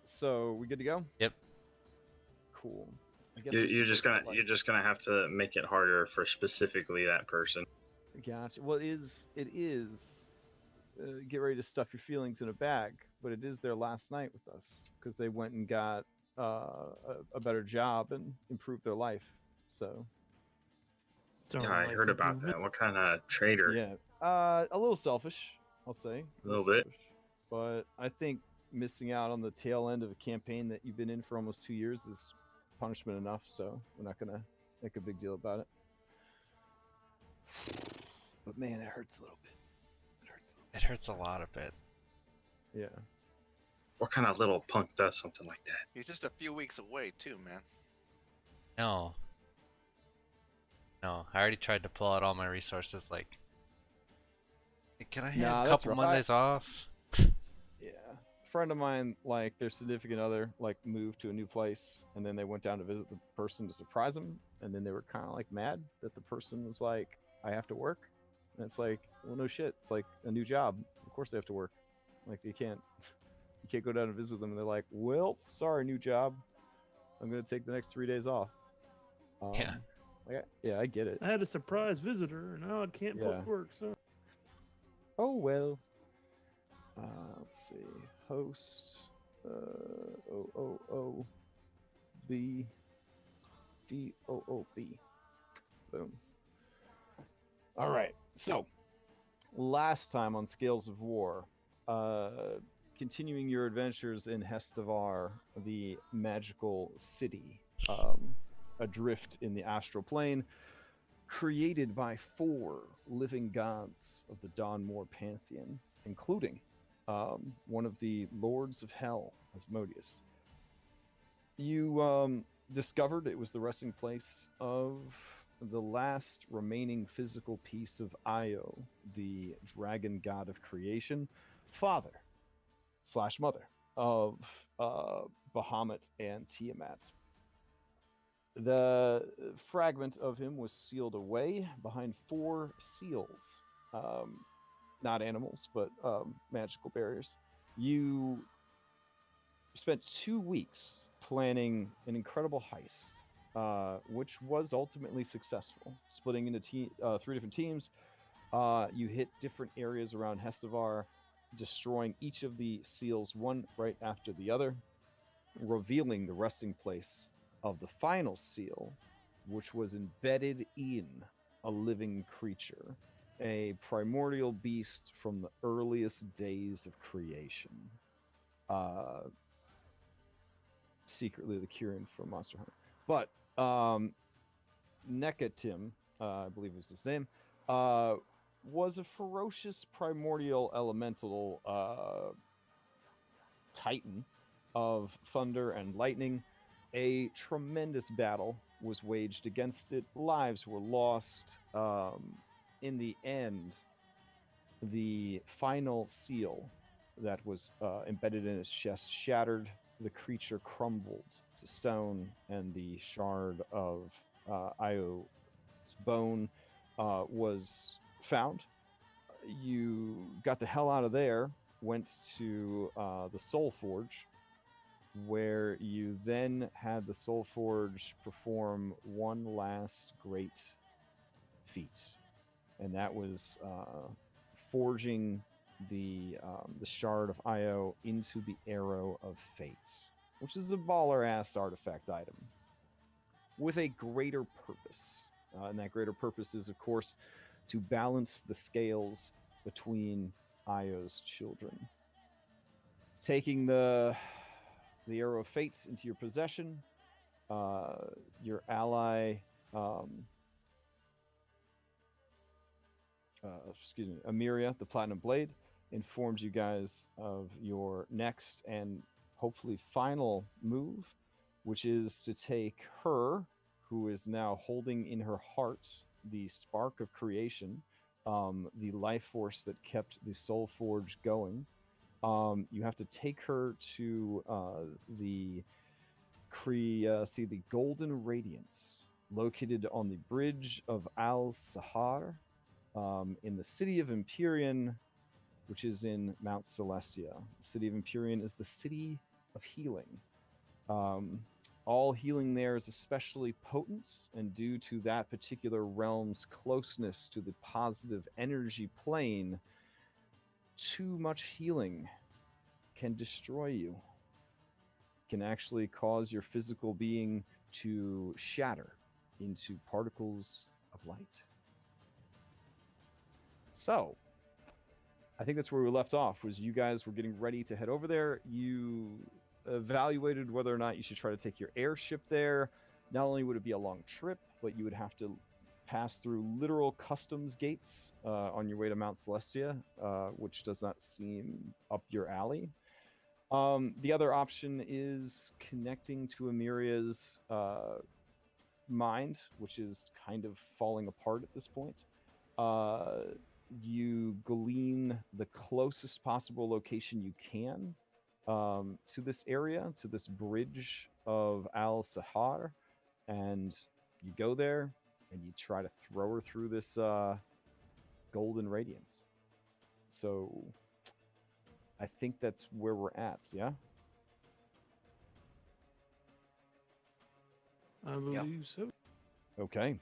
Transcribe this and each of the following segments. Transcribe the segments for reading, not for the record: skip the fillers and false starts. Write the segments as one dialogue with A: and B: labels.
A: So we good to go?
B: Yep.
A: Cool. I guess
C: You're just gonna have to make it harder for specifically that person.
A: Gotcha. Well, it is. Get ready to stuff your feelings in a bag, but it is their last night with us because they went and got a better job and improved their life. So
C: Yeah, I heard about that. What kind of traitor?
A: yeah, a little selfish, I'll say.
C: A little bit.
A: Selfish. But I think missing out on the tail end of a campaign that you've been in for almost 2 years is punishment enough. So we're not gonna make a big deal about it. But man, it hurts a little bit.
B: It hurts a lot a bit.
A: Yeah.
C: What kind of little punk does something like that?
D: You're just a few weeks away, too, man.
B: No, I already tried to pull out all my resources. Like, can I have a couple Mondays off?
A: Yeah. A friend of mine, like their significant other, like moved to a new place, and then they went down to visit the person to surprise them, and then they were kind of like mad that the person was like, "I have to work," and it's like, well, no shit. It's like a new job. Of course they have to work. Like you can't go down and visit them, and they're like, "Well, sorry, new job. I'm gonna take the next 3 days off."
B: Yeah.
A: Yeah, I get it.
E: I had a surprise visitor, and now I can't put work. So.
A: Oh well. Let's see. Host. B. B. Boom. All right. So, last time on Scales of War, continuing your adventures in Hestavar, the magical city, adrift in the astral plane, created by 4 living gods of the Dawnmore pantheon, including one of the lords of hell, Asmodeus. You discovered it was the resting place of the last remaining physical piece of Io, the dragon god of creation, father/mother of Bahamut and Tiamat. The fragment of him was sealed away behind 4 seals. Not animals, but magical barriers. You spent 2 weeks planning an incredible heist, which was ultimately successful. Splitting into 3 different teams, you hit different areas around Hestavar, destroying each of the seals one right after the other, revealing the resting place of the final seal, which was embedded in a living creature, a primordial beast from the earliest days of creation. Secretly the Kyrian from Monster Hunter. But Nekatim, I believe was his name, was a ferocious primordial elemental titan of thunder and lightning. A tremendous battle was waged against it. Lives were lost. In the end, the final seal that was embedded in his chest shattered. The creature crumbled to stone, and the shard of Io's bone was found. You got the hell out of there, went to the Soul Forge, where you then had the Soul Forge perform one last great feat, and that was forging the shard of Io into the Arrow of Fate, which is a baller-ass artifact item with a greater purpose. And that greater purpose is, of course, to balance the scales between Io's children. Taking the Arrow of Fate into your possession, your ally, Amyria the Platinum Blade, informs you guys of your next and hopefully final move, which is to take her, who is now holding in her heart the spark of creation, the life force that kept the Soul Forge going. You have to take her to the Golden Radiance, located on the Bridge of Al-Sihar, in the city of Empyrion, which is in Mount Celestia. The city of Empyrion is the city of healing. All healing there is especially potent, and due to that particular realm's closeness to the positive energy plane, too much healing can destroy you. Can actually cause your physical being to shatter into particles of light. So, I think that's where we left off, was you guys were getting ready to head over there. You evaluated whether or not you should try to take your airship there. Not only would it be a long trip, but you would have to pass through literal customs gates on your way to Mount Celestia, which does not seem up your alley. The other option is connecting to Amyria's mind, which is kind of falling apart at this point. You glean the closest possible location you can to this area, to this Bridge of Al-Sihar, and you go there and you try to throw her through this Golden Radiance. So I think that's where we're at, yeah?
E: I believe so.
A: Okay.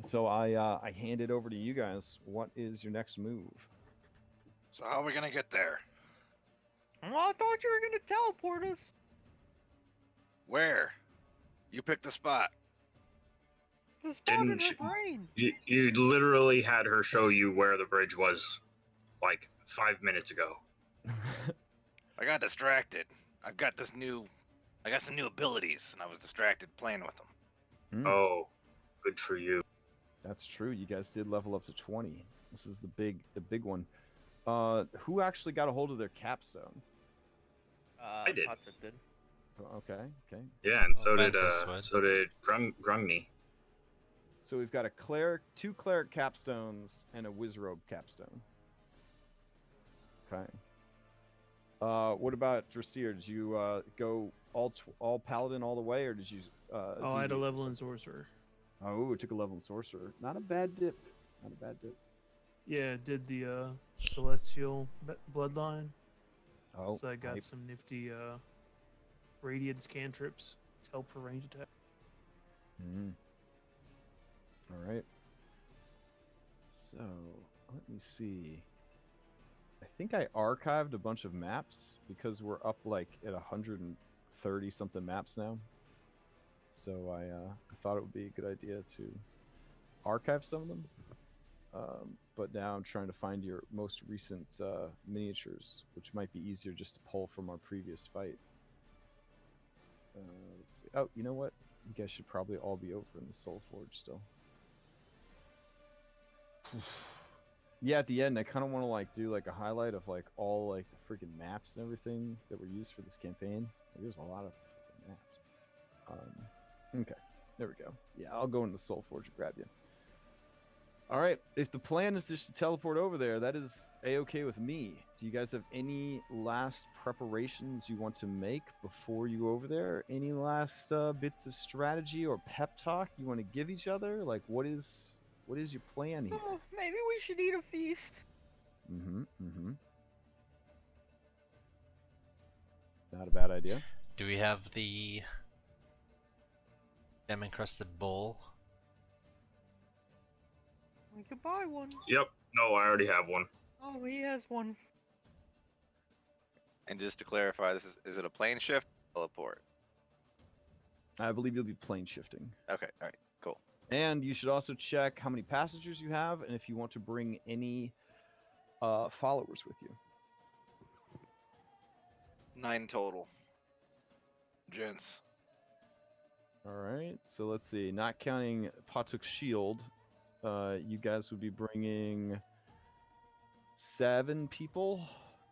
A: So I hand it over to you guys. What is your next move?
D: So how are we gonna get there?
F: Well, I thought you were gonna teleport us.
D: Where? You pick the spot.
F: The spot in
C: Didn't
F: her
C: you-
F: brain.
C: You literally had her show you where the bridge was, like 5 minutes ago.
D: I got distracted. I got some new abilities, and I was distracted playing with them.
C: Oh, good for you.
A: That's true. You guys did level up to 20. This is the big one. Who actually got a hold of their capstone?
C: I did.
F: Potter did.
A: Okay.
C: Yeah, and so
B: Ventus would.
C: did Grungni.
A: So we've got a cleric, 2 cleric capstones, and a wizrobe capstone. Okay. What about Dressir? Did you go all paladin all the way, or did you?
E: I had a level in sorcerer.
A: Oh, it took a level in sorcerer. Not a bad dip.
E: Yeah, did the celestial bloodline.
A: Oh,
E: So I got
A: hype.
E: some nifty radiance cantrips to help for range attack.
A: All right. So let me see. I think I archived a bunch of maps because we're up like at 130 something maps now. So I thought it would be a good idea to archive some of them. But now I'm trying to find your most recent miniatures, which might be easier just to pull from our previous fight. Let's see. Oh, you know what? You guys should probably all be over in the Soul Forge still. Yeah, at the end, I kind of want to like do like a highlight of like all like the freaking maps and everything that were used for this campaign. There's a lot of freaking maps. Okay, there we go. Yeah, I'll go into the Soul Forge and grab you. All right, if the plan is just to teleport over there, that is a-okay with me. Do you guys have any last preparations you want to make before you go over there? Any last bits of strategy or pep talk you want to give each other? Like, what is your plan here?
F: Oh, maybe we should eat a feast.
A: Not a bad idea.
B: Do we have the gem-encrusted bowl?
F: We could buy one.
C: Yep. No, I already have one.
F: Oh, he has one.
D: And just to clarify, is it a plane shift? Teleport.
A: I believe you'll be plane shifting.
D: Okay, all right, cool.
A: And you should also check how many passengers you have and if you want to bring any followers with you.
D: 9 total. Gents.
A: All right, so let's see. Not counting Patuk's shield, you guys would be bringing 7 people.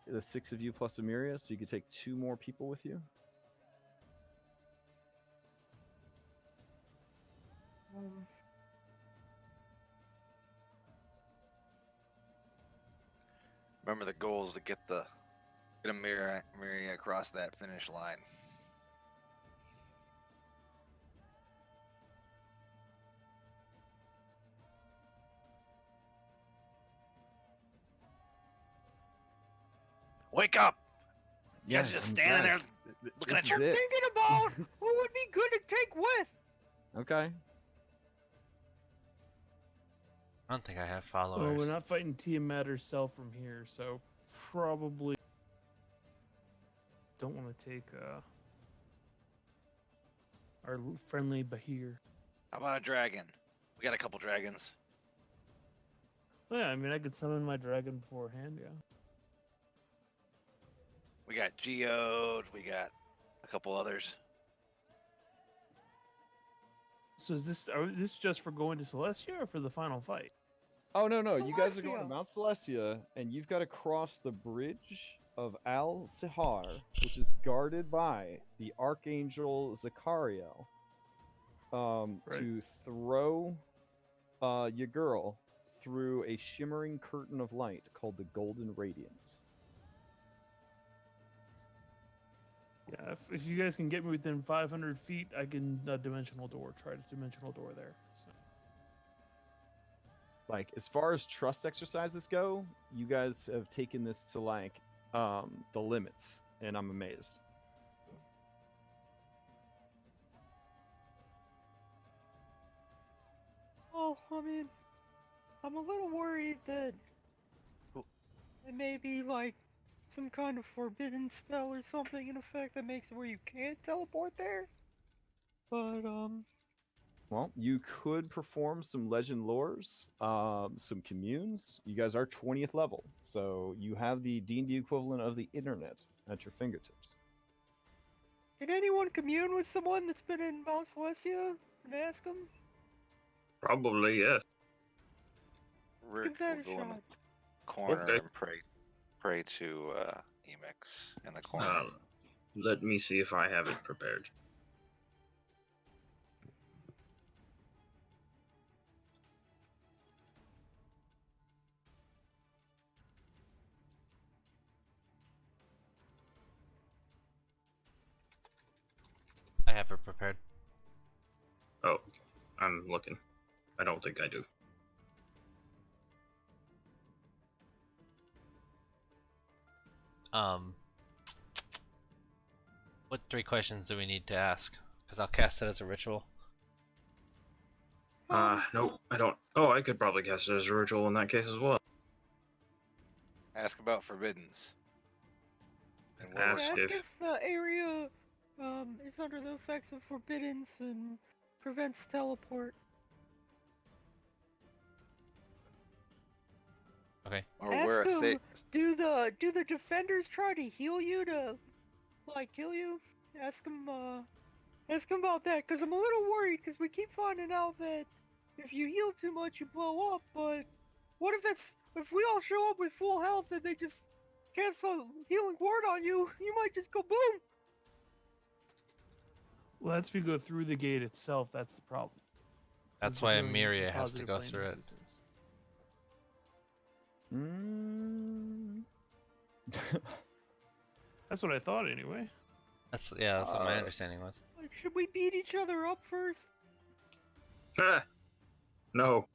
A: The 6 of you plus Amyria, so you could take 2 more people with you.
D: Remember, the goal is to get Amyria across that finish line. Wake up! You guys are just standing there Looking
A: this
D: at
A: is
D: your
A: it.
F: Thinking about who would be good to take with.
A: Okay.
B: I don't think I have
E: Well,
B: followers.
E: we're not fighting Tiamat herself from here, so probably don't want to take our friendly Bahir.
D: How about a dragon? We got a couple dragons.
E: Well, yeah, I mean, I could summon my dragon beforehand, yeah.
D: We got Geode. We got a couple others.
E: So is this just for going to Celestia or for the final fight?
A: Oh no, you guys are going to
F: Celestia.
A: Mount Celestia, and you've got to cross the Bridge of Al-Sihar, which is guarded by the Archangel Zachariel, to throw your girl through a shimmering curtain of light called the Golden Radiance.
E: Yeah, if you guys can get me within 500 feet, I can dimensional door. Try to dimensional door there. So.
A: Like, as far as trust exercises go, you guys have taken this to like the limits, and I'm amazed.
F: Oh, I mean, I'm a little worried that it may be like some kind of forbidden spell or something in effect that makes it where you can't teleport there. But
A: Well, you could perform some legend lores, some communes. You guys are 20th level, so you have the D&D equivalent of the internet at your fingertips.
F: can anyone commune with someone that's been in Mount Celestia and ask them?
C: Probably, yes.
D: Rick
F: Give that a
D: will go in the
F: shot.
D: corner
C: Okay.
D: and pray to Emix in the corner.
C: Let me see if I have it prepared.
B: I have it prepared.
C: Oh, I'm looking. I don't think I do.
B: What 3 questions do we need to ask? Because I'll cast it as a ritual.
C: Nope, I don't. Oh, I could probably cast it as a ritual in that case as well.
D: Ask about forbiddens. And
C: Ask
F: Ask
C: if-
F: if the area is under the effects of forbiddance and prevents teleport.
B: Okay.
D: or
F: Ask
D: where a
F: them,
D: safe.
F: do the defenders try to heal you to like kill you? Ask them about that, because I'm a little worried, because we keep finding out that if you heal too much you blow up, but what if we all show up with full health and they just cast a healing word on you, you might just go boom.
E: Well, that's if you go through the gate itself. That's the problem.
B: That's
E: You're
B: why
E: going into
B: Amyria has to
E: positive
B: go
E: plane
B: through it.
E: resistance. That's what I thought anyway.
B: That's what my understanding was.
F: Like, should we beat each other up first?
C: No.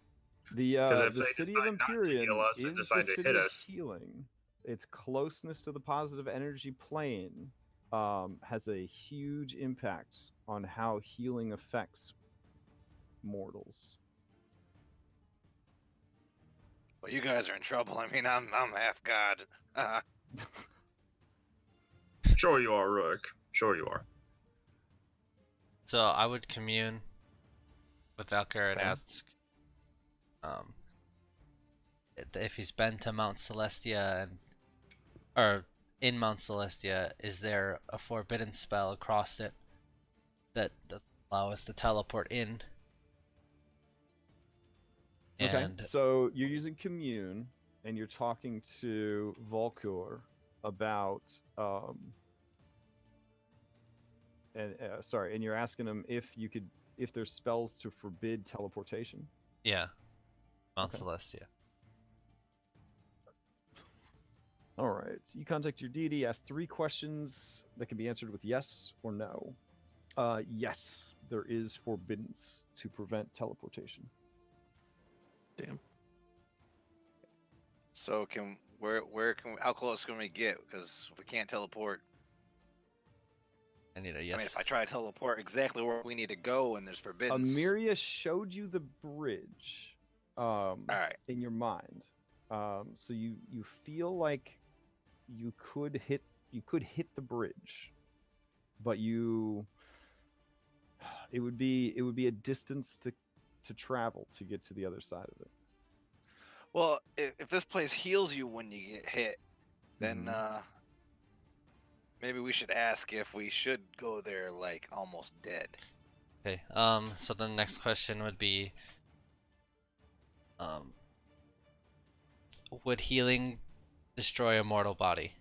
C: 'Cause if
A: The
C: they
A: city of
C: decide not to
A: Empyrion
C: heal us and
A: is the
C: decide to
A: city
C: hit
A: of
C: us.
A: healing. Its closeness to the positive energy plane has a huge impact on how healing affects mortals.
D: Well, you guys are in trouble. I mean, I'm half god.
C: Sure you are, Rook. Sure you are.
B: So I would commune with Valkyr and
A: Okay.
B: ask if he's been to Mount Celestia or in Mount Celestia, is there a forbidden spell across it that does allow us to teleport in?
A: Okay,
B: And
A: so you're using commune, and you're talking to Volkur about and you're asking him if there's spells to forbid teleportation.
B: yeah, Mount
A: Okay.
B: Celestia.
A: All right, you contact your deity, ask 3 questions that can be answered with yes or no. Yes, there is forbiddance to prevent teleportation.
E: Damn.
D: So how close can we get? Because if we can't teleport,
B: need a
D: I mean,
B: yes.
D: if I try to teleport exactly where we need to go and there's forbidden.
A: Amyria showed you the bridge
D: Alright.
A: in your mind. So you feel like you could hit the bridge, but it would be a distance to travel to get to the other side of it.
D: Well, if this place heals you when you get hit, then
A: Mhm.
D: maybe we should ask if we should go there like almost dead.
B: Okay. So the next question would be, would healing destroy a mortal body?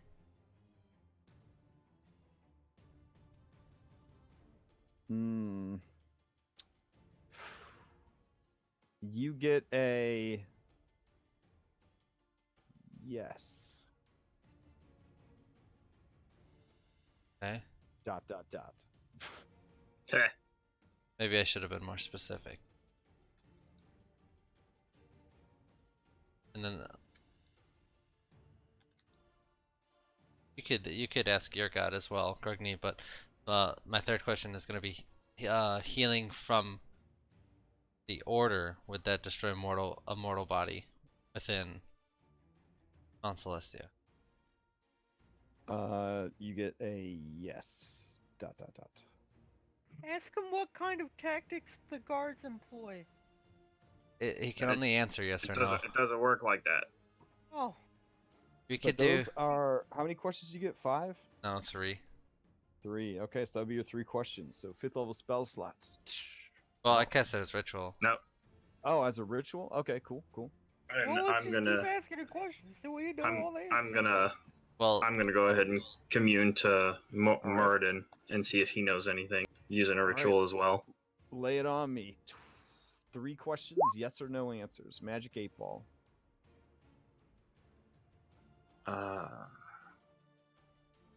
A: Hmm. You get a yes.
B: Okay. ...
C: Heh.
B: Maybe I should have been more specific. And then you could ask your god as well, Grogni, but my third question is going to be healing from the order. Would that destroy a mortal body within Mount Celestia?
A: You get a yes. ...
F: Ask him what kind of tactics the guards employ.
B: He can
C: It-
B: only answer yes or no.
C: It doesn't work like that.
F: Oh,
B: We
A: But
B: could do
A: those are how many questions do you get? 5?
B: no 3.
A: 3. Okay, so that'll be your 3 questions. So 5th level spell slots.
B: Well, I cast it as ritual.
C: No,
A: Oh, as a ritual? Okay, cool.
C: and
F: well, let's
C: I'm
F: just
C: gonna
F: keep asking the questions till we know all the answers.
B: Well,
C: I'm gonna go ahead and commune to Muradin and see if he knows anything using a
A: right.
C: ritual as well.
A: Lay it on me. 3 questions, yes or no answers. Magic 8 ball.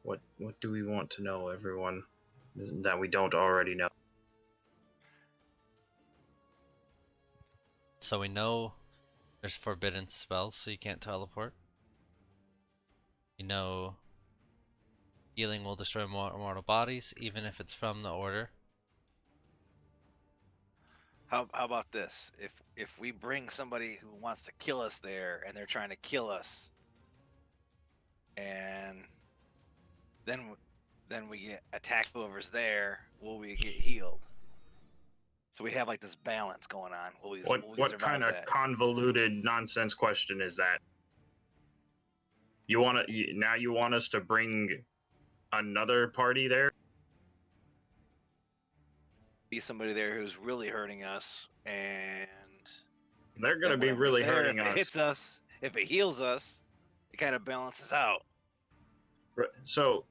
C: What do we want to know, everyone, that we don't already know?
B: so we know there's forbidden spells, so you can't teleport. You know healing will destroy mortal bodies, even if it's from the order.
D: How about this? If we bring somebody who wants to kill us there and they're trying to kill us, and then we get attacked whoever's there, will we get healed? So we have like this balance going on. Will we
C: What
D: survive
C: kind of
D: that?
C: convoluted nonsense question is that? You want us to bring another party there?
D: Be somebody there who's really hurting us, and
C: They're gonna
D: then
C: be
D: whatever's
C: really
D: there,
C: hurting
D: if it
C: us.
D: hits us, if it heals us, it kind of balances out.
C: So,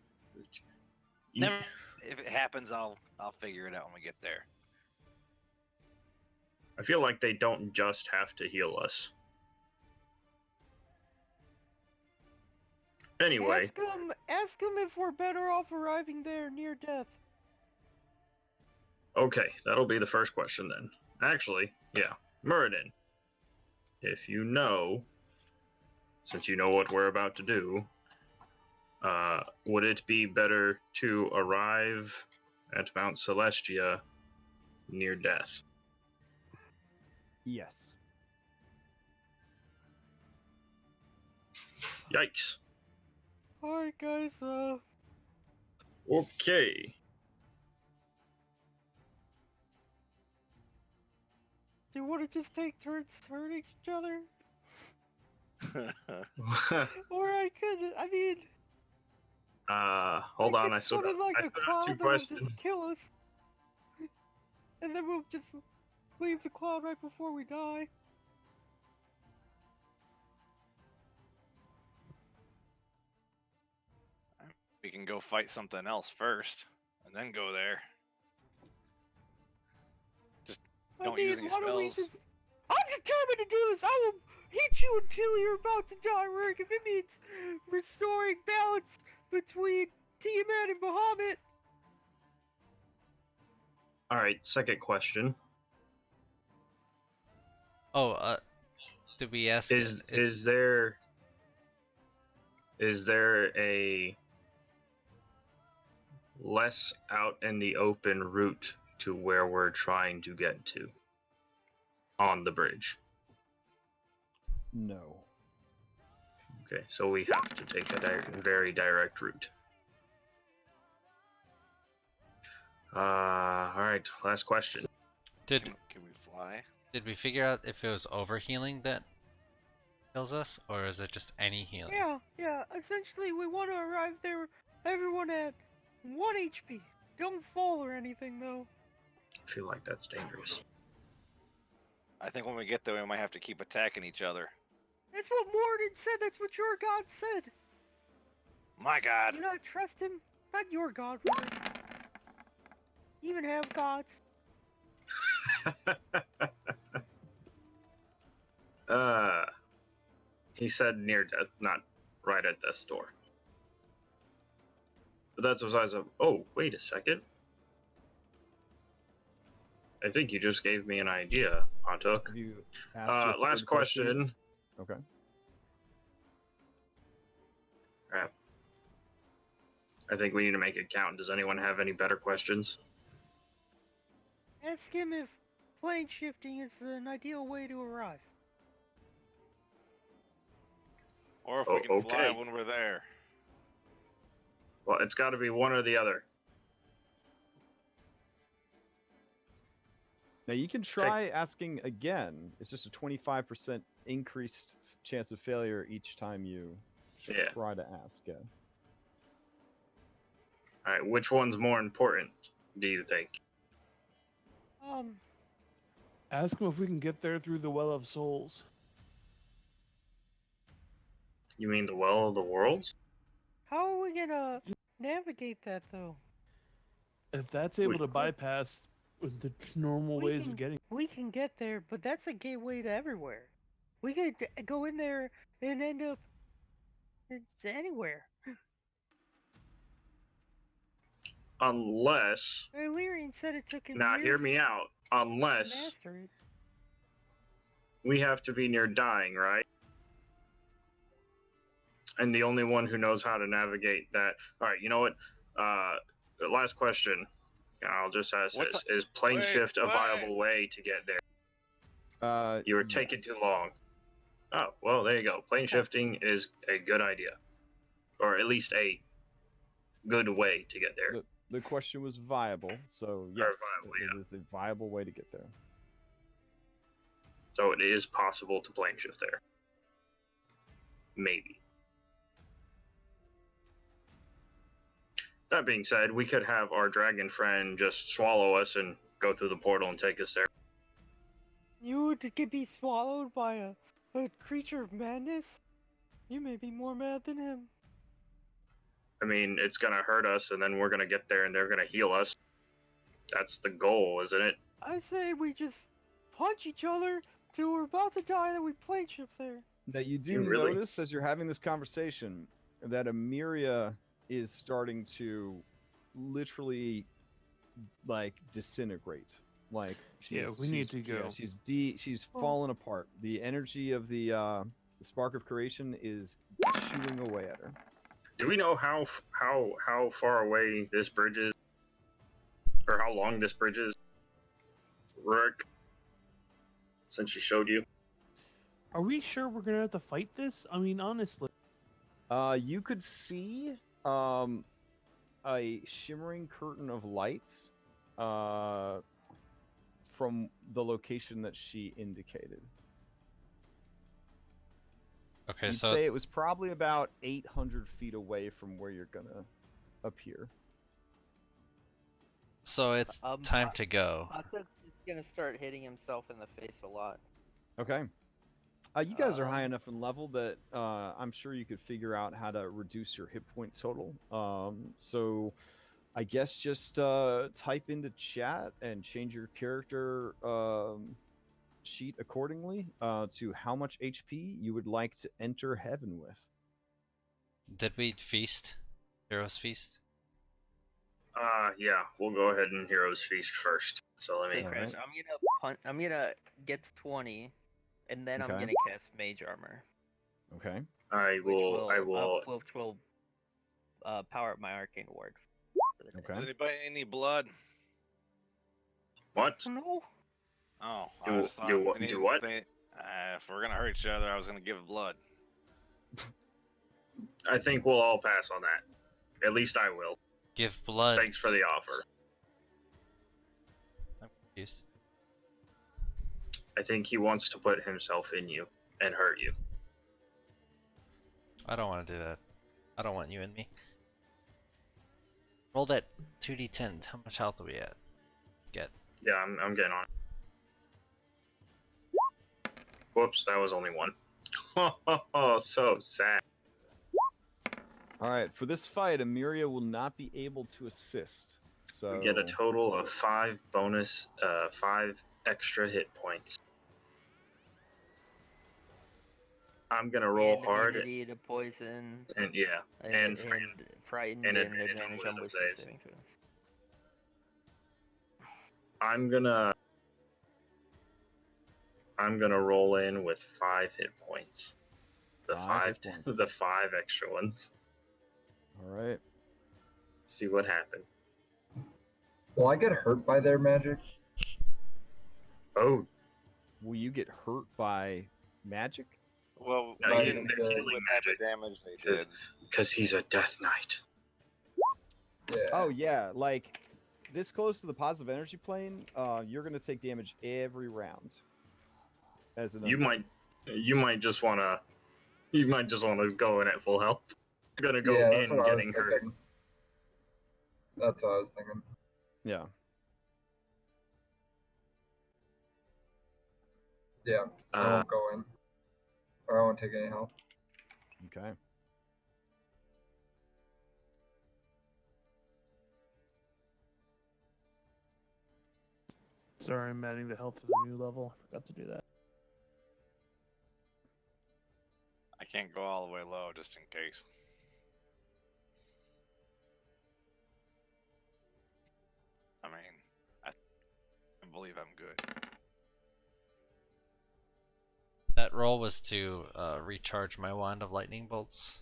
D: Never, if it happens, I'll figure it out when we get there.
C: I feel like they don't just have to heal us. Anyway,
F: ask him if we're better off arriving there near death.
C: okay, that'll be the first question then. Actually, yeah, Muradin, if you know, since you know what we're about to do, would it be better to arrive at Mount Celestia near death?
A: Yes.
C: Yikes.
F: Alright, guys,
C: Okay.
F: do you want to just take turns hurting each other? Or I mean...
C: Hold on,
F: could
C: I still
F: summon, like,
C: I
F: a
C: still have
F: cloud
C: 2
F: that will
C: questions.
F: just kill us. And then we'll just leave the cloud right before we die.
D: We can go fight something else first, and then go there. Just don't use any
F: why don't we
D: spells.
F: just... I'm determined to do this! I will hit you until you're about to die, Rick, if it means restoring balance between Tiamat and Bahamut.
C: Alright, second question.
B: Oh, did we ask?
C: Is there less out in the open route to where we're trying to get to on the bridge?
A: No.
C: Okay, so we have to take a very direct route. Alright, last question.
B: Did
D: Can we fly?
B: did we figure out if it was overhealing that kills us, or is it just any healing?
F: Yeah. Essentially, we want to arrive there, everyone at 1 HP. Don't fall or anything, though.
C: I feel like that's dangerous.
D: I think when we get there, we might have to keep attacking each other.
F: That's what Morden said. That's what your god said.
D: My God.
F: You not trust him? Not your god, Morden. You even have gods.
C: He said near death, not right at death's door. But that's besides of. Oh, wait a second. I think you just gave me an idea, Pontuk.
A: Have you asked your
C: Last
A: third
C: question.
A: Okay.
C: Crap. I think we need to make it count. Does anyone have any better questions?
F: Ask him if plane shifting is an ideal way to arrive.
D: Or if we can fly
C: okay.
D: when we're there.
C: Well, it's got to be one or the other.
A: Now you can try asking again. It's just a 25% increased chance of failure each time you try to ask. Yeah.
C: All right, which one's more important, do you think?
E: Ask him if we can get there through the Well of Souls.
C: You mean the Well of the Worlds?
F: How are we gonna navigate that, though?
E: If that's able to bypass the normal ways of getting.
F: We can get there, but that's a gateway to everywhere. We could go in there and end up anywhere.
C: Unless.
F: Lyrian said it took him
C: Now,
F: years
C: hear me out.
F: to
C: Unless
F: master it.
C: we have to be near dying, right? And the only one who knows how to navigate that. All right, you know what? The last question. I'll just ask this: is plane shift a viable way to get there? You were taking too long. Oh, well, there you go. Plane shifting is a good idea, or at least a good way to get there.
A: The question was viable, so yes,
C: viable,
A: it is a viable way to get there.
C: So it is possible to plane shift there. Maybe. That being said, we could have our dragon friend just swallow us and go through the portal and take us there.
F: You would be swallowed by a creature of madness? You may be more mad than him.
C: I mean, it's gonna hurt us, and then we're gonna get there and they're gonna heal us. That's the goal, isn't it?
F: I say we just punch each other till we're about to die, then we plane shift there.
A: That you do notice as you're having this conversation that Amyria is starting to literally like disintegrate. Like
E: we need to go.
A: Yeah, she's fallen apart. The energy of the spark of creation is chewing away at her.
C: Do we know how far away this bridge is, or how long this bridge is, Rick? Since she showed you.
E: Are we sure we're gonna have to fight this? I mean, honestly.
A: You could see a shimmering curtain of lights from the location that she indicated.
B: Okay,
A: You'd
B: so
A: say it was probably about 800 feet away from where you're gonna appear.
B: So it's time to go.
G: Pontuk's just gonna start hitting himself in the face a lot.
A: Okay. You guys are high enough in level that I'm sure you could figure out how to reduce your hit point total. So I guess just type into chat and change your character sheet accordingly to how much HP you would like to enter heaven with.
B: Did we feast? Heroes feast?
C: Yeah, we'll go ahead and Heroes Feast first. So let me.
G: Crash, I'm gonna get to 20, and then I'm gonna cast Mage Armor.
A: Okay.
C: I will.
G: Which will power up my Arcane Ward.
D: Does
A: Okay.
D: anybody need blood?
C: What?
F: No.
D: Oh,
C: Do-
D: I just thought
C: do
D: if
C: what-
D: we
C: do
D: needed
C: what?
D: if we're gonna hurt each other, I was gonna give blood.
C: I think we'll all pass on that. At least I will.
B: Give blood.
C: Thanks for the offer.
B: I'm confused.
C: I think he wants to put himself in you and hurt you.
B: I don't want to do that. I don't want you in me. Roll that 2d10. How much health are we at? Get.
C: Yeah, I'm getting on it. Whoops, that was only one. Oh, so sad.
A: All right. For this fight, Amyria will not be able to assist. So
C: We get a total of 5 bonus, 5 extra hit points. I'm gonna roll
G: and
C: hard
G: immunity to poison,
C: and yeah,
G: and
C: and
G: frightened,
C: and
G: and
C: advantage on
G: advantage on
C: wisdom
G: wisdom
C: saves.
G: saving throws.
C: I'm gonna roll in with 5 hit points. The
A: 5 hit points.
C: the 5 extra ones.
A: All right.
C: See what happens.
H: Will I get hurt by their magic?
C: Oh,
A: Will you get hurt by magic?
D: Well,
C: No,
D: we
C: you
D: didn't
C: didn't
D: do
C: healing
D: what type of
C: magic.
D: damage they
C: Because-
D: did.
C: because he's a Death Knight.
H: Yeah.
A: Oh yeah, like this close to the positive energy plane, you're gonna take damage every round. As an
C: You might just wanna go in at full health. You're gonna go
H: Yeah, that's
C: in
H: what I was
C: getting hurt.
H: thinking. That's what I was thinking.
A: Yeah.
H: Yeah, I
C: Uh,
H: won't go in. Or I won't take any health.
A: Okay.
E: Sorry, I'm adding the health to the new level. I forgot to do that.
D: I can't go all the way low just in case. I mean, I believe I'm good.
B: That roll was to recharge my wand of lightning bolts.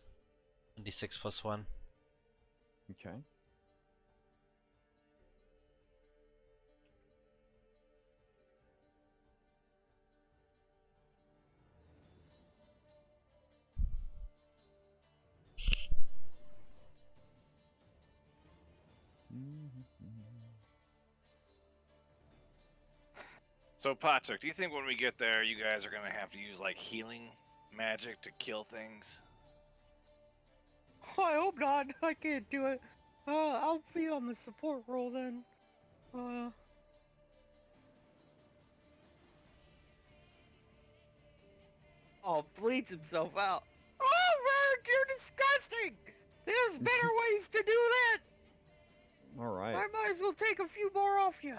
B: 26 plus 1.
A: Okay.
D: So, Patrick, do you think when we get there, you guys are gonna have to use like healing magic to kill things?
F: Oh, I hope not. I can't do it. I'll be on the support role then.
G: Oh, bleeds himself out.
F: Oh, Merrick, you're disgusting! There's better ways to do that!
A: All right.
F: I might as well take a few more off you.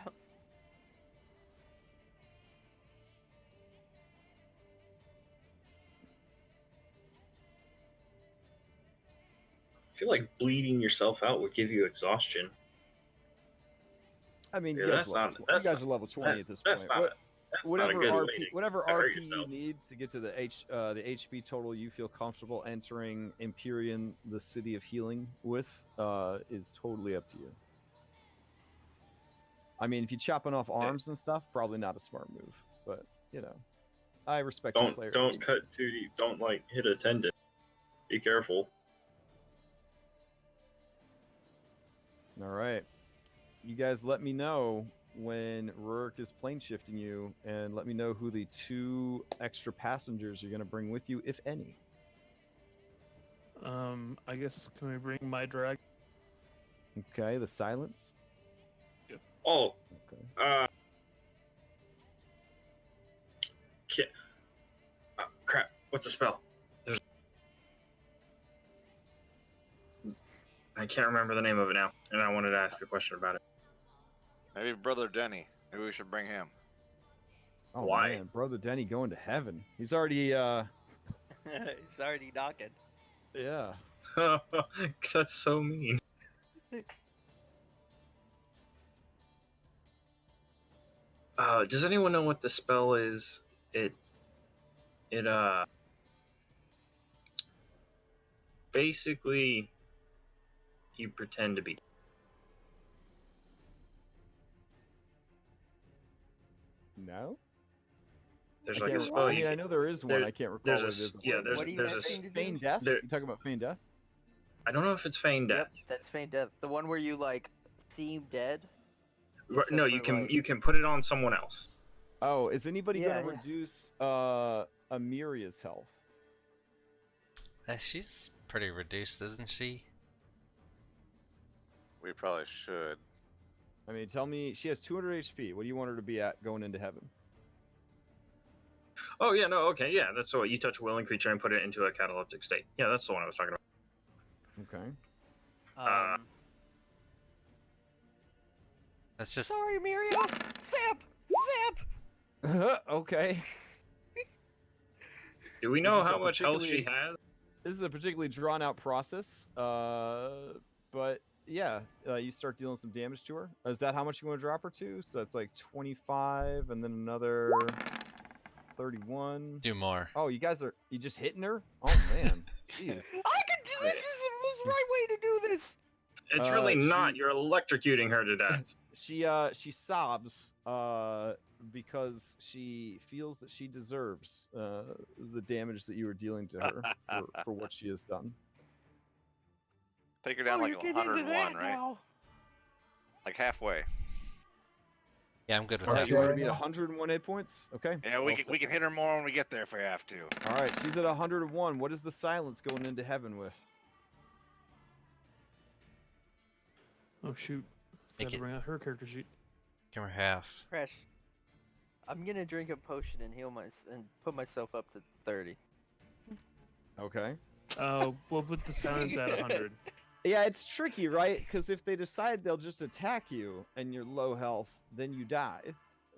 C: I feel like bleeding yourself out would give you exhaustion.
A: I mean,
C: Yeah,
A: you guys,
C: that's
A: are level
C: not-
A: tw-
C: that's
A: you guys
C: not-
A: are level 20 at this
C: That's
A: point.
C: not.
A: What-
C: That's
A: whatever
C: not a good
A: RP,
C: way
A: whatever
C: to hurt
A: RP you
C: yourself.
A: need to get to the HP total you feel comfortable entering Empyrion, the city of healing, with, is totally up to you. I mean, if you're chopping off arms and stuff, probably not a smart move, but you know, I respect the player.
C: Don't cut too deep. Don't like hit a tendon. Be careful.
A: All right, you guys, let me know when Rurik is plane shifting you, and let me know who the 2 extra passengers you're going to bring with you, if any.
E: I guess can we bring my drag?
A: Okay, the silence.
C: Oh,
A: Okay.
C: Crap. What's the spell? I can't remember the name of it now, and I wanted to ask a question about it.
D: Maybe Brother Denny. Maybe we should bring him.
A: Oh
C: Why?
A: man, brother Denny going to heaven. He's already
G: He's already knocking.
A: yeah.
C: That's so mean. Does anyone know what the spell is? It basically you pretend to be.
A: No.
C: There's
A: I
C: like a
A: can't.
C: spell
A: I
C: you
A: mean, I
C: can.
A: know there is one.
C: there-
A: I can't recall
C: There's
A: what
C: a
A: it
C: s-
A: is.
C: yeah.
G: What
C: There's
G: are you
C: there's a
G: asking
C: s-
G: to do?
A: Feign death.
C: there-
A: You talking about feign death?
C: I don't know if it's feign death.
G: Yep, that's feign death. The one where you like seem dead.
C: No,
G: except
C: you
G: for,
C: can
G: like-
C: you can put it on someone else.
A: Oh, is anybody
G: Yeah,
A: gonna
G: yeah.
A: reduce Amyria's health?
B: She's pretty reduced, isn't she?
I: We probably should.
A: I mean, tell me, she has 200 HP. What do you want her to be at going into heaven?
C: Oh yeah, no, okay, yeah, that's what you touch a willing creature and put it into a cataleptic state. Yeah, that's the one I was talking about.
A: Okay.
B: That's just
F: Sorry, Miriam. Zap! Zap!
A: Okay.
C: Do we
A: This
C: know
A: is a
C: how much health she
A: particularly-
C: has?
A: This is a particularly drawn out process. But yeah, you start dealing some damage to her. Is that how much you want to drop her to? So that's like 25 and then another 31.
B: do more.
A: Oh, you just hitting her? Oh man. Jeez.
F: I can do this! This is the right way to do this!
C: It's really not.
A: she-
C: You're electrocuting her to death.
A: She sobs because she feels that she deserves the damage that you are dealing to her for what she has done.
I: Take her down
F: Oh,
I: like
F: you're getting into
I: 101,
F: that
I: right?
F: now.
I: Like halfway.
B: Yeah, I'm good with
A: Okay,
B: that.
A: you want to
H: Okay.
A: be at 101 hit points? Okay.
D: Yeah, we can hit her more when we get there if we have to.
A: All right, she's at 101. What is the silence going into heaven with?
E: Oh shoot!
B: Make
E: Forgot to
B: it-
E: bring out her character sheet.
B: Give her half.
G: Crash. I'm gonna drink a potion and heal and put myself up to 30.
A: Okay.
E: We'll put the silence at 100.
A: Yeah, it's tricky, right? Because if they decide they'll just attack you and you're low health, then you die.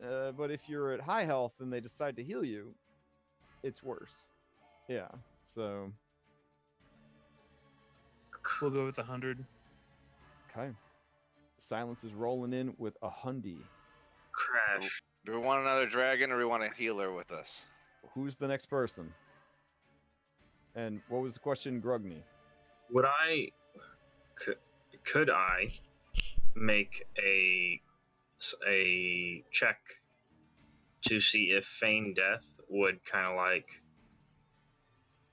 A: But if you're at high health and they decide to heal you, it's worse. Yeah. So.
E: We'll go with 100.
A: Okay. Silence is rolling in with a hundy.
C: Crash.
I: Do we want another dragon or do we want a healer with us?
A: Who's the next person? And what was the question, Grugny?
C: Would I? Could I make a check to see if feign death would kind of like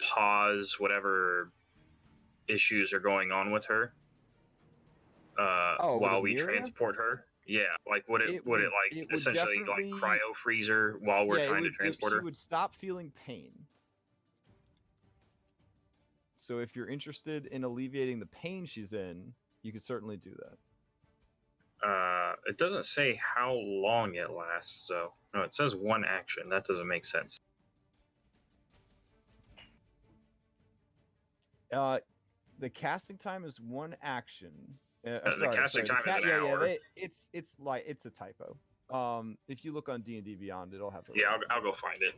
C: pause whatever issues are going on with her
A: with
C: while we
A: Amyria?
C: transport her? Yeah, like would it
A: It
C: would it
A: would-
C: like
A: it would
C: essentially like
A: definitely-
C: cryo freeze her while we're
A: Yeah,
C: trying to transport
A: she
C: her?
A: would stop feeling pain. So if you're interested in alleviating the pain she's in, you could certainly do that.
C: It doesn't say how long it lasts, so no, it says one action. That doesn't make sense.
A: The casting time is one action.
C: The casting time is an hour.
A: It's a typo. If you look on D&D Beyond, it'll have.
C: Yeah, I'll go find it.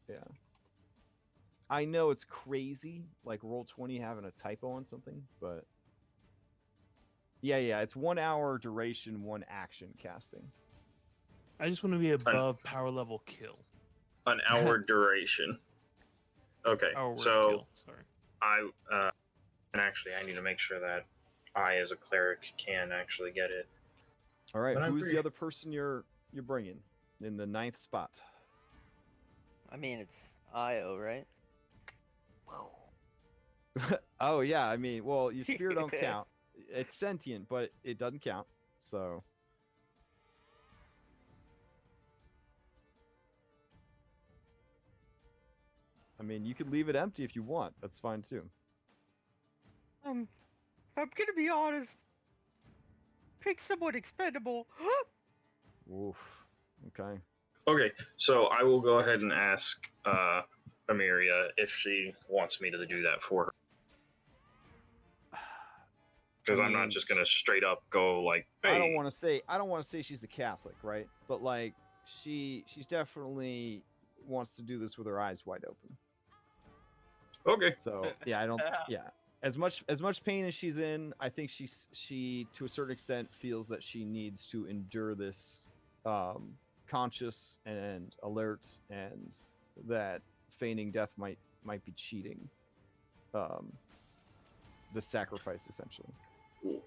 A: Yeah. I know it's crazy, like Roll20 having a typo on something, but yeah, it's 1 hour duration, one action casting.
E: I just want to be above power level kill.
C: An hour duration. Okay,
E: Power word
C: so
E: kill. Sorry.
C: and actually I need to make sure that I, as a cleric, can actually get it.
A: All right,
C: But I'm
A: who's the
C: pretty-
A: other person you're bringing in the 9th spot?
G: I mean, it's Io, right?
A: Oh yeah, I mean, well, your spirit don't count. It's sentient, but it doesn't count. So I mean, you could leave it empty if you want. That's fine too.
F: I'm gonna be honest. Pick someone expendable.
A: Oof. Okay.
C: Okay, so I will go ahead and ask Amyria if she wants me to do that for her. Because I'm
A: mean,
C: not just gonna straight up go like, hey,
A: I don't want to say she's a Catholic, right? But like she's definitely wants to do this with her eyes wide open.
C: Okay.
A: So yeah, I don't. Yeah, as much pain as she's in, I think she to a certain extent feels that she needs to endure this, conscious and alert, and that feigning death might be cheating. The sacrifice essentially.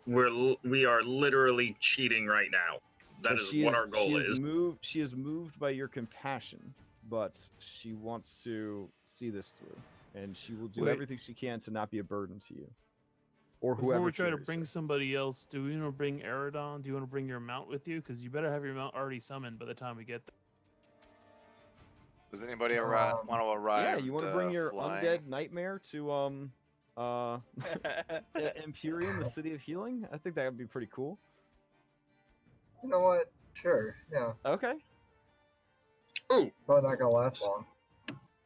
C: We are literally cheating right now. That
A: But
C: is what our goal is.
A: She is moved by your compassion, but she wants to see this through, and she will do
E: Wait.
A: everything she can to not be a burden to you, or
E: Before
A: whoever.
E: we try to
A: carries
E: bring
A: her.
E: somebody else, do we want to bring Aerodon? Do you want to bring your mount with you? Because you better have your mount already summoned by the time we get there.
I: Does anybody
H: Um,
I: want to arrive?
A: Yeah, you want to bring your
I: flying?
A: undead nightmare to Empyrion, the city of healing. I think that would be pretty cool.
H: You know what? Sure. Yeah.
A: Okay.
C: Ooh,
H: Probably not gonna last long.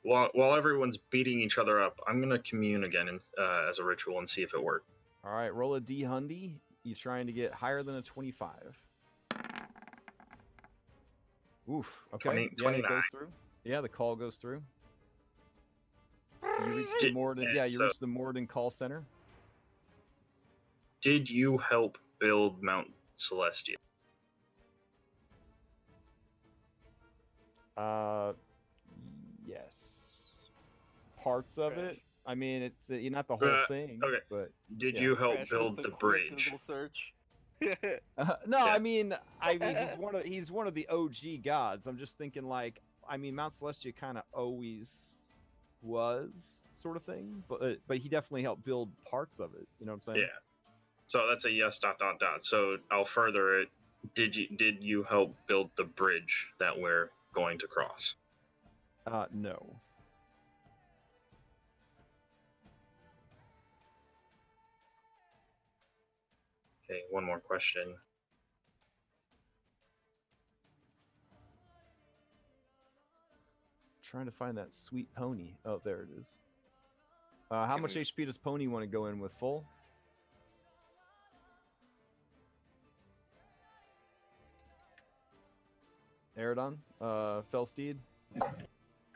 C: while everyone's beating each other up, I'm gonna commune again as a ritual and see if it works.
A: All right, roll a d100. You trying to get higher than a 25. Oof. Okay.
C: 20
A: yeah, it
C: 29.
A: goes through. Yeah, the call goes through. You reach the
C: Did-
A: Morden.
C: and
A: Yeah, you
C: so-
A: reach the Morden call center.
C: Did you help build Mount Celestia?
A: Yes. Parts of
G: Crash.
A: it. I mean, it's not the whole thing.
C: okay.
A: But
C: Did
A: Yeah.
C: you help
G: Crash
C: build
G: with a
C: the
G: quick
C: bridge?
G: Google search.
A: no,
C: Yeah.
A: I mean, he's one of the OG gods. I'm just thinking like, I mean, Mount Celestia kind of always was sort of thing, but he definitely helped build parts of it. You know what I'm saying?
C: Yeah. So that's a yes. ... So I'll further it. Did you help build the bridge that we're going to cross?
A: No.
C: Okay. One more question.
A: Trying to find that sweet pony. Oh, there it is. How
I: Can
A: much
I: we-
A: HP does Pony want to go in with? Full? Aerodon? Felsteed?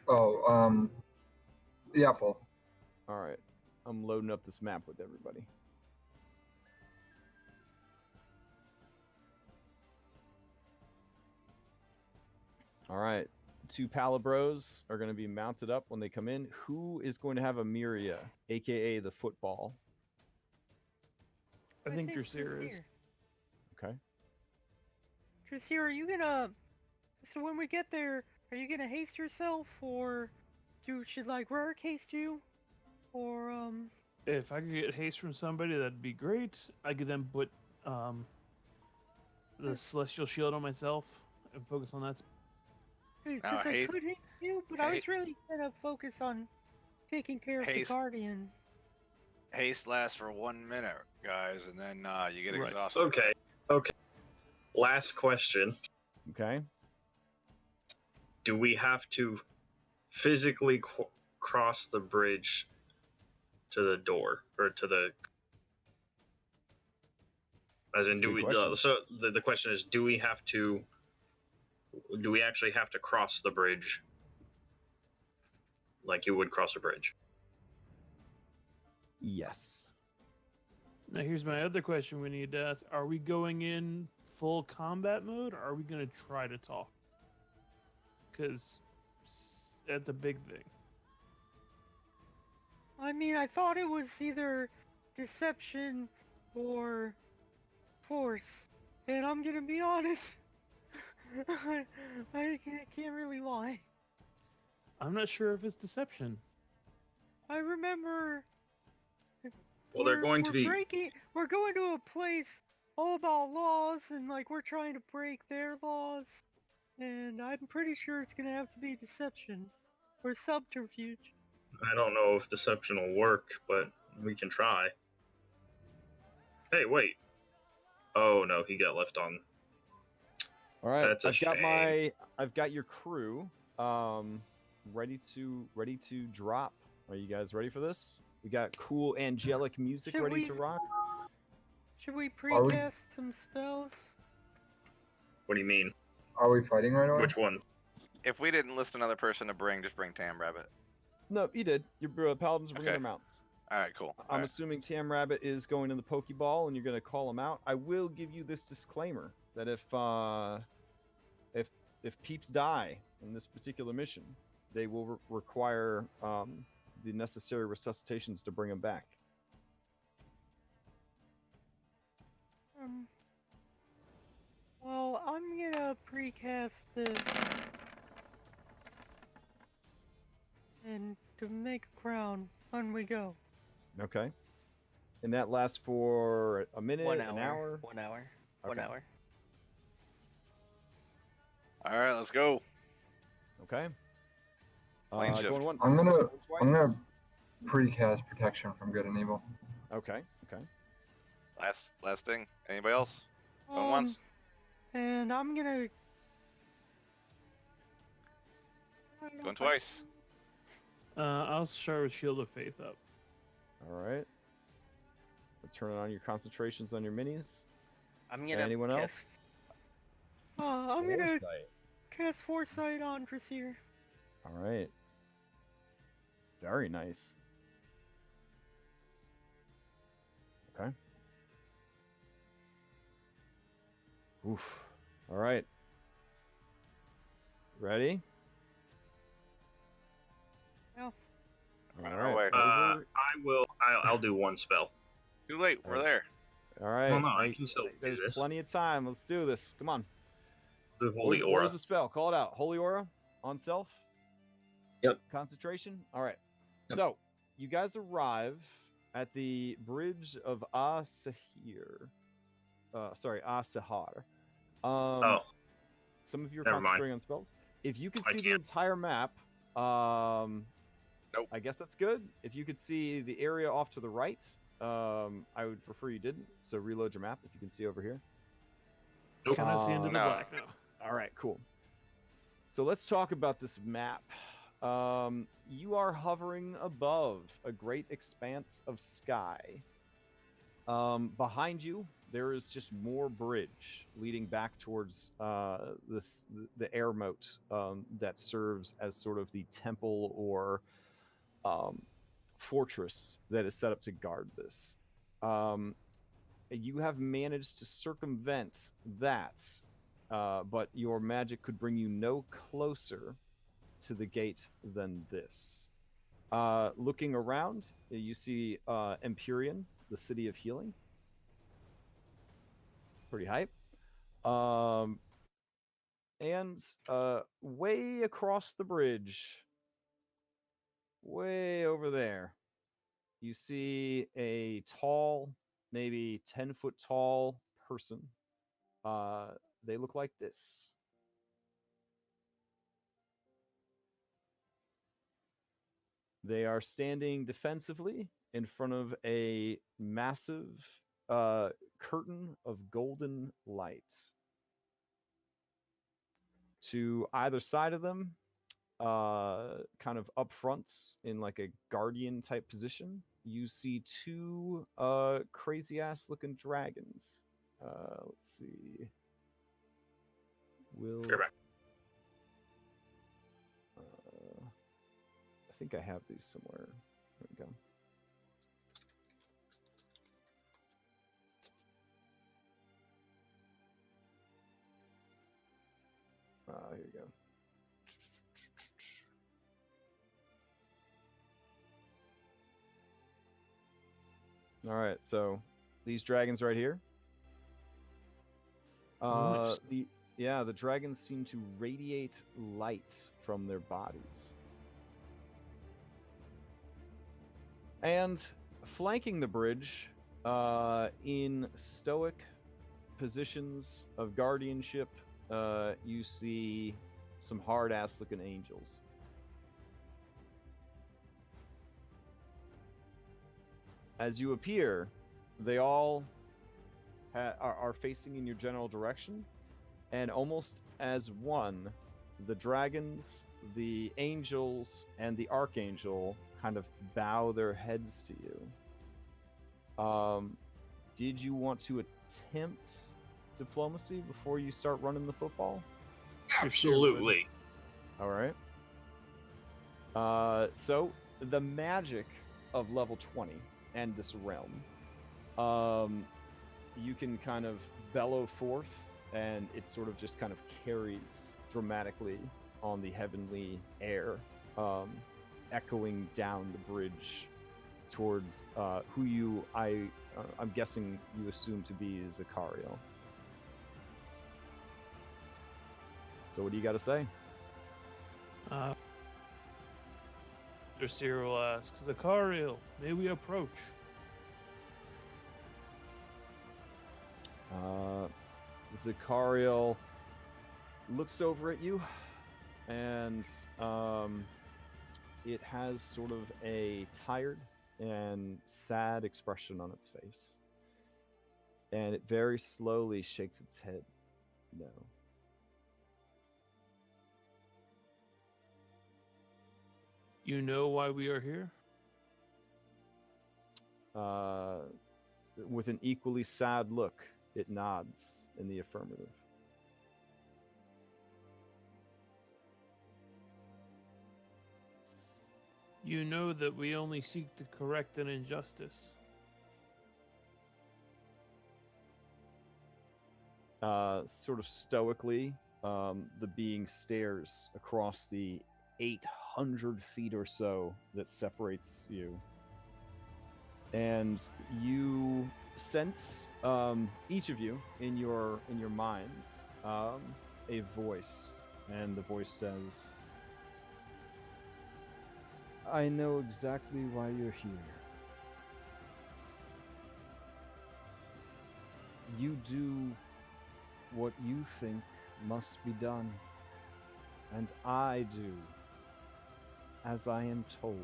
H: Oh, yeah, full.
A: Alright. I'm loading up this map with everybody. Alright. Two Palabros are going to be mounted up when they come in. Who is going to have Amyria, aka the football?
E: I think Dracir is.
A: Okay.
F: Dracir, are you gonna? So when we get there, are you gonna haste yourself, or should like Rurik haste you, or
E: If I could get haste from somebody, that'd be great. I could then put the Celestial Shield on myself and focus on that.
F: because I
I: haste-
F: could haste you, but I was
I: ha-
F: really gonna focus on taking care of the
I: Haste-
F: Guardian.
I: Haste lasts for 1 minute, guys, and then you get
E: Right.
I: exhausted.
C: Okay. Last question.
A: Okay.
C: Do we have to physically cross the bridge to the door or to the? As in,
A: That's a
C: do
A: good
C: we?
A: question.
C: So the question is, do we have to? Do we actually have to cross the bridge? Like you would cross a bridge?
A: Yes.
E: Now, here's my other question we need to ask. Are we going in full combat mode, or are we going to try to talk? Because that's a big thing.
F: I mean, I thought it was either deception or force, and I'm gonna be honest. I can't really lie.
E: I'm not sure if it's deception.
F: I remember.
C: Well, they're going to be.
F: We're going to a place all about laws, and like we're trying to break their laws, and I'm pretty sure it's gonna have to be deception or subterfuge.
C: I don't know if deception will work, but we can try. Hey, wait. Oh no, he got left on.
A: All right.
C: That's a shame.
A: I've got your crew ready to drop. Are you guys ready for this? We got cool angelic music
F: Should
A: ready
F: we-
A: to rock.
F: Should we
H: Are we-
F: precast some spells?
C: What do you mean?
H: Are we fighting right away?
C: Which one?
I: If we didn't list another person to bring, just bring Tam Rabbit.
A: No, you did. Your paladins are bringing
I: Okay.
A: their mounts.
I: All right, cool.
A: I'm assuming Tam Rabbit is going in the Pokeball, and you're going to call him out. I will give you this disclaimer that if peeps die in this particular mission, they will require the necessary resuscitations to bring them back.
F: Well, So I'm gonna precast this. And to make a crown, on we go.
A: Okay. And that lasts for a minute,
G: 1 hour.
A: an hour?
G: 1 hour. 1
A: Okay.
G: hour.
I: All right, let's go.
A: Okay.
I: Plane shift.
A: Going once.
H: I'm gonna
A: going
H: I'm
A: twice.
H: gonna precast protection from good and evil.
A: Okay. Okay.
I: Last thing. Anybody else? Going once.
F: And I'm gonna.
I: Going twice.
E: I'll start with Shield of Faith up.
A: All right. Turn on your concentrations on your minis.
G: I'm gonna
A: Anyone
G: cast-
A: else?
F: I'm gonna
A: Foresight.
F: cast Foresight on Dressir.
A: All right. Very nice. Okay. Oof. All right. Ready?
F: Yeah.
A: All
I: On our way.
A: Over.
C: I'll do one spell.
I: Too late. We're there.
A: All right.
C: Well, no, I
A: Hey,
C: can still do
A: there's
C: this.
A: plenty of time. Let's do this. Come on.
C: Do Holy
A: What
C: Aura.
A: was the spell? Call it out. Holy Aura on self?
H: Yep.
A: Concentration? All right.
H: Yep.
A: So, you guys arrive at the Bridge of Al-Sihar. Al-Sihar.
C: Oh,
A: Some of you are
C: never mind.
A: concentrating on spells. If you could
C: I
A: see the
C: can't.
A: entire map,
I: Nope.
A: I guess that's good. If you could see the area off to the right, I would prefer you didn't. So reload your map if you can see over here.
C: Nope.
E: Can I see into the
I: No.
E: black now?
A: All right, cool. So let's talk about this map. You are hovering above a great expanse of sky. Behind you, there is just more bridge leading back towards the air moat that serves as sort of the temple or fortress that is set up to guard this. You have managed to circumvent that, but your magic could bring you no closer to the gate than this. Looking around, you see Empyrion, the city of healing. Pretty hype. And way across the bridge, way over there, you see a tall, maybe 10-foot tall person. They look like this. They are standing defensively in front of a massive curtain of golden light. To either side of them, kind of up front in like a guardian type position, you see two crazy ass looking dragons. Let's see.
C: You're back.
A: I think I have these somewhere. There we go. Here you go. All right, so these dragons right here.
E: Nice.
A: The dragons seem to radiate light from their bodies. And flanking the bridge, in stoic positions of guardianship, you see some hard-ass looking angels. As you appear, they all are facing in your general direction, and almost as one, the dragons, the angels, and the archangel kind of bow their heads to you. Did you want to attempt diplomacy before you start running the football?
C: Absolutely.
A: All right. So the magic of level 20 and this realm, you can kind of bellow forth, and it sort of just kind of carries dramatically on the heavenly air, echoing down the bridge towards who I'm guessing you assume to be Zachariel. So what do you got to say?
E: Drasier will ask, Zachariel, may we approach?
A: Zachariel looks over at you, and it has sort of a tired and sad expression on its face. And it very slowly shakes its head. No.
E: You know why we are here?
A: With an equally sad look, it nods in the affirmative.
E: You know that we only seek to correct an injustice.
A: Sort of stoically, the being stares across the 800 feet or so that separates you. And you sense, each of you, in your minds, a voice. And the voice says, I know exactly why you're here. You do what you think must be done, and I do as I am told.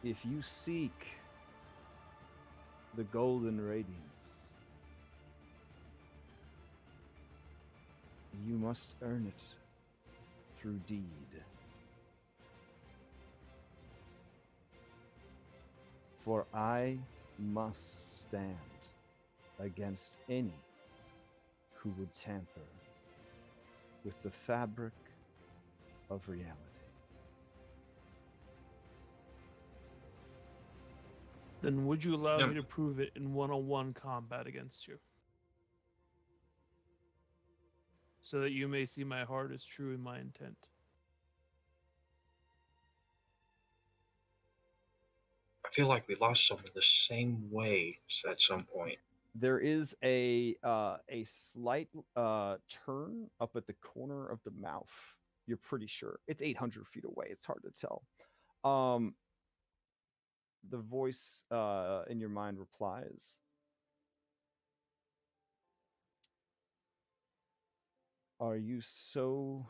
A: If you seek the Golden Radiance, you must earn it through deed. For I must stand against any who would tamper with the fabric of reality.
E: Then would you allow me to prove it in one-on-one combat against you? So that you may see my heart is true in my intent.
C: I feel like we lost some of the same way at some point.
A: There is a slight turn up at the corner of the mouth. You're pretty sure. It's 800 feet away. It's hard to tell. The voice in your mind replies, are you so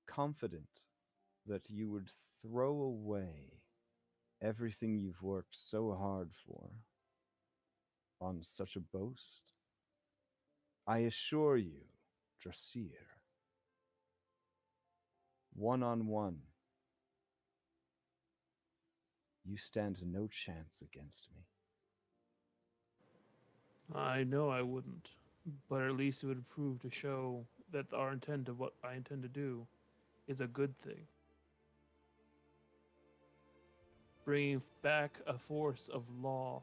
A: confident that you would throw away everything you've worked so hard for on such a boast? I assure you, Drasier, one-on-one, you stand no chance against me.
E: I know I wouldn't, but at least it would prove to show that our intent of what I intend to do is a good thing. Bringing back a force of law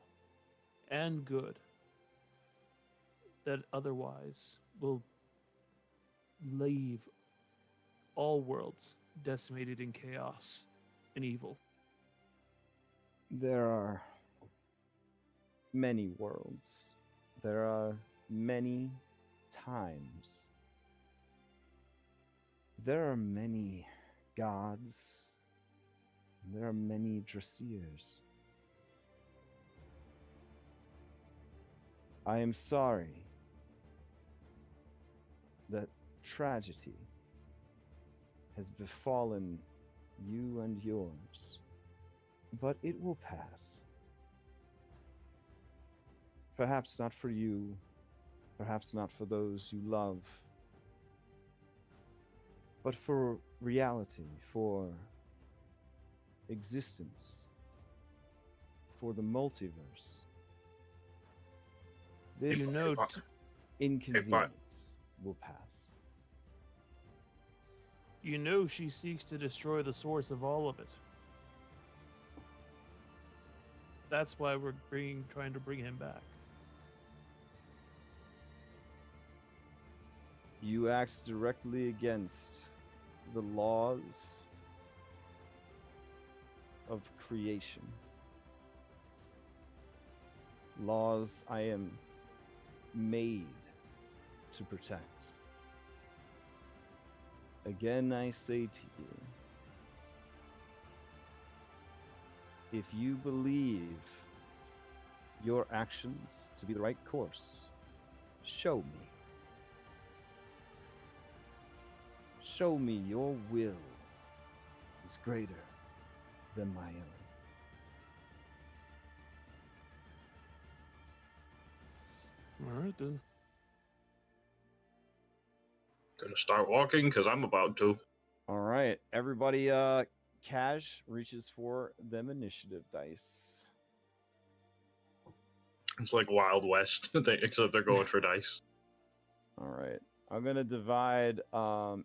E: and good that otherwise will leave all worlds decimated in chaos and evil.
A: There are many worlds. There are many times. There are many gods. There are many Drasiers. I am sorry that tragedy has befallen you and yours, but it will pass. Perhaps not for you, perhaps not for those you love, but for reality, for existence, for the multiverse. This inconvenience will pass.
E: You know she seeks to destroy the source of all of it. That's why we're trying to bring him back.
A: You act directly against the laws of creation. Laws I am made to protect. Again, I say to you, if you believe your actions to be the right course, show me. Show me your will is greater than my own.
E: All right then.
C: Gonna start walking because I'm about to.
A: All right, everybody. Cash reaches for them initiative dice.
C: It's like Wild West, except they're going for dice.
A: All right, I'm gonna divide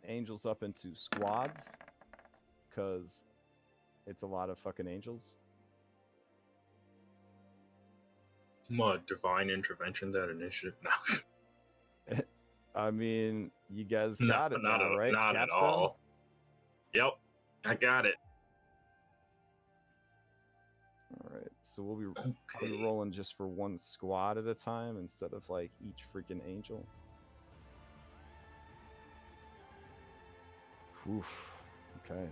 A: angels up into squads because it's a lot of fucking angels.
C: Divine intervention, that initiative. No,
A: I mean, you guys
C: no,
A: got it
C: not
A: now,
C: at,
A: right?
C: not at
A: Capstone?
C: all. Yep, I got it.
A: All right, so we'll be
C: Okay.
A: rolling just for one squad at a time instead of like each freaking angel. Oof. Okay.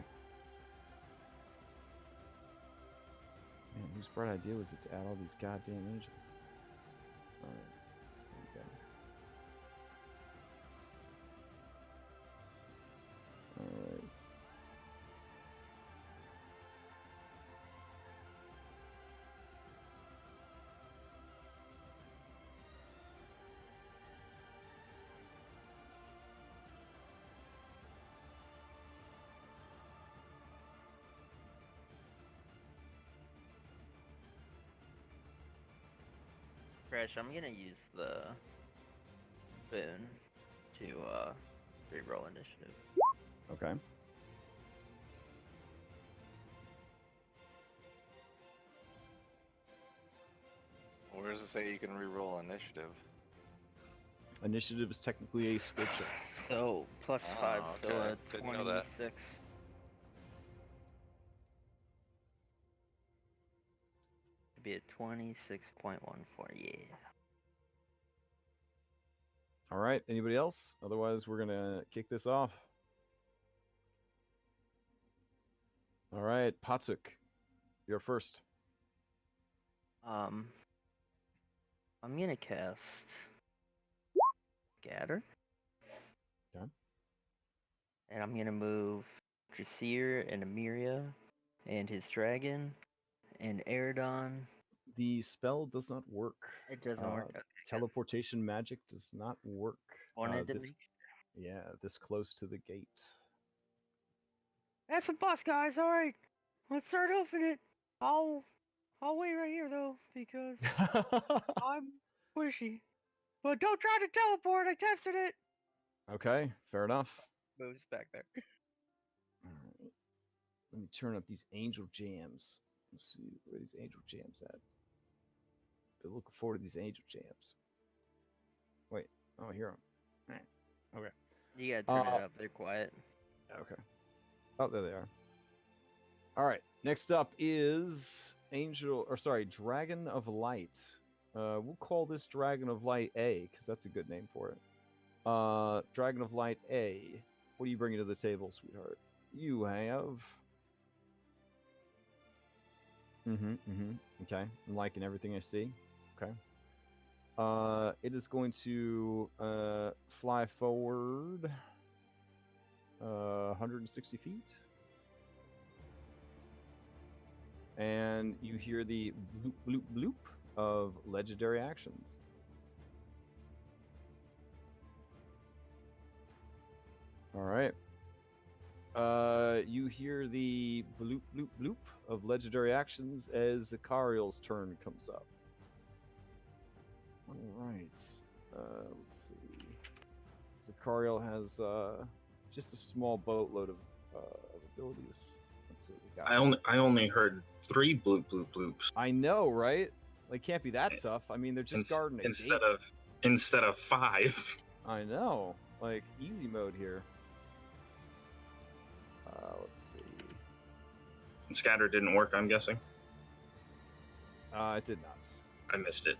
A: Man, whose bright idea was it to add all these goddamn angels? All right. There we go. All right.
G: Crash, I'm gonna use the boon to re-roll initiative.
A: Okay.
I: Where does it say you can re-roll initiative?
A: Initiative is technically a skill check.
G: So plus
I: Oh,
G: 5, so
I: okay.
G: a
I: Didn't know that.
G: 26. It'd be a 26.14, yeah.
A: All right. Anybody else? Otherwise, we're gonna kick this off. All right, Patuk, you're first.
G: I'm gonna cast Gather.
A: Okay.
G: And I'm gonna move Drasir and Amyria and his dragon and Eridon.
A: The spell does not work.
G: It doesn't work. Okay,
A: Teleportation magic does not work.
G: wanted to
A: This,
G: be.
A: yeah, this close to the gate.
F: That's a bus, guys. All right, let's start opening it. I'll wait right here though because I'm squishy. But don't try to teleport. I tested it.
A: Okay, fair enough.
G: Moves back there.
A: All right. Let me turn up these angel jams. Let's see where these angel jams at. Been looking forward to these angel jams. Wait, oh, here them. Okay.
G: You gotta turn it up. They're quiet.
A: Okay. Oh, there they are. All right. Next up is Dragon of Light. We'll call this Dragon of Light A because that's a good name for it. Dragon of Light A. What are you bringing to the table, sweetheart? You have. Okay. I'm liking everything I see. Okay. It is going to fly forward 160 feet. And you hear the bloop, bloop, bloop of legendary actions. All right. You hear the bloop, bloop, bloop of legendary actions as Zachariel's turn comes up. All right. Let's see. Zachariel has just a small boatload of abilities. Let's see what we got.
C: I only heard 3 bloop bloop bloops
A: I know, right? They can't be that tough. I mean, they're just guarding a
C: instead
A: gate.
C: of 5.
A: I know, like easy mode here. Let's see.
C: Scatter didn't work, I'm guessing.
A: It did not.
C: I missed it.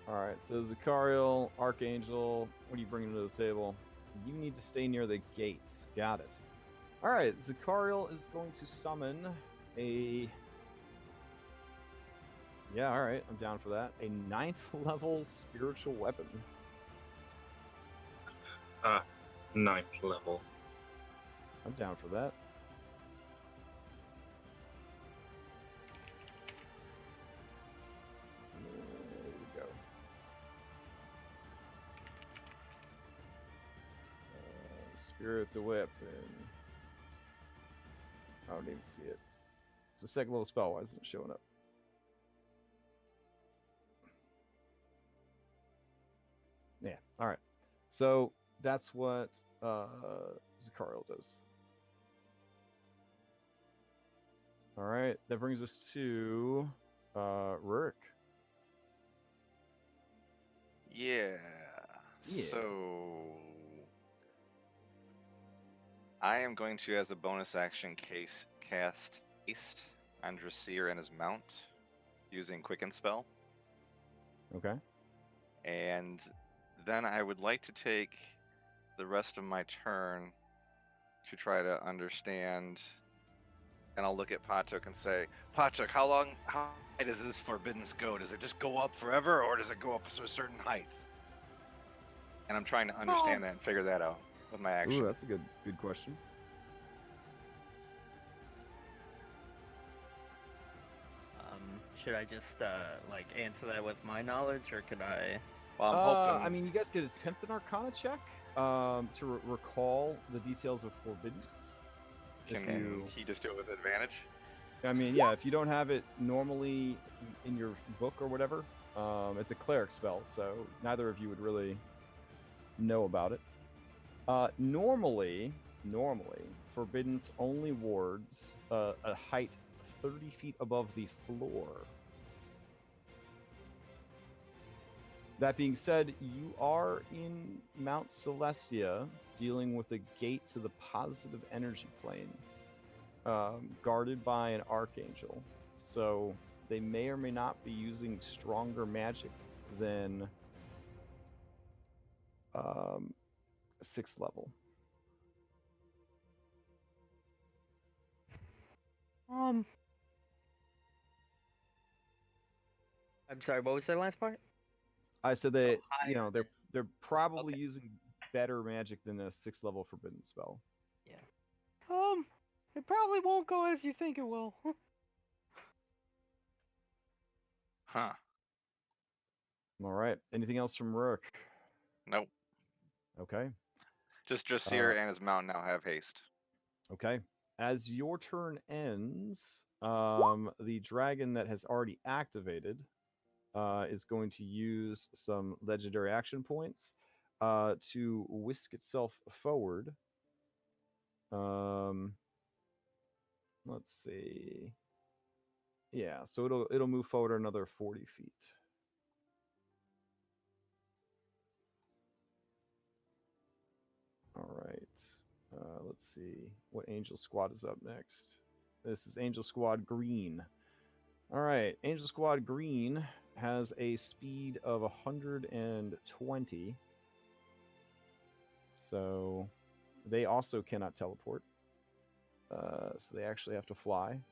A: All right, so Zachariel, Archangel, what are you bringing to the table? You need to stay near the gates. Got it. All right, Zachariel is going to summon a... Yeah, all right, I'm down for that. A 9th level spiritual weapon.
C: 9th level.
A: I'm down for that. There we go. Spirit's a weapon. I don't even see it. It's a 2nd level spell. Why isn't it showing up? Yeah, alright. So that's what Zachariel does. Alright, that brings us to Rurik.
I: Yeah.
A: Yeah.
I: So I am going to, as a bonus action, cast Haste on Drasir and his mount using Quicken Spell.
A: Okay.
I: And then I would like to take the rest of my turn to try to understand. And I'll look at Patuk and say, Patuk, how high does this forbiddance go? Does it just go up forever, or does it go up to a certain height? And I'm trying to understand that and figure that out with my action.
A: Ooh, that's a good question.
G: Should I just like answer that with my knowledge, or could I?
I: Well, I'm hoping.
A: I mean, you guys could attempt an Arcana check to recall the details of forbiddance.
I: Can he just do it with advantage?
A: I mean, yeah, if you don't have it normally in your book or whatever, it's a cleric spell, so neither of you would really know about it. Normally, forbiddance only wards a height 30 feet above the floor. That being said, you are in Mount Celestia, dealing with a gate to the positive energy plane, guarded by an archangel. So they may or may not be using stronger magic than 6th level.
G: I'm sorry. What was that last part?
A: I said that
G: higher
A: they're probably
G: Okay.
A: using better magic than a 6th level forbidden spell.
G: Yeah.
F: It probably won't go as you think it will.
I: Huh.
A: All right. Anything else from Rourke?
I: Nope.
A: Okay.
I: Just Drasir and his mount now have haste.
A: Okay. As your turn ends, the dragon that has already activated is going to use some legendary action points to whisk itself forward. Let's see. Yeah, so it'll move forward another 40 feet. All right. Let's see what Angel Squad is up next. This is Angel Squad Green. All right, Angel Squad Green has a speed of 120. So they also cannot teleport. So they actually have to fly.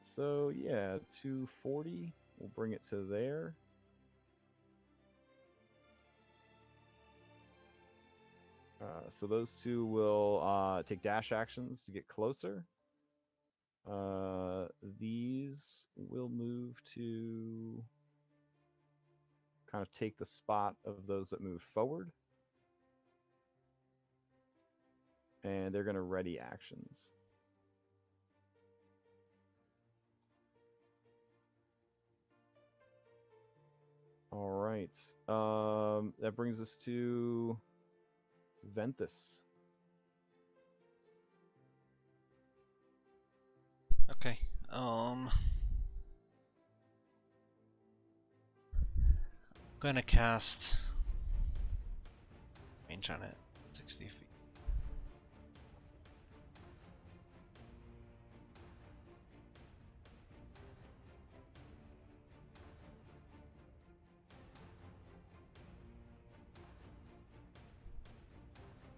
A: So yeah, 240. We'll bring it to there. So those two will take dash actions to get closer. These will move to kind of take the spot of those that move forward. And they're going to ready actions. All right. That brings us to Ventus.
B: Okay. Gonna cast range on it, 60 feet.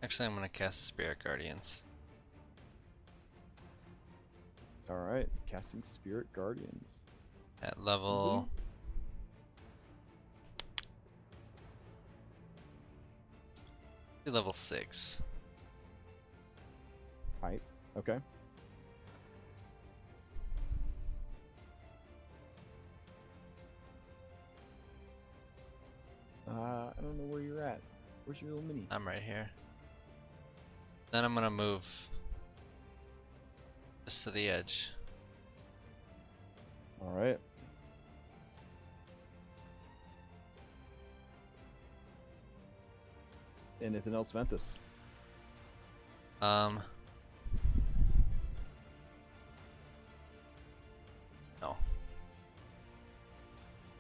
B: Actually, I'm gonna cast Spirit Guardians.
A: All right, casting Spirit Guardians.
B: At level... level 6.
A: Height. Okay. I don't know where you're at. Where's your little mini?
B: I'm right here. Then I'm gonna move just to the edge.
A: All right. Anything else, Ventus?
B: No.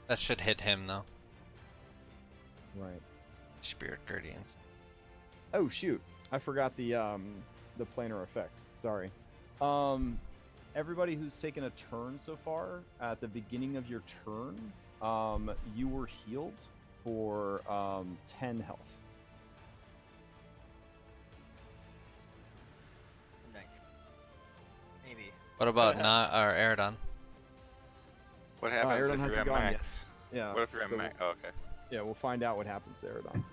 B: That should hit him though.
A: Right.
B: Spirit Guardians.
A: Oh shoot! I forgot the planar effect. Sorry. Everybody who's taken a turn so far, at the beginning of your turn, you were healed for 10 health.
G: Nice. Maybe.
B: What about Aerodon?
I: What happens
A: Aerodon
I: if you're
A: hasn't
I: at
A: gone yet.
I: max?
A: Yeah.
I: What if you're at
A: so
I: max? Oh, okay.
A: Yeah, we'll find out what happens to Aerodon.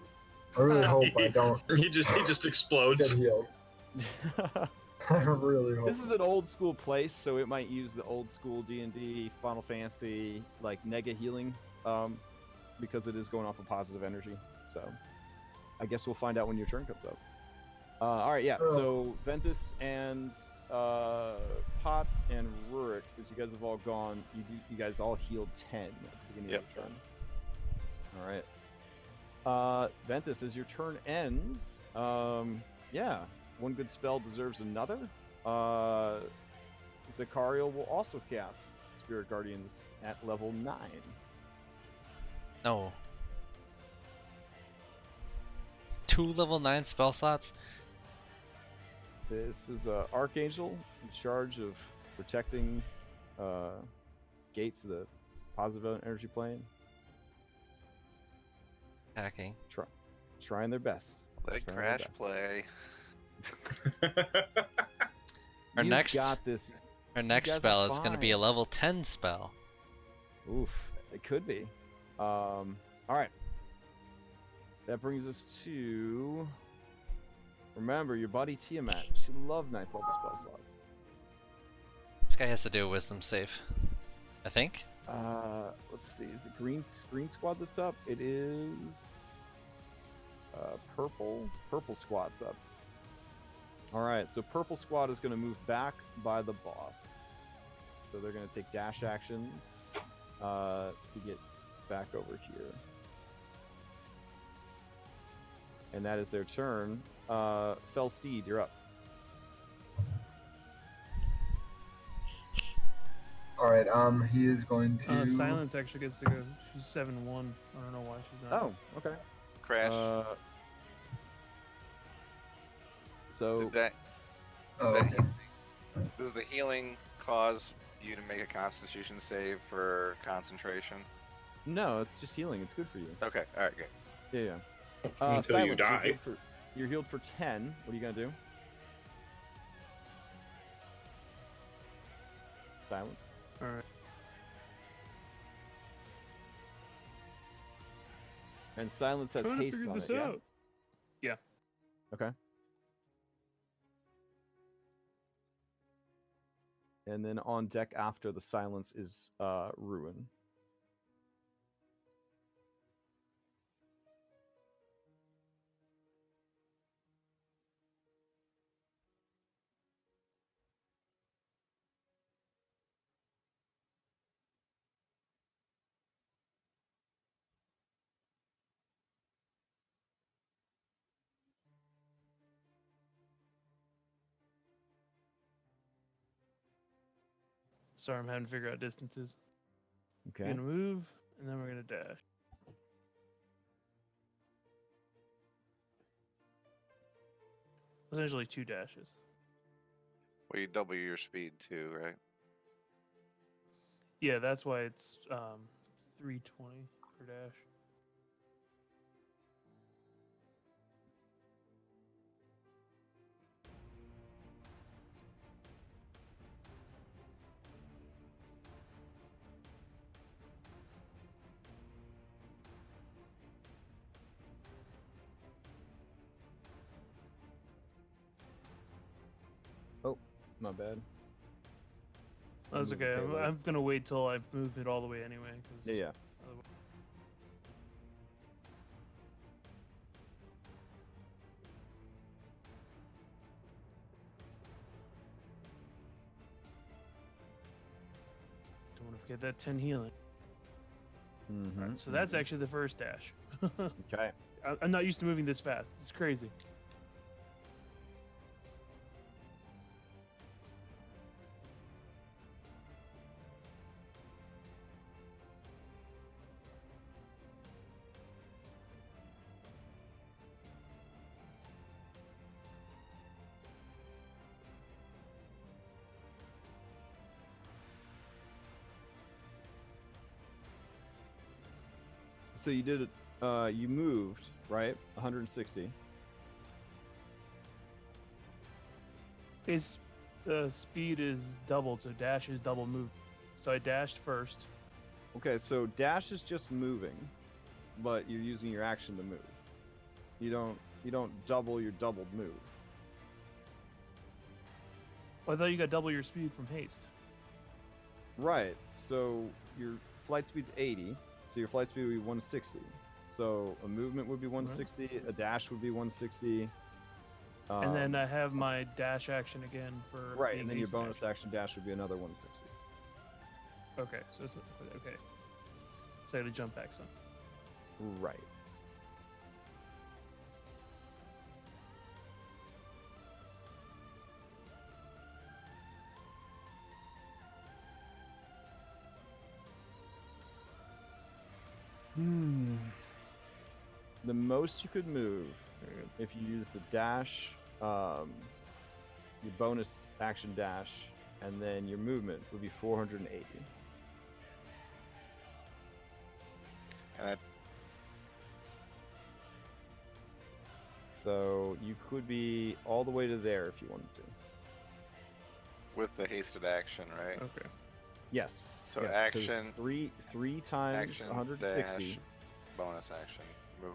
H: I really hope I don't
C: He just
H: get
C: explodes.
H: healed. I really hope.
A: This is an old school place, so it might use the old school D&D Final Fantasy like nega healing, because it is going off of positive energy. So I guess we'll find out when your turn comes up. All right, yeah. So Ventus and Pot and Rurik, since you guys have all gone, you guys all healed 10 at the beginning of your turn. All right. Ventus, as your turn ends, yeah, one good spell deserves another. Zachariel will also cast Spirit Guardians at level 9.
B: No. 2 level 9 spell slots?
A: This is Archangel in charge of protecting gates of the positive energy plane.
B: Attacking.
A: Trying their best.
I: Let
A: Trying their
I: Crash
A: best.
I: play.
B: Our
A: You've
B: next
A: got this.
B: our next
A: guys are
B: spell is going to be a
A: fine.
B: level 10 spell.
A: Oof, it could be. All right. That brings us to. Remember, your buddy Tiamat. She loved 9th level spell slots.
B: This guy has to do a wisdom save, I think.
A: Let's see. Is it green squad that's up? It is. Purple squad's up. All right. So purple squad is going to move back by the boss. So they're going to take dash actions to get back over here. And that is their turn. Fell Steed, you're up.
H: All right. He is going to.
E: Silence actually gets to go. She's 7-1. I don't know why she's not.
A: Oh, okay.
I: Crash.
A: So
I: Did that,
H: Oh,
I: that
H: okay.
I: does the healing cause you to make a Constitution save for concentration?
A: no, it's just healing. It's good for you.
I: Okay. All right. Good.
A: Yeah.
C: Until you
A: Silence,
C: die.
A: You're healed for 10. What are you gonna do? Silence.
E: All right.
A: And silence has
E: Trying to
A: haste
E: figure
A: on
E: this
A: it. Yeah?
E: out. Yeah.
A: Okay. And then on deck after the silence is Ruin.
E: Sorry, I'm having to figure out distances.
A: Okay.
E: We're gonna move, and then we're gonna dash. Essentially 2 dashes.
I: Well, you double your speed too, right?
E: Yeah, that's why it's 320 per dash.
A: My bad.
E: That's
A: Move
E: okay.
A: the payload.
E: I'm gonna wait till I move it all the way anyway. Cause
A: Yeah.
E: otherwise- Don't want to forget that 10 healing.
A: Mm-hmm.
E: Alright, so that's actually the first dash.
A: Okay.
E: I'm not used to moving this fast. It's crazy.
A: So you did it. You moved right, 160.
E: His speed is doubled, so dash is double move. So I dashed first.
A: Okay, so dash is just moving, but you're using your action to move. You don't double your doubled move.
E: Oh, I thought you got double your speed from haste.
A: Right. So your flight speed's 80. So your flight speed would be 160. So a movement would be 160. A dash would be 160.
E: And then I have my dash action again for
A: right,
E: being
A: and then your
E: hasted
A: bonus action dash would be another 160.
E: Okay, so it's, okay. So I got to jump back some.
A: Right. The most you could move if you use the dash, your bonus action dash, and then your movement would be 480.
I: And
A: So you could be all the way to there if you wanted to.
I: with the hasted action, right?
E: Okay.
A: Yes.
I: So
A: yes, 'cause
I: action-
A: three times
I: Action,
A: 160.
I: dash, bonus action, move.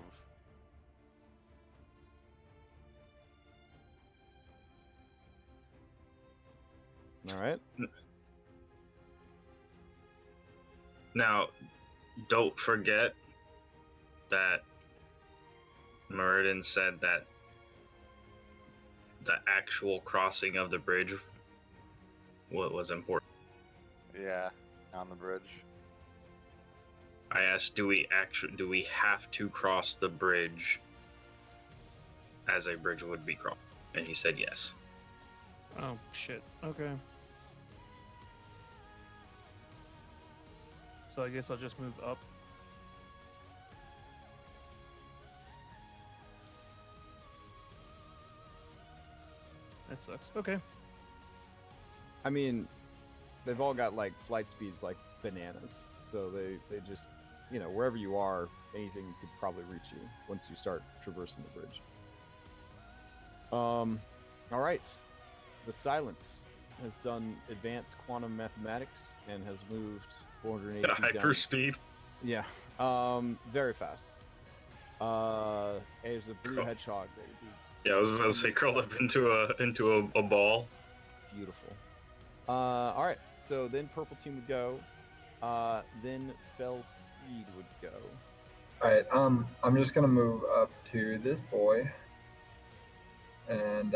A: All right.
C: Now, don't forget that Muradin said that the actual crossing of the bridge was important.
I: Yeah, on the bridge.
C: I asked, do we have to cross the bridge as a bridge would be crossed? And he said yes.
E: Oh, shit. Okay. So I guess I'll just move up. That sucks. Okay.
A: I mean, they've all got like flight speeds like bananas, so they just, you know, wherever you are, anything could probably reach you once you start traversing the bridge. All right. The Silence has done advanced quantum mathematics and has moved 480
C: At a
A: feet down.
C: hyperspeed.
A: Yeah. Very fast. There's a blue
C: Cool.
A: hedgehog there, dude.
C: Yeah, I was about to say curled up into a ball.
A: Beautiful. All right. So then purple team would go. Then Fell Steed would go.
H: Alright, I'm just gonna move up to this boy. And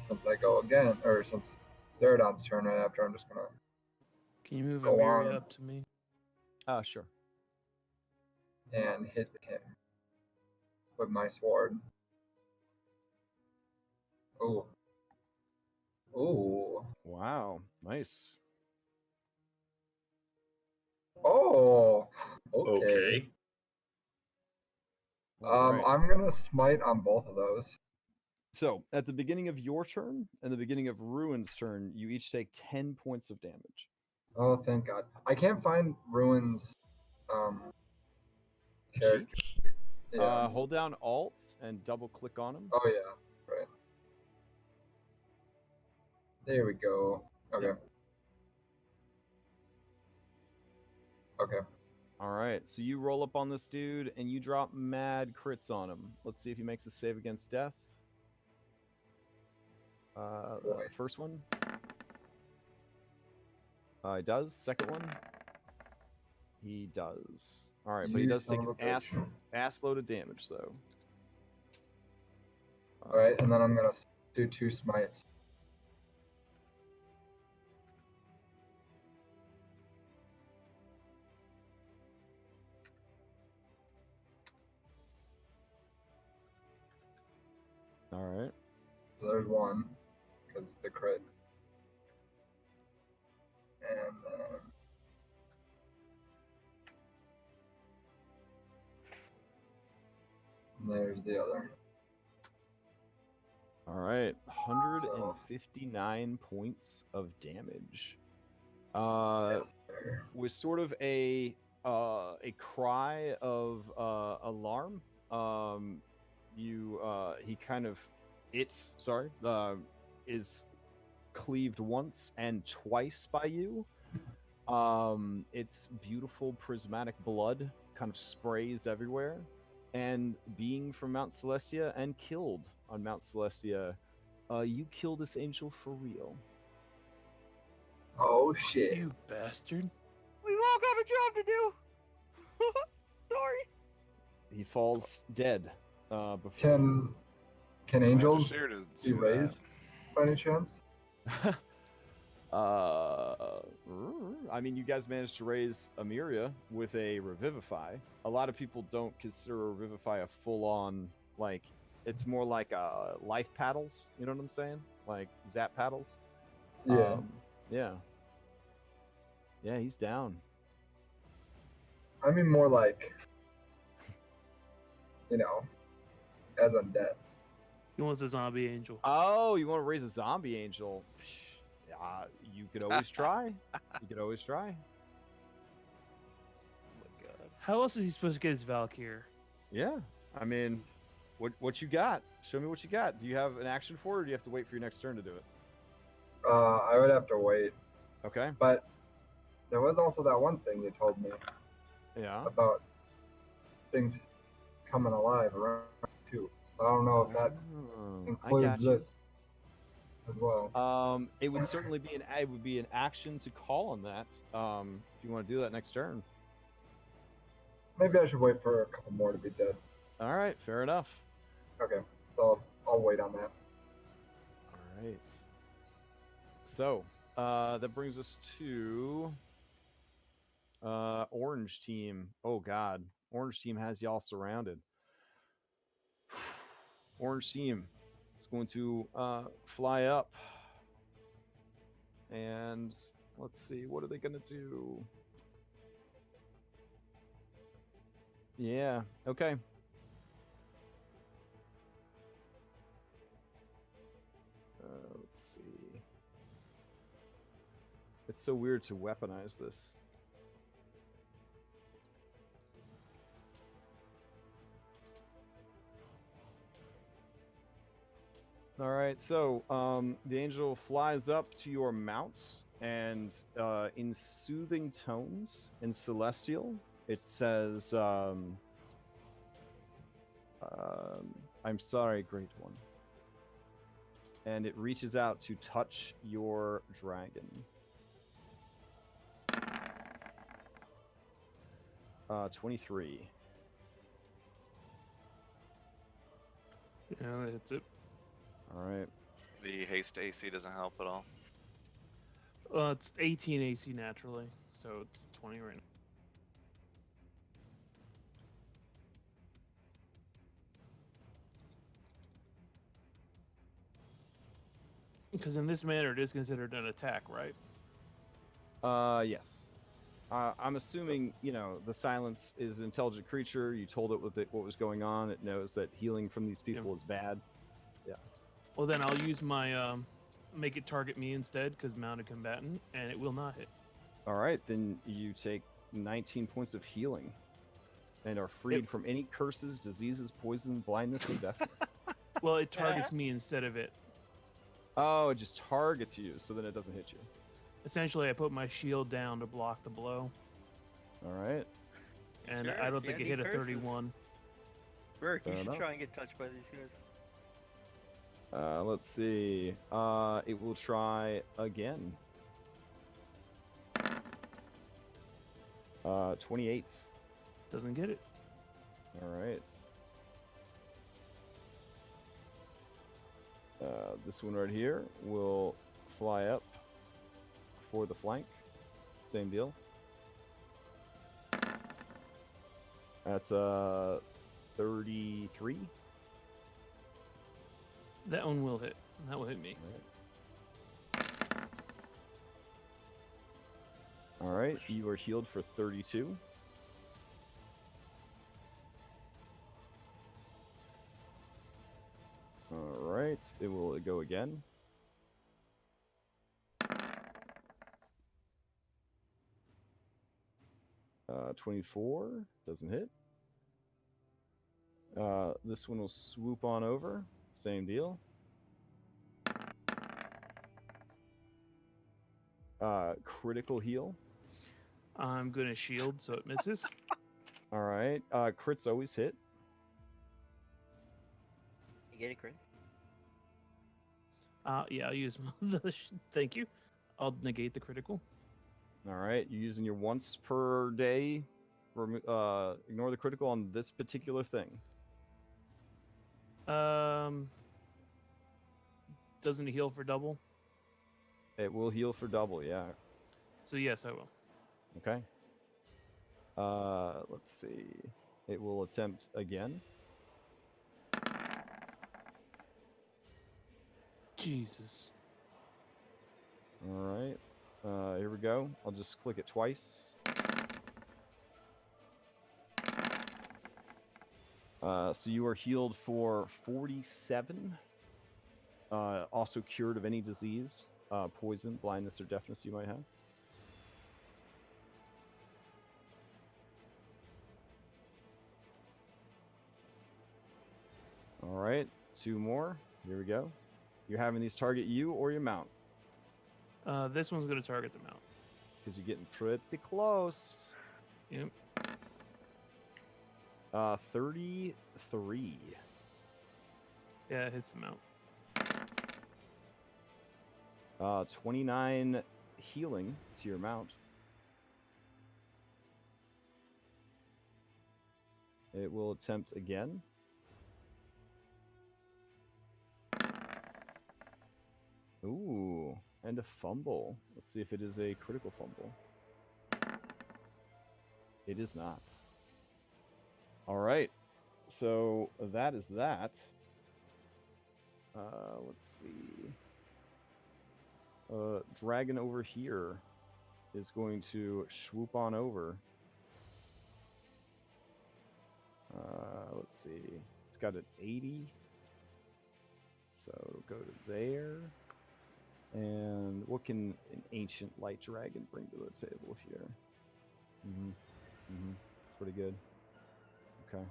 H: since I go again, or since Zerodon's turn right after, I'm just gonna
E: Can you move
H: Go
E: Amyria
H: on.
E: up to me?
A: Sure.
H: and hit him with my sword. Ooh. Ooh.
A: Wow. Nice.
H: Oh. Okay.
C: Okay.
A: All right.
H: I'm gonna smite on both of those.
A: So at the beginning of your turn and the beginning of Ruin's turn, you each take 10 points of damage.
H: Oh, thank God. I can't find Ruin's character. Yeah.
A: Hold down Alt and double click on him.
H: Oh yeah. Right. There we go. Okay.
A: Yep.
H: Okay.
A: All right. So you roll up on this dude and you drop mad crits on him. Let's see if he makes a save against death.
H: Boy.
A: First one. He does. Second one. He does. All right, but he
H: You
A: does take
H: son
A: an
H: of a bitch.
A: ass load of damage, though.
H: Alright, and then I'm gonna do 2 smites.
A: All right.
H: So there's one, because the crit. And then there's the other.
A: All right. 159 points of damage.
H: Yes, sir.
A: With sort of a cry of alarm. He kind of is cleaved once and twice by you. Its beautiful prismatic blood kind of sprays everywhere, and being from Mount Celestia and killed on Mount Celestia, you kill this angel for real.
H: Oh shit.
E: You bastard.
F: We've all got a job to do. Sorry.
A: He falls dead. Before
H: Can angels
I: Seer doesn't
H: be
I: see that.
H: raised by any chance?
A: I mean, you guys managed to raise Amyria with a revivify. A lot of people don't consider a revivify a full-on, like, it's more like life paddles. You know what I'm saying? Like zap paddles.
H: Yeah.
A: Yeah. Yeah, he's down.
H: I mean more like, as undead.
E: He wants a zombie angel.
A: Oh, you want to raise a zombie angel? You could always try. You could always try.
F: Oh my god.
E: How else is he supposed to get his Valkyr?
A: Yeah. I mean, what you got? Show me what you got. Do you have an action for it, or do you have to wait for your next turn to do it?
H: I would have to wait.
A: Okay.
H: But there was also that one thing you told me
A: Yeah.
H: about things coming alive around too. So I don't know if that
A: I
H: includes
A: got you.
H: this as well.
A: It would certainly be an action to call on that. If you want to do that next turn.
H: Maybe I should wait for a couple more to be dead.
A: All right, fair enough.
H: Okay, so I'll wait on that.
A: All right. So that brings us to Orange Team. Oh God, Orange Team has y'all surrounded. Orange Team is going to fly up, and let's see, what are they gonna do? Yeah. Okay. Let's see. It's so weird to weaponize this. All right, so the angel flies up to your mounts, and in soothing tones, in Celestial, it says, I'm sorry, Great One. And it reaches out to touch your dragon. 23.
E: Yeah, that's it.
A: All right.
I: The haste AC doesn't help at all.
E: It's 18 AC naturally, so it's 20 right now. Because in this manner, it is considered an attack, right?
A: Yes. I'm assuming, the silence is an intelligent creature. You told it what was going on. It knows that healing from these people is bad. Yeah.
E: Well, then I'll use my make it target me instead, because mounted combatant, and it will not hit.
A: All right, then you take 19 points of healing and are freed from any curses, diseases, poison, blindness, and deafness.
E: Well, it targets me instead of it.
A: Oh, it just targets you, so then it doesn't hit you.
E: Essentially, I put my shield down to block the blow,
A: All right.
E: and
F: Sure,
E: I don't
F: if
E: think
F: you
E: it
F: have
E: hit a
F: any curses.
E: 31.
F: Burke, you
A: Fair
F: should
A: enough.
F: try and get touched by these guys.
A: Let's see. It will try again. 28.
E: Doesn't get it.
A: All right. This one right here will fly up for the flank. Same deal. That's 33.
E: That one will hit. That will hit me.
A: All right, you are healed for 32. All right, it will go again. Uh, 24 doesn't hit. This one will swoop on over. Same deal. Critical heal.
E: I'm gonna shield so it misses.
A: All right. Crits always hit.
G: You get it, crit?
E: Yeah, I'll use thank you. I'll negate the critical.
A: All right. You're using your once per day. Ignore the critical on this particular thing.
E: Doesn't it heal for double?
A: It will heal for double, yeah.
E: So yes, I will.
A: Okay. Let's see. It will attempt again.
E: Jesus.
A: All right. Here we go. I'll just click it twice. So you are healed for 47. Also cured of any disease, poison, blindness, or deafness you might have. All right, 2 more. Here we go. You're having these target you or your mount.
E: This one's gonna target the mount.
A: Because you're getting pretty close.
E: Yep.
A: 33.
E: Yeah, it hits the mount.
A: 29 healing to your mount. It will attempt again. Ooh, and a fumble. Let's see if it is a critical fumble. It is not. All right. So that is that. Let's see. Dragon over here is going to swoop on over. Let's see. It's got an 80. So it'll go to there. And what can an ancient light dragon bring to the table here? It's pretty good. Okay.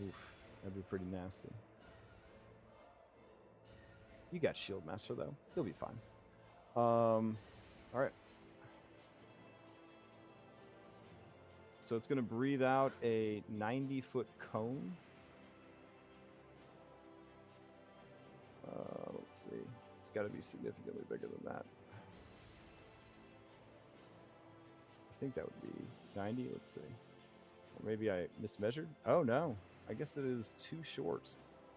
A: Oof, that'd be pretty nasty. You got Shield Master though. You'll be fine. All right. So it's gonna breathe out a 90-foot cone. Let's see. It's got to be significantly bigger than that. I think that would be 90. Let's see. Or maybe I mismeasured. Oh no. I guess it is too short.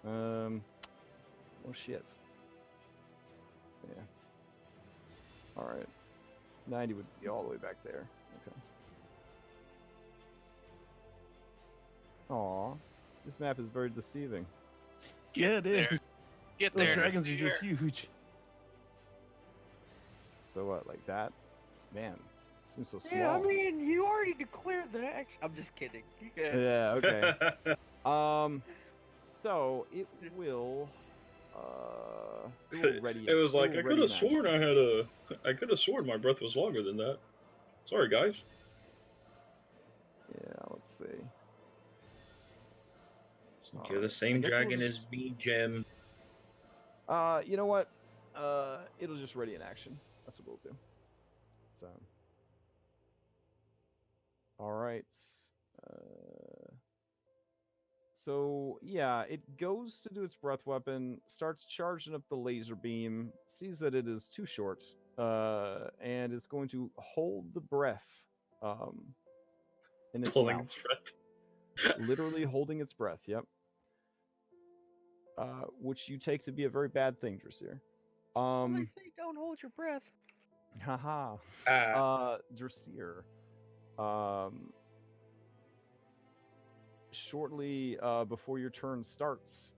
A: Oh shit. Yeah. All right. 90 would be all the way back there. Okay. Aw. This map is very deceiving.
E: Yeah, it is.
D: Get
E: Those
D: there.
E: dragons are just huge.
A: So what, like that? Man, it seems so small.
F: Yeah, I mean, you already declared that. I'm just kidding.
A: Yeah, okay. So it will ready.
C: It was like
A: will
C: I could
A: ready
C: have
A: match.
C: sworn I could have sworn my breath was longer than that. Sorry, guys.
A: Yeah, let's see.
C: Okay, the
A: I
C: same
A: guess we'll
C: dragon
A: just-
C: as me, Gem.
A: You know what? It'll just ready in action. That's what we'll do. So. All right. So yeah, it goes to do its breath weapon, starts charging up the laser beam, sees that it is too short, and it's going to hold the breath in its
C: Pulling
A: mouth.
C: its breath.
A: Literally holding its breath. Yep. Which you take to be a very bad thing, Drasir.
F: They say don't hold your breath.
A: Haha. Drasir. Shortly before your turn starts,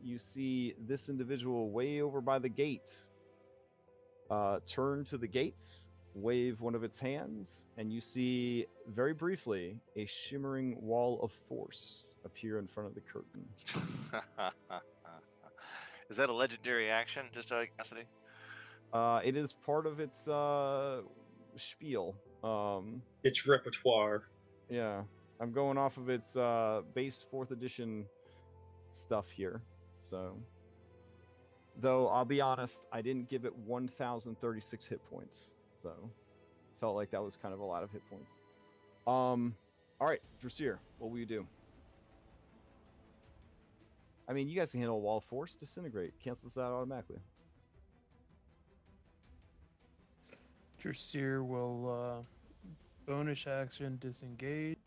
A: you see this individual way over by the gate turn to the gates, wave one of its hands, and you see very briefly a shimmering wall of force appear in front of the curtain.
I: Is that a legendary action? Just out of curiosity.
A: It is part of its spiel.
C: Its repertoire.
A: Yeah, I'm going off of its base 4th edition stuff here. So, though I'll be honest, I didn't give it 1,036 hit points. So, felt like that was kind of a lot of hit points. All right, Drasir, what will you do? I mean, you guys can handle a wall of force, disintegrate, cancels that automatically.
E: Drasir will bonus action disengage.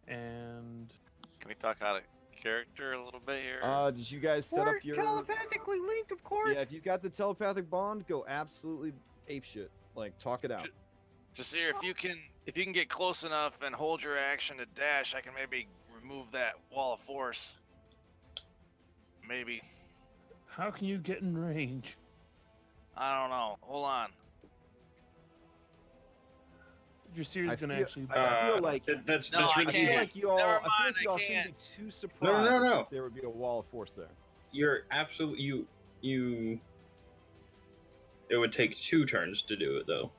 E: And
I: Can we talk out of character a little bit here?
A: Did you guys set
F: We're
A: up your
F: telepathically linked, of course.
A: Yeah, if you've got the telepathic bond, go absolutely apeshit. Like, talk it out.
D: Just here, if you can get close enough and hold your action to dash, I can maybe remove that wall of force. Maybe.
E: how can you get in range?
D: I don't know. Hold on.
E: Drasir's gonna actually.
A: I feel like
C: that's
D: No, I
C: really
A: I feel
C: easy.
D: can't.
A: like you all.
D: Never
A: I feel
D: mind,
A: like you all
D: I
A: shouldn't
D: can't.
A: be too surprised
C: no.
A: that there would be a wall of force there.
C: You're absolutely you. It would take 2 turns to do it, though.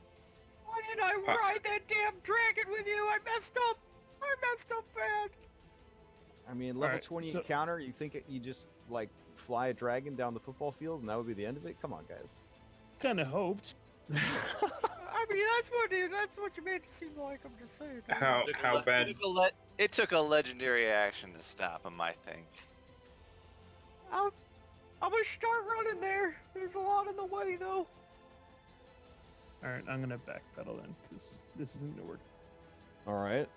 F: Why didn't I ride that damn dragon with you? I messed up. I messed up bad.
A: I mean, level
E: Alright,
A: 20
E: so-
A: encounter. You think you just like fly a dragon down the football field and that would be the end of it? Come on, guys.
E: Kind of hoped.
F: I mean, that's what you made it seem like. I'm just saying.
C: How bad?
I: It took a legendary action to stop him, I think.
F: I'm gonna start running there. There's a lot in the way, though.
E: All right, I'm gonna backpedal then because this isn't gonna work.
A: All right.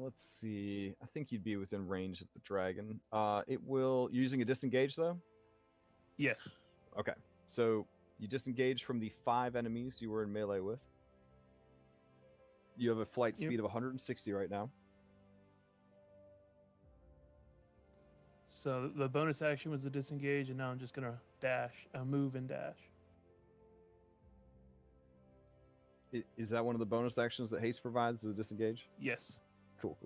A: Let's see. I think you'd be within range of the dragon. It will using a disengage though.
E: Yes.
A: Okay, so you disengage from the 5 enemies you were in melee with. You have a flight
E: Yep.
A: speed of 160 right now.
E: So the bonus action was the disengage, and now I'm just gonna dash, move and dash.
A: Is that one of the bonus actions that haste provides? The disengage?
E: Yes.
A: Cool.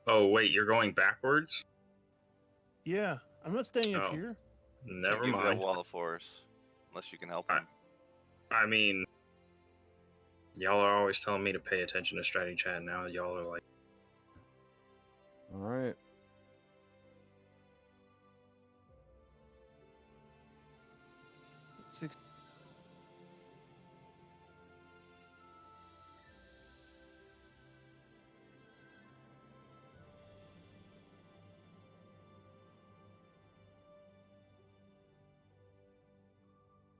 C: Oh wait, you're going backwards?
E: Yeah, I'm not staying up
C: Oh.
E: here.
C: Never
I: Can't give you that
C: mind.
I: wall of force unless you can help
C: Alright.
I: him.
C: I mean, y'all are always telling me to pay attention to strategy chat. Now y'all are like,
A: All right.
E: Six.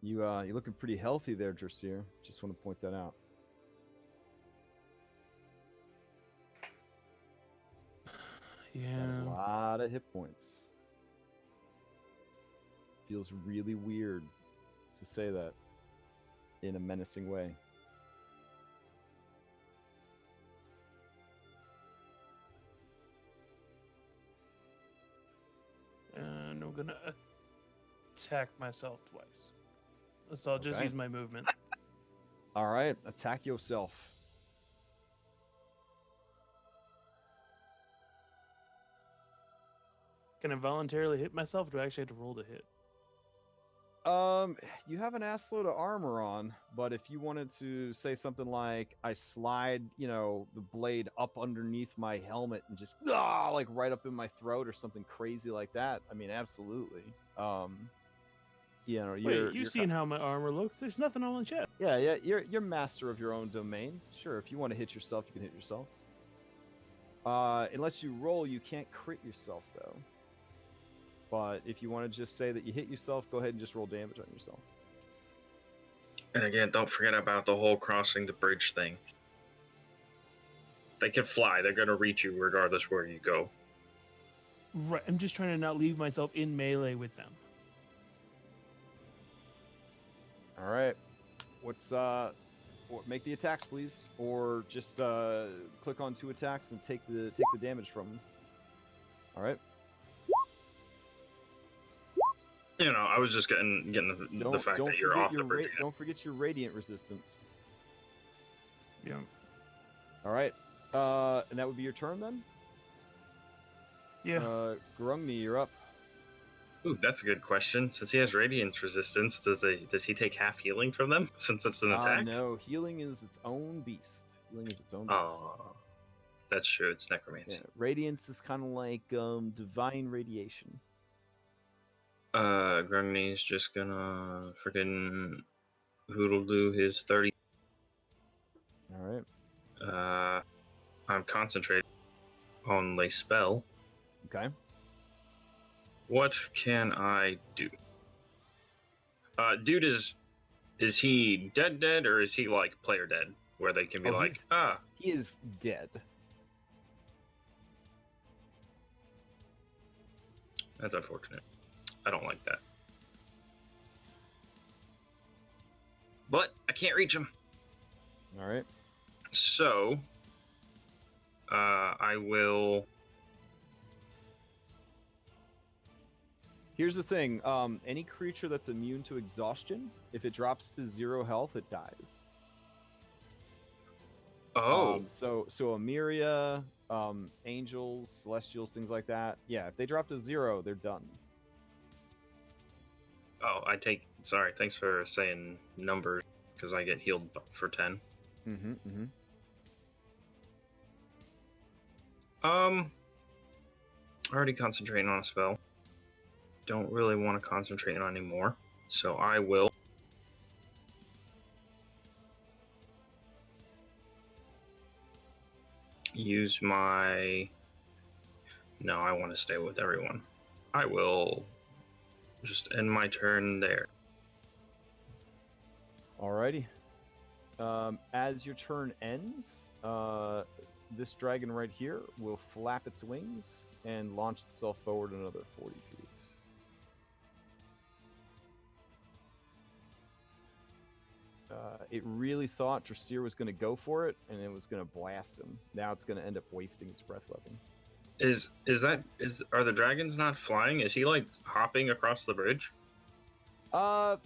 A: You're looking pretty healthy there, Drasir. Just want to point that out. Got
E: Yeah.
A: a lot of hit points. Feels really weird to say that in a menacing way.
E: And I'm gonna attack myself twice. So I'll just
A: Okay.
E: use my movement.
A: All right, attack yourself.
E: Can I voluntarily hit myself, or do I actually have to roll to hit?
A: You have an ass load of armor on, but if you wanted to say something like, I slide, the blade up underneath my helmet and just, like right up in my throat or something crazy like that, I mean, absolutely. you know,
E: Wait,
A: you're
E: you've seen how my armor looks. There's nothing on the chest.
A: yeah, you're master of your own domain. Sure, if you want to hit yourself, you can hit yourself. Unless you roll, you can't crit yourself though. But if you want to just say that you hit yourself, go ahead and just roll damage on yourself.
C: And again, don't forget about the whole crossing the bridge thing. They can fly. They're gonna reach you regardless where you go.
E: Right. I'm just trying to not leave myself in melee with them.
A: All right. Make the attacks, please, or just click on 2 attacks and take the damage from them. All right.
C: You know, I was just getting the fact that you're off the bridge.
A: Don't forget your radiant resistance.
E: Yeah.
A: All right. And that would be your turn then.
E: Yeah.
A: Grungni, you're up.
C: Ooh, that's a good question. Since he has radiant resistance, does he take half healing from them since it's an attack?
A: No, healing is its own beast.
C: Oh, that's true. It's necromancy.
A: Yeah, radiance is kind of like divine radiation.
C: Grungni's just gonna freaking hoodle do his 30.
A: All right.
C: I'm concentrating on the spell.
A: Okay.
C: What can I do? Dude is he dead, or is he like player dead, where they can be like,
A: he is dead.
C: That's unfortunate. I don't like that. But I can't reach him.
A: All right.
C: So, I will.
A: Here's the thing. Any creature that's immune to exhaustion, if it drops to 0 health, it dies.
C: Oh.
A: So Amyria, angels, celestials, things like that. Yeah, if they drop to 0, they're done.
C: Oh, sorry, thanks for saying numbers, because I get healed for 10. Already concentrating on a spell. Don't really want to concentrate on anymore, so I will use my... No, I want to stay with everyone. I will just end my turn there.
A: Alrighty. As your turn ends, this dragon right here will flap its wings and launch itself forward another 40 feet. It really thought Drasir was going to go for it, and it was going to blast him. Now it's going to end up wasting its breath weapon.
C: Are the dragons not flying? Is he like hopping across the bridge?
A: I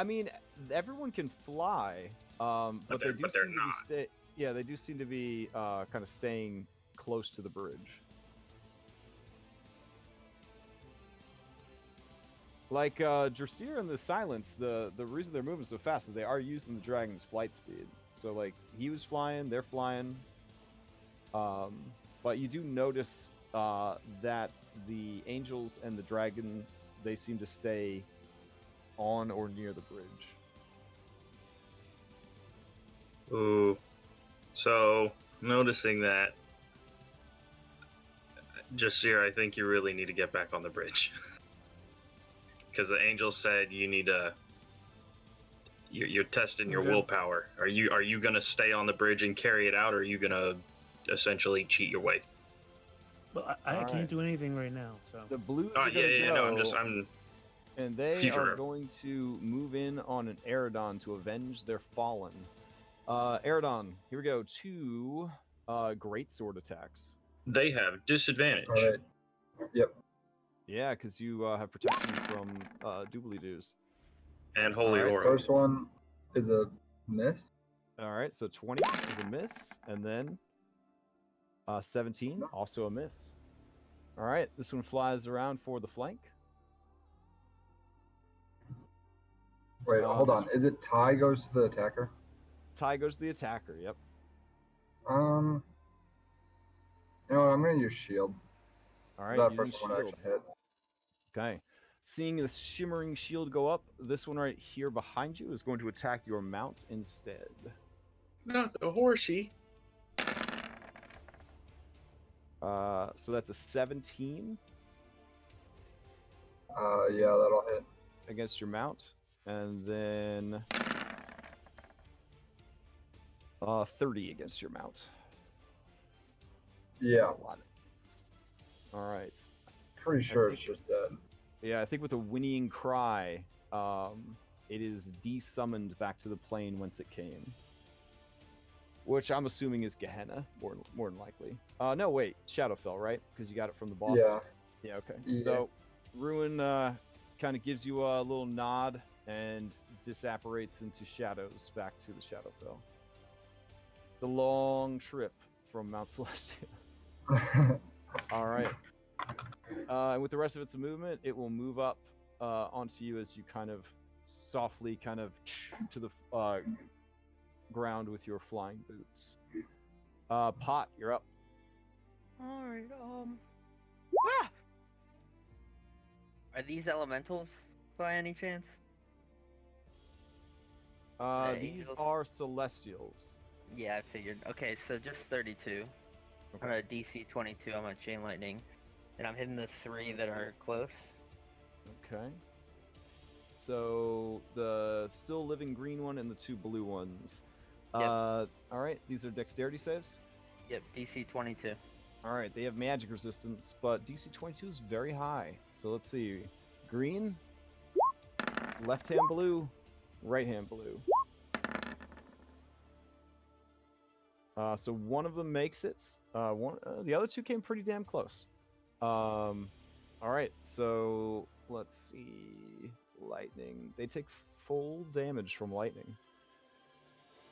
A: mean, everyone can fly, but they do seem to be they do seem to be kind of staying close to the bridge. Like Drasir and the Silence, the reason they're moving so fast is they are using the dragon's flight speed. So like he was flying, they're flying. But you do notice that the angels and the dragons, they seem to stay on or near the bridge.
C: Ooh. So noticing that, Drasir, I think you really need to get back on the bridge. Because the angel said you need to. You're testing your willpower. Are you gonna stay on the bridge and carry it out, or are you gonna essentially cheat your way?
E: Well, I can't do anything right now. So
A: the blues are gonna go, and they are going to move in on an Eridon to avenge their fallen. Eridon, here we go. 2 greatsword attacks.
C: They have disadvantage.
H: All right. Yep.
A: Yeah, because you have protection from doobly-doos.
C: And Holy Aura.
H: First one is a miss.
A: All right, so 20 is a miss, and then 17, also a miss. All right, this one flies around for the flank.
H: Wait, hold on. Is it tie goes to the attacker?
A: Tie goes to the attacker, yep.
H: You know what, I'm going to use shield.
A: All right,
H: that
A: using
H: first one I
A: shield.
H: can hit.
A: Okay, Seeing the shimmering shield go up, this one right here behind you is going to attack your mount instead.
C: Not the horsey.
A: So that's a 17
H: Yeah, that'll hit.
A: against your mount, and then 30 against your mount.
H: Yeah,
A: That's a lot. All right.
H: pretty sure it's just dead.
A: Yeah, I think with a whinnying cry, it is desummoned back to the plane whence it came. Which I'm assuming is Gehenna, more than likely. No, wait, Shadowfell, right? Because you got it from the boss.
H: Yeah.
A: Yeah. Okay.
H: Yeah.
A: So, Ruin kind of gives you a little nod and disapparates into shadows back to the Shadowfell. The long trip from Mount Celestia. All right. And with the rest of its movement, it will move up onto you as you kind of softly to the ground with your flying boots. Pot, you're up.
F: Alright,
G: Are these elementals by any chance?
A: These
G: angels?
A: are celestials.
G: Yeah, I figured. Okay, so just 32. I'm at a DC 22. I'm at chain lightning, and I'm hitting the 3 that are close.
A: Okay. So the still living green one and the 2 blue ones.
G: Yep.
A: All right, these are dexterity saves.
G: Yep, DC 22.
A: All right, they have magic resistance, but DC 22 is very high. So let's see. Green, left hand blue, right hand blue. So one of them makes it. The other 2 came pretty damn close. All right, so let's see. Lightning. They take full damage from lightning.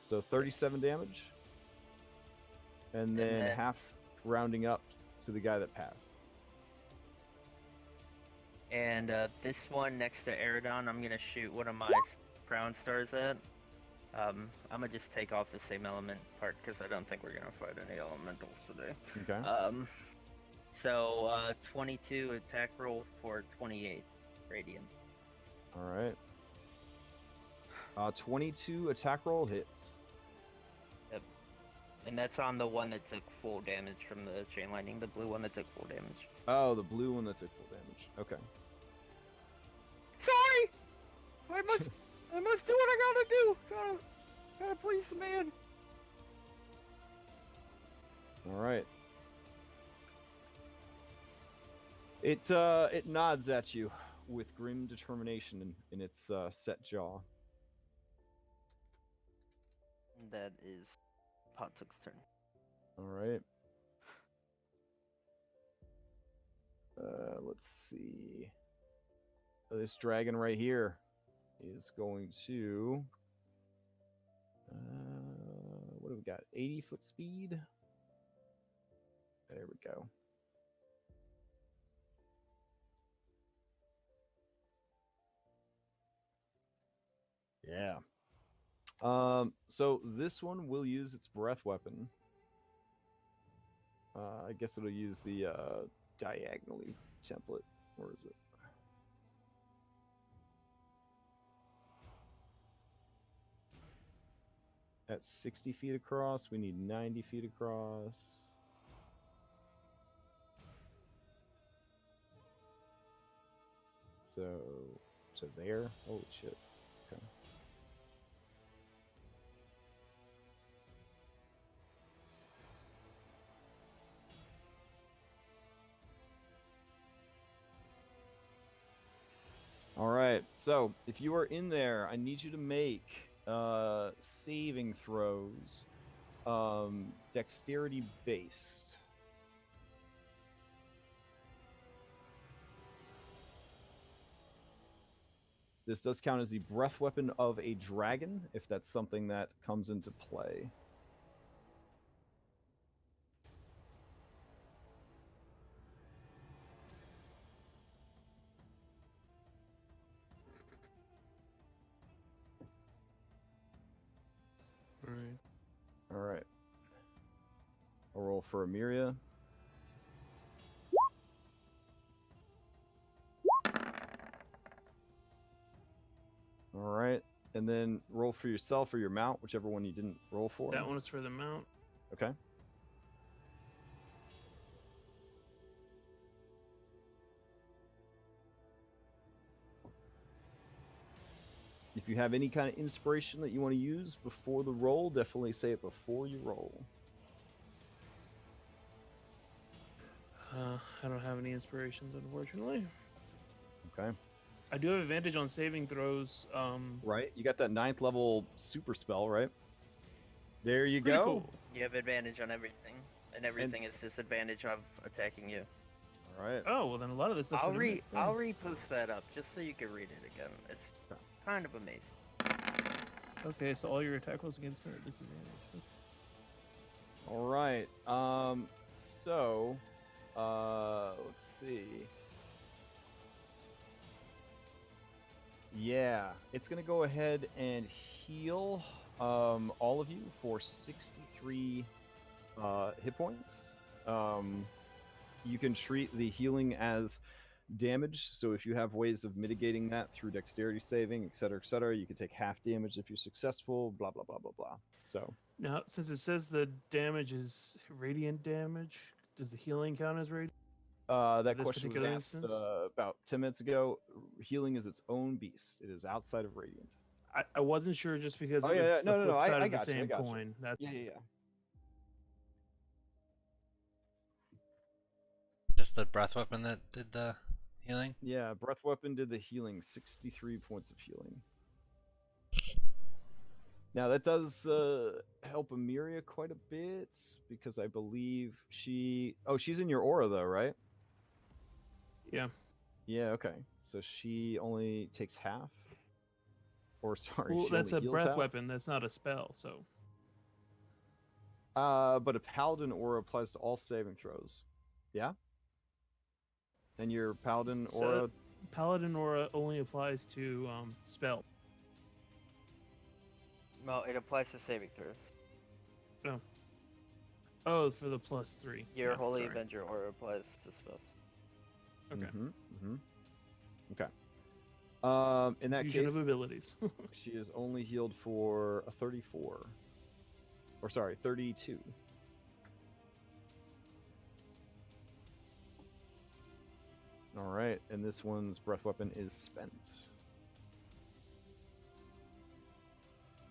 A: So 37 damage. And then half rounding up to the guy that passed.
G: And this one next to Eridon, I'm gonna shoot one of my crown stars at. I'm gonna just take off the same element part because I don't think we're gonna fight any elementals today.
A: Okay.
G: So 22 attack roll for 28 radiant.
A: All right. 22 attack roll hits.
G: Yep. And that's on the one that took full damage from the chain lightning, the blue one that took full damage.
A: Oh, the blue one that took full damage. Okay.
F: sorry! I must do what I gotta do! Gotta please the man.
A: All right. It nods at you with grim determination in its set jaw.
G: That is Potsuk's turn.
A: All right. Let's see. This dragon right here is going to. What do we got? 80-foot speed. There we go. Yeah. So this one will use its breath weapon. I guess it'll use the diagonally template. Where is it? At 60 feet across, we need 90 feet across. So there. Holy shit. Okay. All right. So if you are in there, I need you to make saving throws, dexterity based. This does count as the breath weapon of a dragon, if that's something that comes into play.
E: Alright.
A: All right. I'll roll for Amyria. And then roll for yourself or your mount, whichever one you didn't roll for.
E: That one is for the mount.
A: Okay. If you have any kind of inspiration that you want to use before the roll, definitely say it before you roll.
E: I don't have any inspirations, unfortunately.
A: Okay.
E: I do have advantage on saving throws.
A: Right? You got that 9th level super spell, right? There you
E: Pretty
A: go.
E: cool.
G: You have advantage on everything, and everything is disadvantage of attacking you.
A: All right.
E: Oh well, then a lot of this stuff.
G: I'll
E: should've missed,
G: I'll
E: dang.
G: repost that up just so you can read it again. It's
A: Okay.
G: kind of amazing.
E: Okay, so all your attack rolls against me are disadvantage. Okay.
A: All right. So, let's see. Yeah, it's gonna go ahead and heal all of you for 63 hit points. You can treat the healing as damage, so if you have ways of mitigating that through dexterity saving, etc., you can take half damage if you're successful. Blah blah blah blah blah. So
E: Now, since it says the damage is radiant damage, does the healing count as radiant?
A: that
E: this
A: question was
E: particular
A: asked
E: instance?
A: about 10 minutes ago. Healing is its own beast. It is outside of radiant.
E: I wasn't sure just because
A: Oh,
E: it
A: yeah,
E: was
A: yeah. No,
E: the
A: no, no,
E: flip
A: I-
E: side
A: I
E: of the
A: got you, I
E: same
A: got you.
E: coin. That
A: Yeah.
B: Just the breath weapon that did the healing.
A: Yeah, breath weapon did the healing, 63 points of healing. Now that does help Amyria quite a bit because I believe she's in your aura though, right?
E: Yeah.
A: Yeah, okay. So she only takes half. Or sorry,
E: Well,
A: she
E: that's a
A: only heals
E: breath
A: half.
E: weapon. That's not a spell. So
A: But a paladin aura applies to all saving throws. Yeah? And your paladin
E: So-
A: aura
E: Paladin aura only applies to spell.
G: Well, it applies to saving throws.
E: Oh, for the +3.
G: Your
E: Yeah,
G: Holy
E: sorry.
G: Avenger aura applies to spells.
E: Okay.
A: Okay. In that
E: Fusion
A: case,
E: of abilities.
A: she is only healed for a 34. Or sorry, 32. All right, and this one's breath weapon is spent.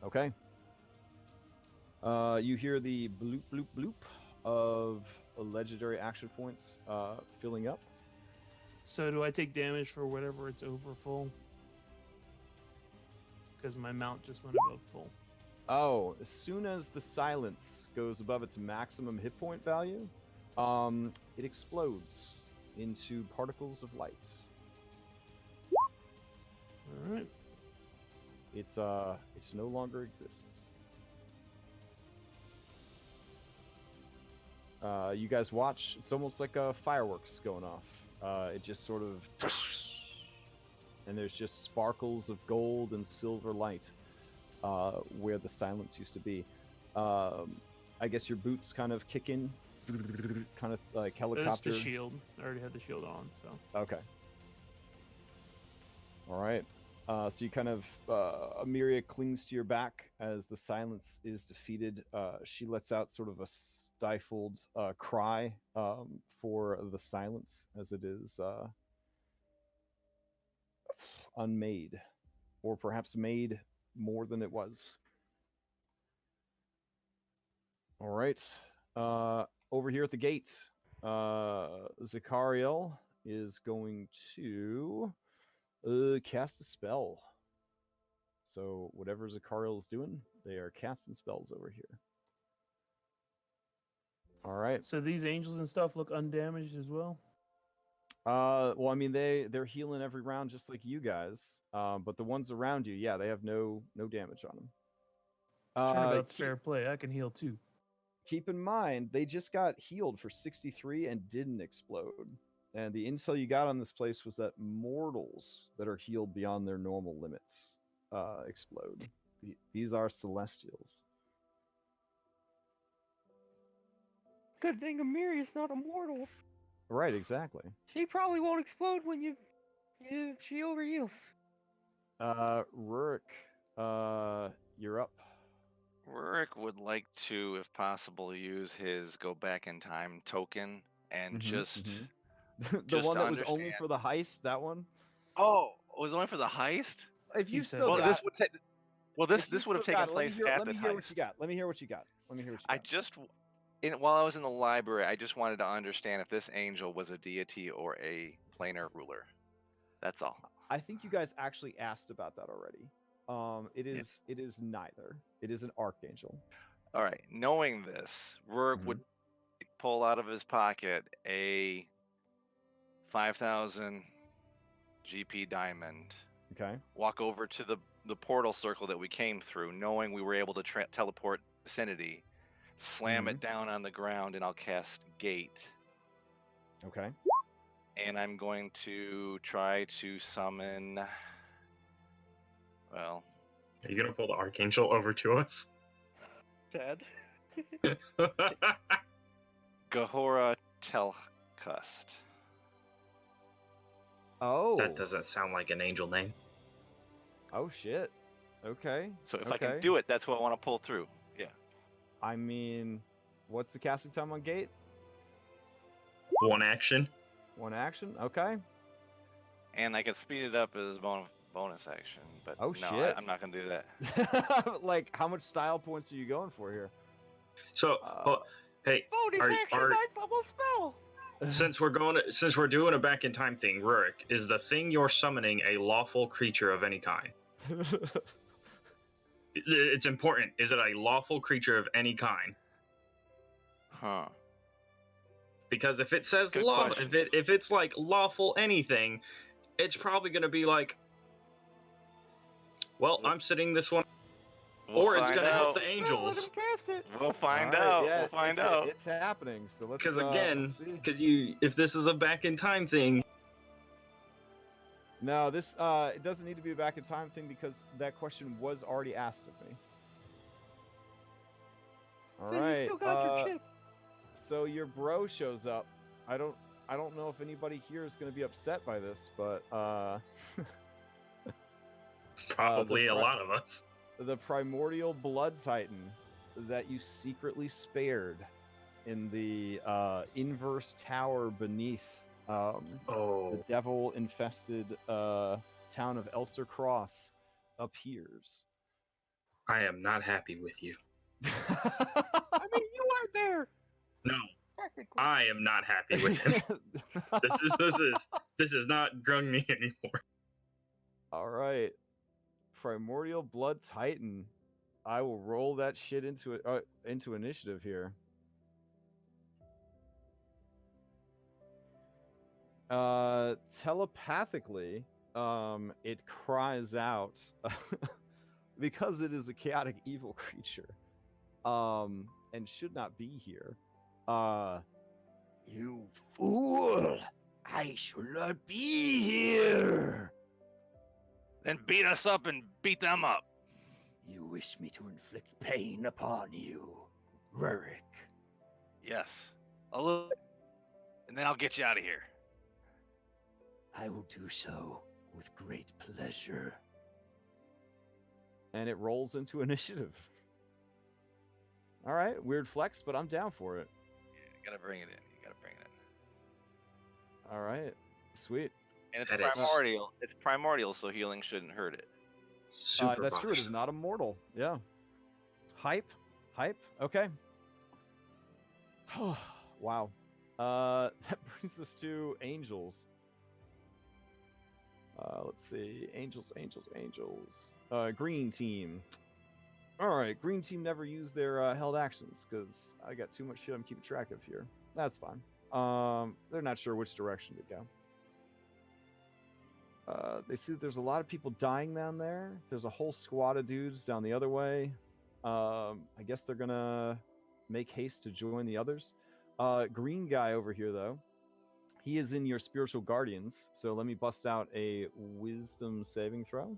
A: Okay. You hear the bloop bloop bloop of legendary action points filling up.
E: So do I take damage for whatever it's over full? Because my mount just went above full.
A: Oh, as soon as the silence goes above its maximum hit point value, it explodes into particles of light.
E: All right.
A: It no longer exists. You guys watch. It's almost like fireworks going off. It just sort of, and there's just sparkles of gold and silver light where the silence used to be. I guess your boots kind of kick in, kind of like helicopter.
E: It's the shield. I already had the shield on, so.
A: Okay. All right. So you kind of, Amyria clings to your back as the silence is defeated. She lets out sort of a stifled cry for the silence as it is unmade, or perhaps made more than it was. All right. Over here at the gate, Zachariel is going to cast a spell. So whatever Zachariel is doing, they are casting spells over here. All right.
E: So these angels and stuff look undamaged as well?
A: Well, I mean, they're healing every round just like you guys. But the ones around you, yeah, they have no damage on them.
E: Turnabout's fair play. I can heal too.
A: Keep in mind, they just got healed for 63 and didn't explode. And the intel you got on this place was that mortals that are healed beyond their normal limits explode. These are celestials.
F: Good thing Amyria's not immortal.
A: Right, exactly.
F: She probably won't explode when she overheals.
A: Rurik, You're up.
I: Rurik would like to, if possible, use his go back in time token and just
A: The
I: just
A: one
I: to
A: that was only
I: understand.
A: for the heist, that one?
I: Oh, it was only for the heist?
A: If
E: He
A: you
E: said
A: still
I: Well,
A: got
I: this would take. Well,
A: if you
I: this would have
A: still
I: taken
A: got it,
I: place at
A: let
I: the
A: me hear what you
I: heist.
A: got. Let me hear what you got. Let me hear what you
I: I
A: got.
I: just, while I was in the library, I just wanted to understand if this angel was a deity or a planar ruler. That's all.
A: I think you guys actually asked about that already. It is neither. It is an archangel.
I: All right. Knowing this, Rurik would pull out of his pocket a 5,000 GP diamond.
A: Okay.
I: Walk over to the portal circle that we came through, knowing we were able to teleport vicinity. Slam it down on the ground, and I'll cast Gate.
A: Okay.
I: And I'm going to try to summon. Well,
C: Are you gonna pull the Archangel over to us?
F: Dad.
I: Gahora Telcust.
A: Oh.
C: That doesn't sound like an angel name.
A: Oh shit. Okay.
I: So if I
A: Okay.
I: can do it, that's what I want to pull through. Yeah.
A: I mean, what's the casting time on Gate?
C: One action.
A: One action. Okay.
I: And I can speed it up as bonus action, but
A: Oh,
I: no,
A: shit.
I: I'm not gonna do that.
A: Like, how much style points are you going for here?
C: So, hey,
F: Bonus action, 9th level spell.
C: since we're doing a back in time thing, Rurik, is the thing you're summoning a lawful creature of any kind? It's important. Is it a lawful creature of any kind?
I: Huh.
C: Because if it says
I: Good
C: lawful,
I: question.
C: if it's like lawful anything, it's probably gonna be like, well, I'm sitting this one, or it's gonna help the
F: Let
C: angels.
F: him cast it.
I: We'll find
A: All right,
I: out.
A: yeah,
I: We'll find out.
A: It's happening. So let's.
C: Because again,
A: let's see.
C: because if this is a back in time thing,
A: No, this it doesn't need to be a back in time thing because that question was already asked of me. All
F: So
A: right.
F: you still got your chip.
A: So your bro shows up. I don't know if anybody here is going to be upset by this, but
C: probably a lot of us.
A: the primordial blood titan that you secretly spared in the inverse tower beneath the devil infested town of Elster Cross appears.
C: I am not happy with you.
F: I mean, you weren't there.
C: No,
F: Technically.
C: I am not happy with him. This is not Grungni anymore.
A: All right, primordial blood titan. I will roll that shit into initiative here. Telepathically, it cries out because it is a chaotic evil creature, and should not be here. You fool! I should not be here.
D: Then beat us up and beat them up.
A: You wish me to inflict pain upon you, Rurik.
D: Yes. A little. And then I'll get you out of here.
A: I will do so with great pleasure. And it rolls into initiative. All right, weird flex, but I'm down for it.
I: Yeah, you gotta bring it in.
A: All right, sweet.
I: And it's
C: That is-
I: primordial. It's primordial, so healing shouldn't hurt it.
C: Super
A: That's true. It is not immortal. Yeah. Hype. Okay. Wow. That brings us to angels. Let's see. Angels. Green team. All right. Green team never used their held actions because I got too much shit I'm keeping track of here. That's fine. They're not sure which direction to go. They see that there's a lot of people dying down there. There's a whole squad of dudes down the other way. I guess they're gonna make haste to join the others. Green guy over here, though, he is in your spiritual guardians. So let me bust out a wisdom saving throw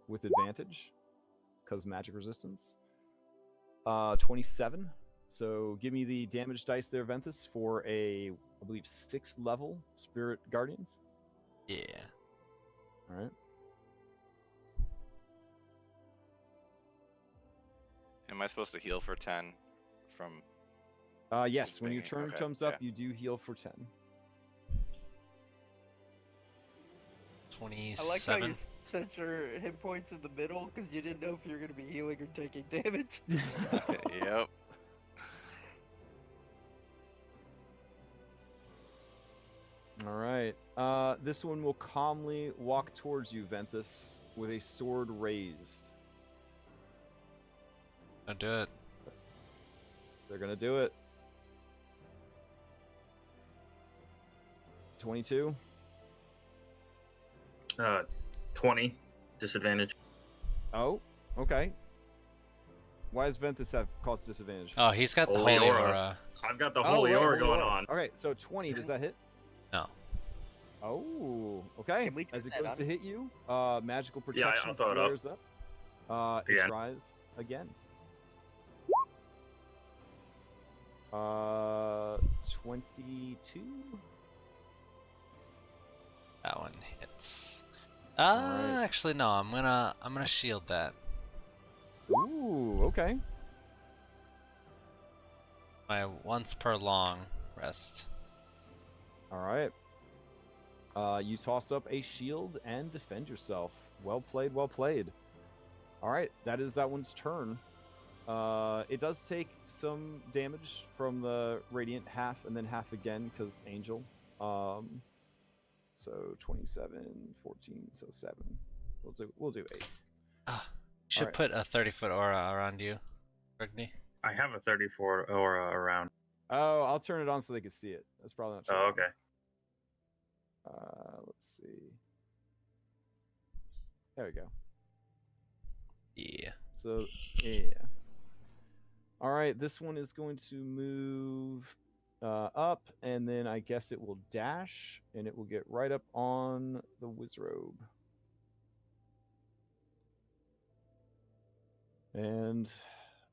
A: with advantage because magic resistance. 27. So give me the damage dice there, Ventus, for a, I believe, 6th level Spirit Guardians.
B: Yeah.
A: All right.
I: Am I supposed to heal for 10 from?
A: Yes,
I: Just
A: when your
I: being-
A: turn
I: okay,
A: comes up,
I: yeah.
A: you do heal for 10.
B: 27.
F: I like how you set your hit points in the middle because you didn't know if you were going to be healing or taking damage.
I: Yep.
A: All right. This one will calmly walk towards you, Ventus, with a sword raised.
B: I'll do it.
A: They're gonna do it. 22.
C: 20 disadvantage.
A: Oh, okay. Why does Ventus have cost disadvantage?
B: Oh, he's got the
C: Holy
B: holy
C: aura.
B: aura.
C: I've got the
A: Oh,
C: holy
A: right,
C: aura going on.
A: All right, so 20. Does that hit?
B: No.
A: Oh, okay.
F: Can we turn
A: As it
F: that
A: goes
F: on?
A: to hit you, magical
C: Yeah,
A: protection
C: I'll throw it up.
A: flares up. It
C: Again.
A: tries again. 22.
B: That one hits.
A: Alright.
B: Actually no, I'm gonna shield that.
A: Ooh, okay.
B: My once per long rest.
A: All right. You toss up a shield and defend yourself. Well played, well played. All right, that is that one's turn. It does take some damage from the radiant, half and then half again because angel. So 27, 14, so 7. We'll do 8.
B: Ah, should
A: Alright.
B: put a 30-foot aura around you, Rigny.
C: I have a 34 aura around.
A: Oh, I'll turn it on so they can see it. That's probably not true.
C: Oh, okay.
A: Let's see. There we go.
B: Yeah.
A: So, yeah. All right, this one is going to move up, and then I guess it will dash, and it will get right up on the Wizrobe. And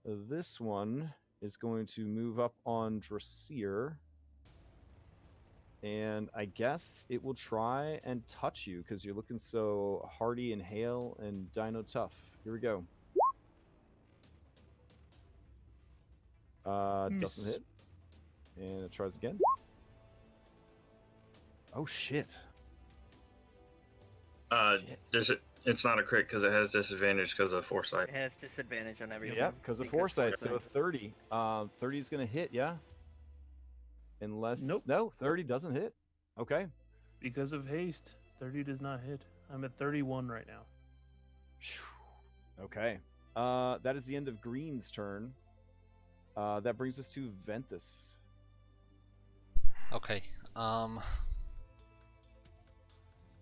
A: this one is going to move up on Drasir. And I guess it will try and touch you because you're looking so hardy and hale and dino tough. Here we go. Doesn't hit. And it tries again. Oh shit.
C: It's not a crit because it has disadvantage because of foresight.
G: It has disadvantage on everything.
A: Yep, because of foresight. So a 30. 30 is going to hit, yeah? Unless...
E: Nope.
A: No, 30 doesn't hit. Okay.
E: Because of haste, 30 does not hit. I'm at 31 right now.
A: Okay. That is the end of Green's turn. That brings us to Ventus.
B: Okay. I'm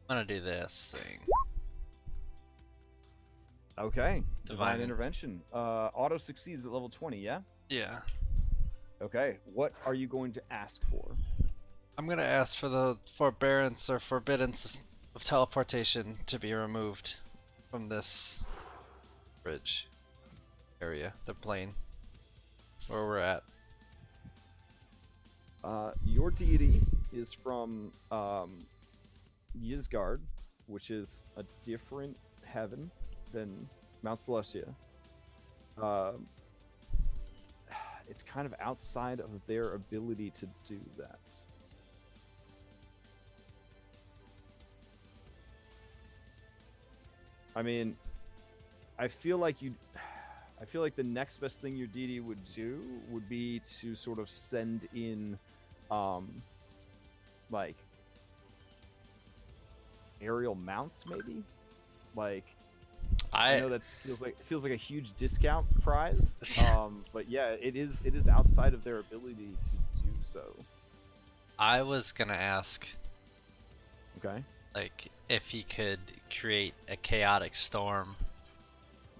B: gonna do this thing.
A: Okay.
B: Divine
A: Divine Intervention. Auto succeeds at level 20, yeah?
B: Yeah.
A: Okay. What are you going to ask for?
B: I'm gonna ask for the forbearance or forbiddance of teleportation to be removed from this bridge area, the plane where we're at.
A: Your deity is from Yizgard, which is a different heaven than Mount Celestia. It's kind of outside of their ability to do that. I mean, I feel like the next best thing your deity would do would be to sort of send in, like, aerial mounts, maybe. Like, I know that feels like a huge discount prize. But yeah, it is outside of their ability to do so.
B: I was gonna ask,
A: Okay.
B: like, if he could create a chaotic storm.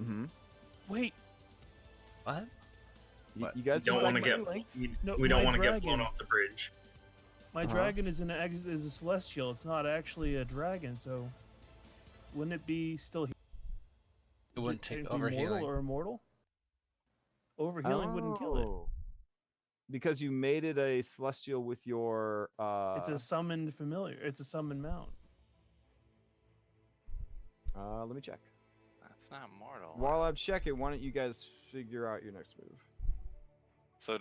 A: Mm-hmm.
E: Wait,
B: What? What?
A: You guys
C: Don't want to
A: decide
C: get.
A: my-
E: No,
C: We don't
E: my
C: want to get blown
E: dragon.
C: off the bridge.
E: my dragon is a celestial. It's not actually a dragon, so wouldn't it be still?
B: It wouldn't take
E: technically mortal
B: overhealing.
E: or immortal? Overhealing wouldn't kill it.
A: Oh. Because you made it a celestial with your
E: It's a summoned familiar. It's a summoned mount.
A: let me check.
I: That's It's not mortal.
A: While I'm checking, why don't you guys figure out your next move?
I: So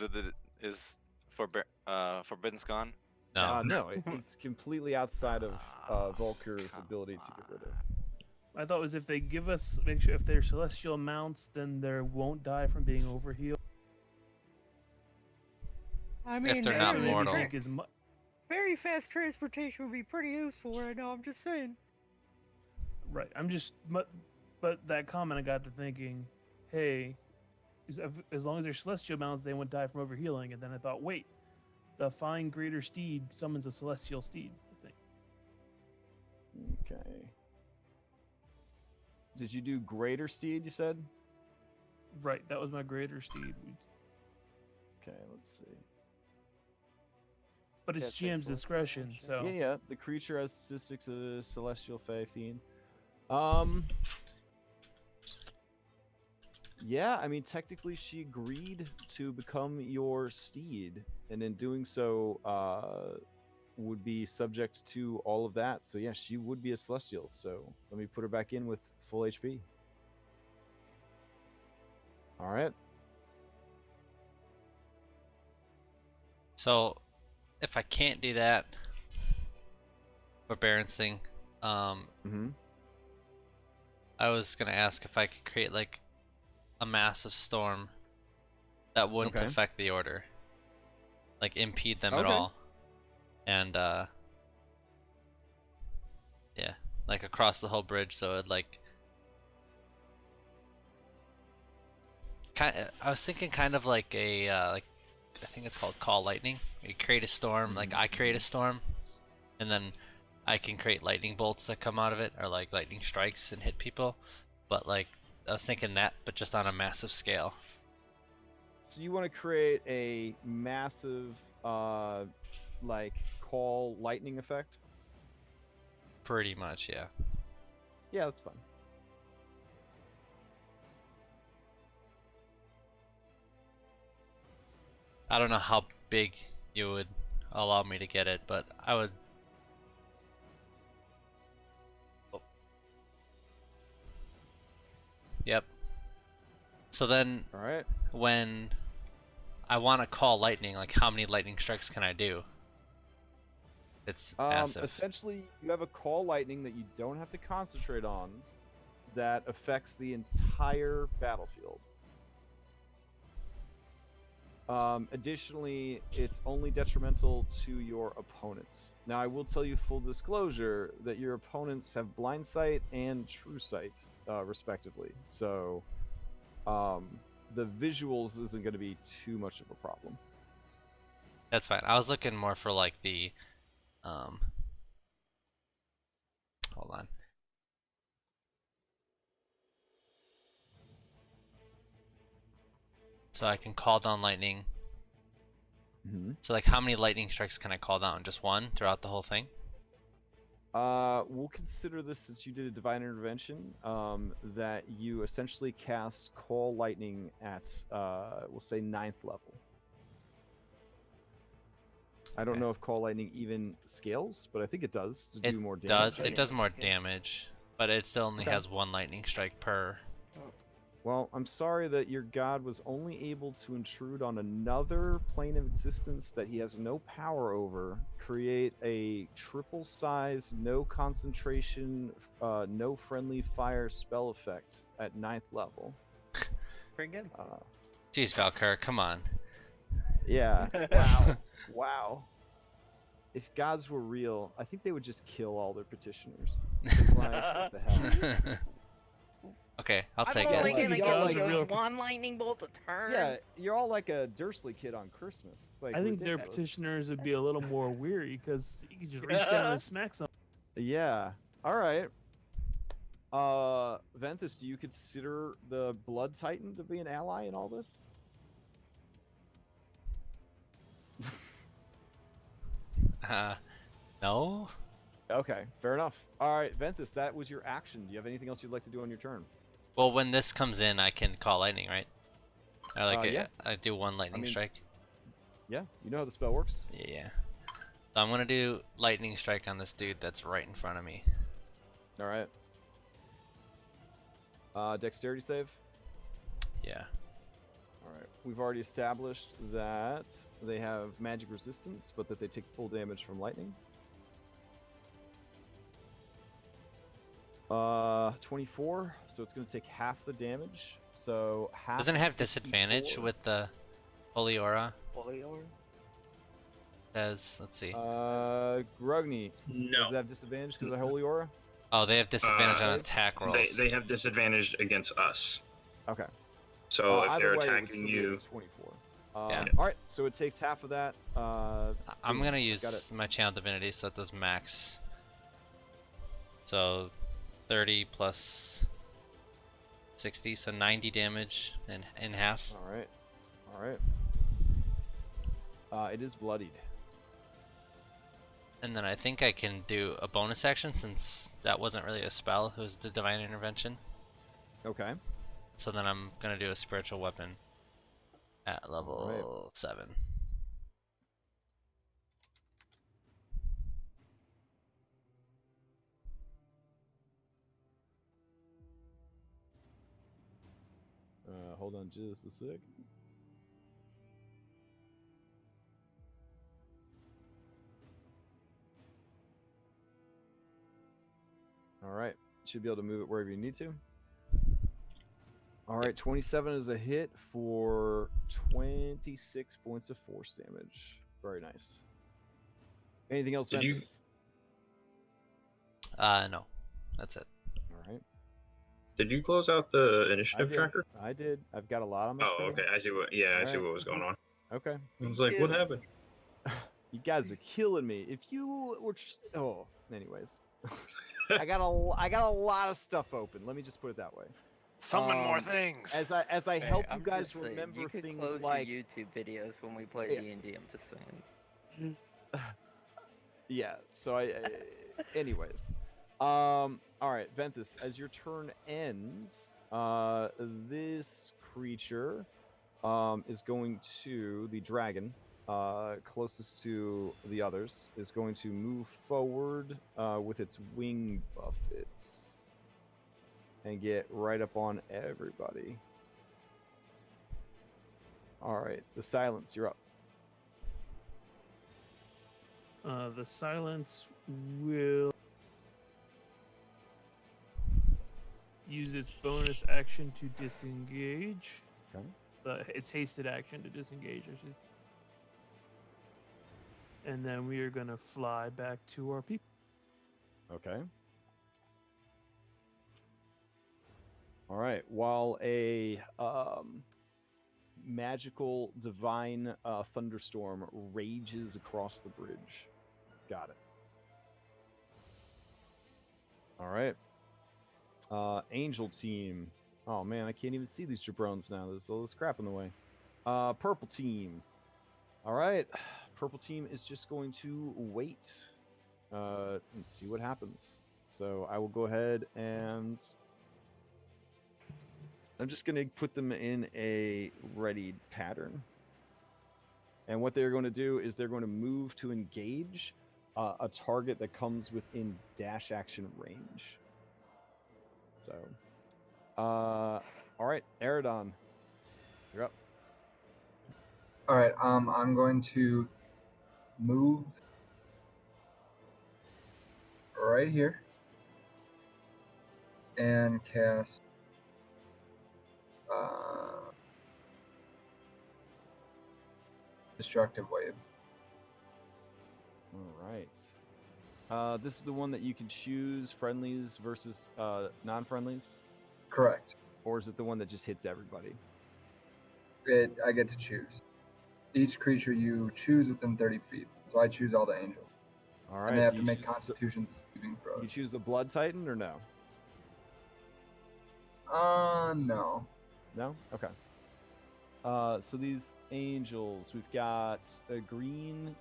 I: is Forbidden's gone?
B: No.
A: No, it's completely outside of Volker's
I: come
A: ability to get rid of.
E: I thought it was if they give us, make sure if they're celestial mounts, then they won't die from being overhealed.
F: I mean,
B: they're
E: That's
B: not
E: what made me
B: mortal.
E: think is
F: very fast transportation would be pretty useful right now. I'm just saying.
E: right. I'm just, but that comment I got to thinking, hey, as long as they're celestial mounts, they won't die from overhealing. And then I thought, wait, the fine greater steed summons a celestial steed. I think.
A: Okay. Did you do Greater Steed, you said?
E: Right, that was my greater steed.
A: Okay, let's see.
E: But it's
A: Yeah,
E: GM's discretion, so
A: Yeah. The creature has statistics of a Celestial Fey Fiend. Yeah, I mean, technically she agreed to become your steed, and in doing so, would be subject to all of that. So yeah, she would be a Celestial. So let me put her back in with full HP. All right.
B: So, if I can't do that for Baron's thing,
A: Mm-hmm.
B: I was gonna ask if I could create like a massive storm that wouldn't
A: Okay.
B: affect the order, like impede them at
A: Okay.
B: all, and yeah, like across the whole bridge, so it like I was thinking kind of like a like I think it's called Call Lightning. You create a storm, like I create a storm, and then I can create lightning bolts that come out of it, or like lightning strikes and hit people. But like I was thinking that, but just on a massive scale.
A: So you want to create a massive, like call lightning effect?
B: Pretty much, yeah.
A: Yeah, that's fine.
B: I don't know how big you would allow me to get it, but I would. Oh. Yep. So then,
A: All right.
B: when I want to call lightning, like how many lightning strikes can I do? It's massive.
A: Essentially, you have a call lightning that you don't have to concentrate on that affects the entire battlefield. Additionally, it's only detrimental to your opponents. Now, I will tell you full disclosure that your opponents have blind sight and true sight, respectively. So, the visuals isn't going to be too much of a problem.
B: That's fine. I was looking more for like the, hold on. So I can call down lightning.
A: Mm-hmm.
B: So like how many lightning strikes can I call down? Just one throughout the whole thing?
A: We'll consider this, since you did a divine intervention, that you essentially cast call lightning at, we'll say 9th level. I don't
B: Okay.
A: know if call lightning even scales, but I think it does to do more damage.
B: It does more damage, but it still only
A: Okay.
B: has one lightning strike per.
A: Well, I'm sorry that your god was only able to intrude on another plane of existence that he has no power over, create a triple size, no concentration, no friendly fire spell effect at 9th level.
G: Pretty good.
B: Jeez, Valkyr, come on.
A: Yeah. Wow. Wow. If gods were real, I think they would just kill all their petitioners. It's like, what the hell?
B: Okay, I'll
F: I'm
B: take
F: only
B: it.
A: Yeah,
F: gonna
A: you
F: give
A: all like
F: you
E: real-
F: one lightning bolt a turn.
A: Yeah, you're all like a Dursley kid on Christmas. It's like
E: I think their
A: ridiculous.
E: petitioners would be a little more weary because you could just reach down and smack some.
A: Yeah. All right. Venthus, do you consider the Blood Titan to be an ally in all this?
B: No?
A: Okay, fair enough. All right, Venthus, that was your action. Do you have anything else you'd like to do on your turn?
B: Well, when this comes in, I can call lightning, right? I like
A: yeah.
B: I do one lightning
A: mean-
B: strike.
A: Yeah, you know how the spell works.
B: Yeah. So I'm gonna do lightning strike on this dude that's right in front of me.
A: All right. Dexterity save.
B: Yeah.
A: All right. We've already established that they have magic resistance, but that they take full damage from lightning. 24. So it's going to take half the damage. So half.
B: Doesn't it have
A: 54.
B: disadvantage with the Holy Aura?
G: Holy Orb?
B: Let's see.
A: Grugny.
C: No.
A: Does it have disadvantage because of Holy Aura?
B: Oh, they have disadvantage on
A: Save?
B: attack rolls.
C: They have disadvantage against us.
A: Okay.
C: So if
A: Either
C: they're
A: way, it would
C: attacking
A: still be
C: you,
A: 24.
B: Yeah.
A: All right. So it takes half of that.
B: I'm
A: boom,
B: gonna
A: got
B: use
A: it.
B: my channel divinity, so it does max. So 30 plus 60, so 90 damage in half.
A: All right. All right. It is bloodied.
B: And then I think I can do a bonus action since that wasn't really a spell, it was the divine intervention.
A: Okay.
B: So then I'm gonna do a spiritual weapon at level 7.
A: Hold on just a sec. All right. Should be able to move it wherever you need to. All right. 27 is a hit for 26 points of force damage. Very nice. Anything else,
C: Did you-
A: Ventus?
B: No. That's it.
A: All right.
C: did you close out the
A: I
C: initiative
A: did.
C: tracker?
A: I did. I've got a lot on my
C: Oh,
A: screen.
C: okay. I see what. Yeah, I see
A: Alright.
C: what was going on.
A: Okay.
C: I was like, what
F: Yeah.
C: happened?
A: You guys are killing me. If you were anyways. I got a lot of stuff open. Let me just put it that way.
D: Summon more
A: Um,
D: things.
A: As I
G: Hey,
A: help you
G: I'm
A: guys
G: just saying,
A: remember
G: you could
A: things
G: close
A: like
G: your YouTube videos when we play
A: Yeah.
G: D&D, I'm just saying.
A: yeah. So anyways. All right, Ventus, as your turn ends, this creature is going to the dragon closest to the others is going to move forward with its wing buffets and get right up on everybody. All right, the silence, you're up.
E: The silence will use its bonus action to disengage.
A: Okay.
E: Its hasted action to disengage. And then we are gonna fly back to our people.
A: Okay. All right. While a magical divine thunderstorm rages across the bridge. Got it. All right. Angel team. Oh man, I can't even see these jabrones now. There's all this crap in the way. Purple team. All right. Purple team is just going to wait and see what happens. So I will go ahead and I'm just going to put them in a readied pattern. And what they're going to do is they're going to move to engage a target that comes within dash action range. So, all right, Eridon, you're up.
H: All right, I'm going to move right here and cast Destructive Wave.
A: All right. This is the one that you can choose friendlies versus non-friendlies,
H: Correct.
A: or is it the one that just hits everybody?
H: I get to choose. Each creature you choose within 30 feet. So I choose all the angels.
A: All right.
H: And they have
A: do
H: to
A: you
H: make
A: choose the-
H: Constitution saving throws.
A: You choose the Blood Titan or no?
H: No.
A: No? Okay. So these angels, we've got a green,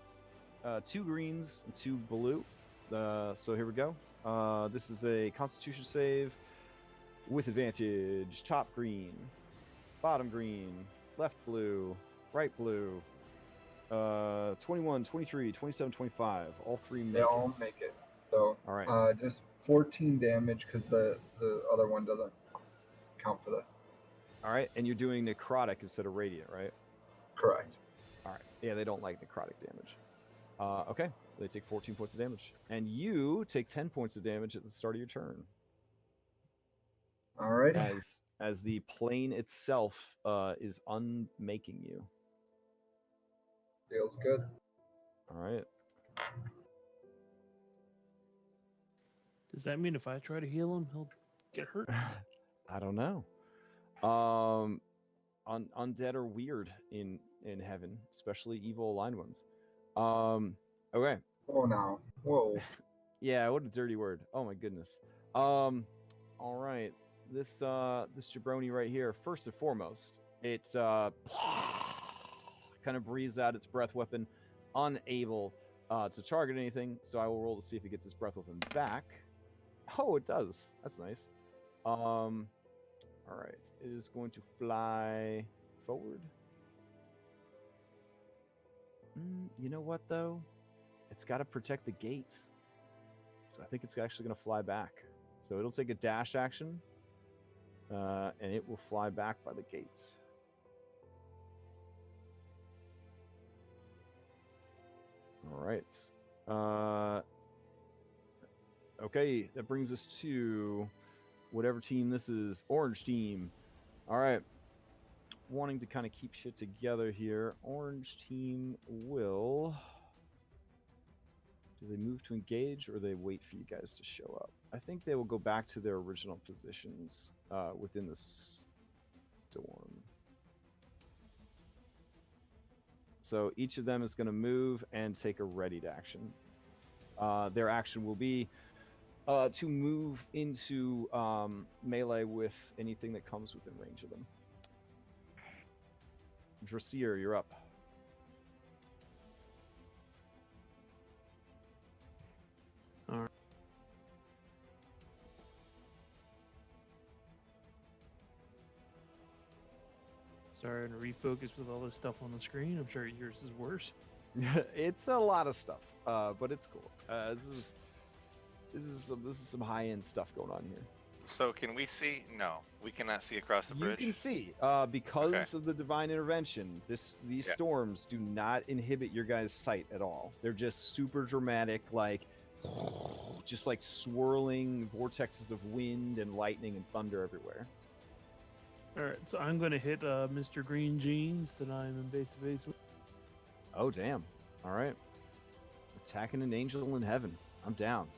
A: 2 greens, and 2 blue. So here we go. This is a Constitution save with advantage. Top green, bottom green, left blue, right blue. 21, 23, 27, 25. All 3 make
H: They all
A: it.
H: make it. So
A: All right.
H: just 14 damage because the other one doesn't. count for this.
A: All right, and you're doing necrotic instead of radiant, right?
H: Correct.
A: All right. Yeah, they don't like necrotic damage. Okay, they take 14 points of damage, and you take 10 points of damage at the start of your turn.
H: All right.
A: As the plane itself is unmaking you.
H: Feels good.
A: All right.
E: Does that mean if I try to heal him, he'll get hurt?
A: I don't know. Undead are weird in heaven, especially evil aligned ones. Okay.
H: Oh no. Whoa.
A: Yeah, what a dirty word. Oh my goodness. All right. This jabroni right here, first and foremost, it kind of breathes out its breath weapon, unable to target anything. So I will roll to see if it gets its breath weapon back. Oh, it does. That's nice. All right. It is going to fly forward. You know what, though? It's got to protect the gate. So I think it's actually going to fly back. So it'll take a dash action. And it will fly back by the gate. All right. Okay, that brings us to whatever team this is. Orange team. All right. Wanting to kind of keep shit together here. Orange team will... Do they move to engage, or they wait for you guys to show up? I think they will go back to their original positions within the storm. So each of them is going to move and take a readied action. Their action will be to move into melee with anything that comes within range of them. Dressier, you're up.
E: All right. Sorry, I'm refocused with all this stuff on the screen. I'm sure yours is worse.
A: It's a lot of stuff, but it's cool. This is some high-end stuff going on here.
I: So can we see? No, we cannot see across the bridge.
A: You can see because of the divine intervention. These storms do not inhibit your guys' sight at all. They're just super dramatic, just like swirling vortexes of wind and lightning and thunder everywhere.
E: All right, so I'm going to hit Mr. Green Jeans that I'm in base to base with.
A: Oh damn! All right, attacking an angel in heaven. I'm down.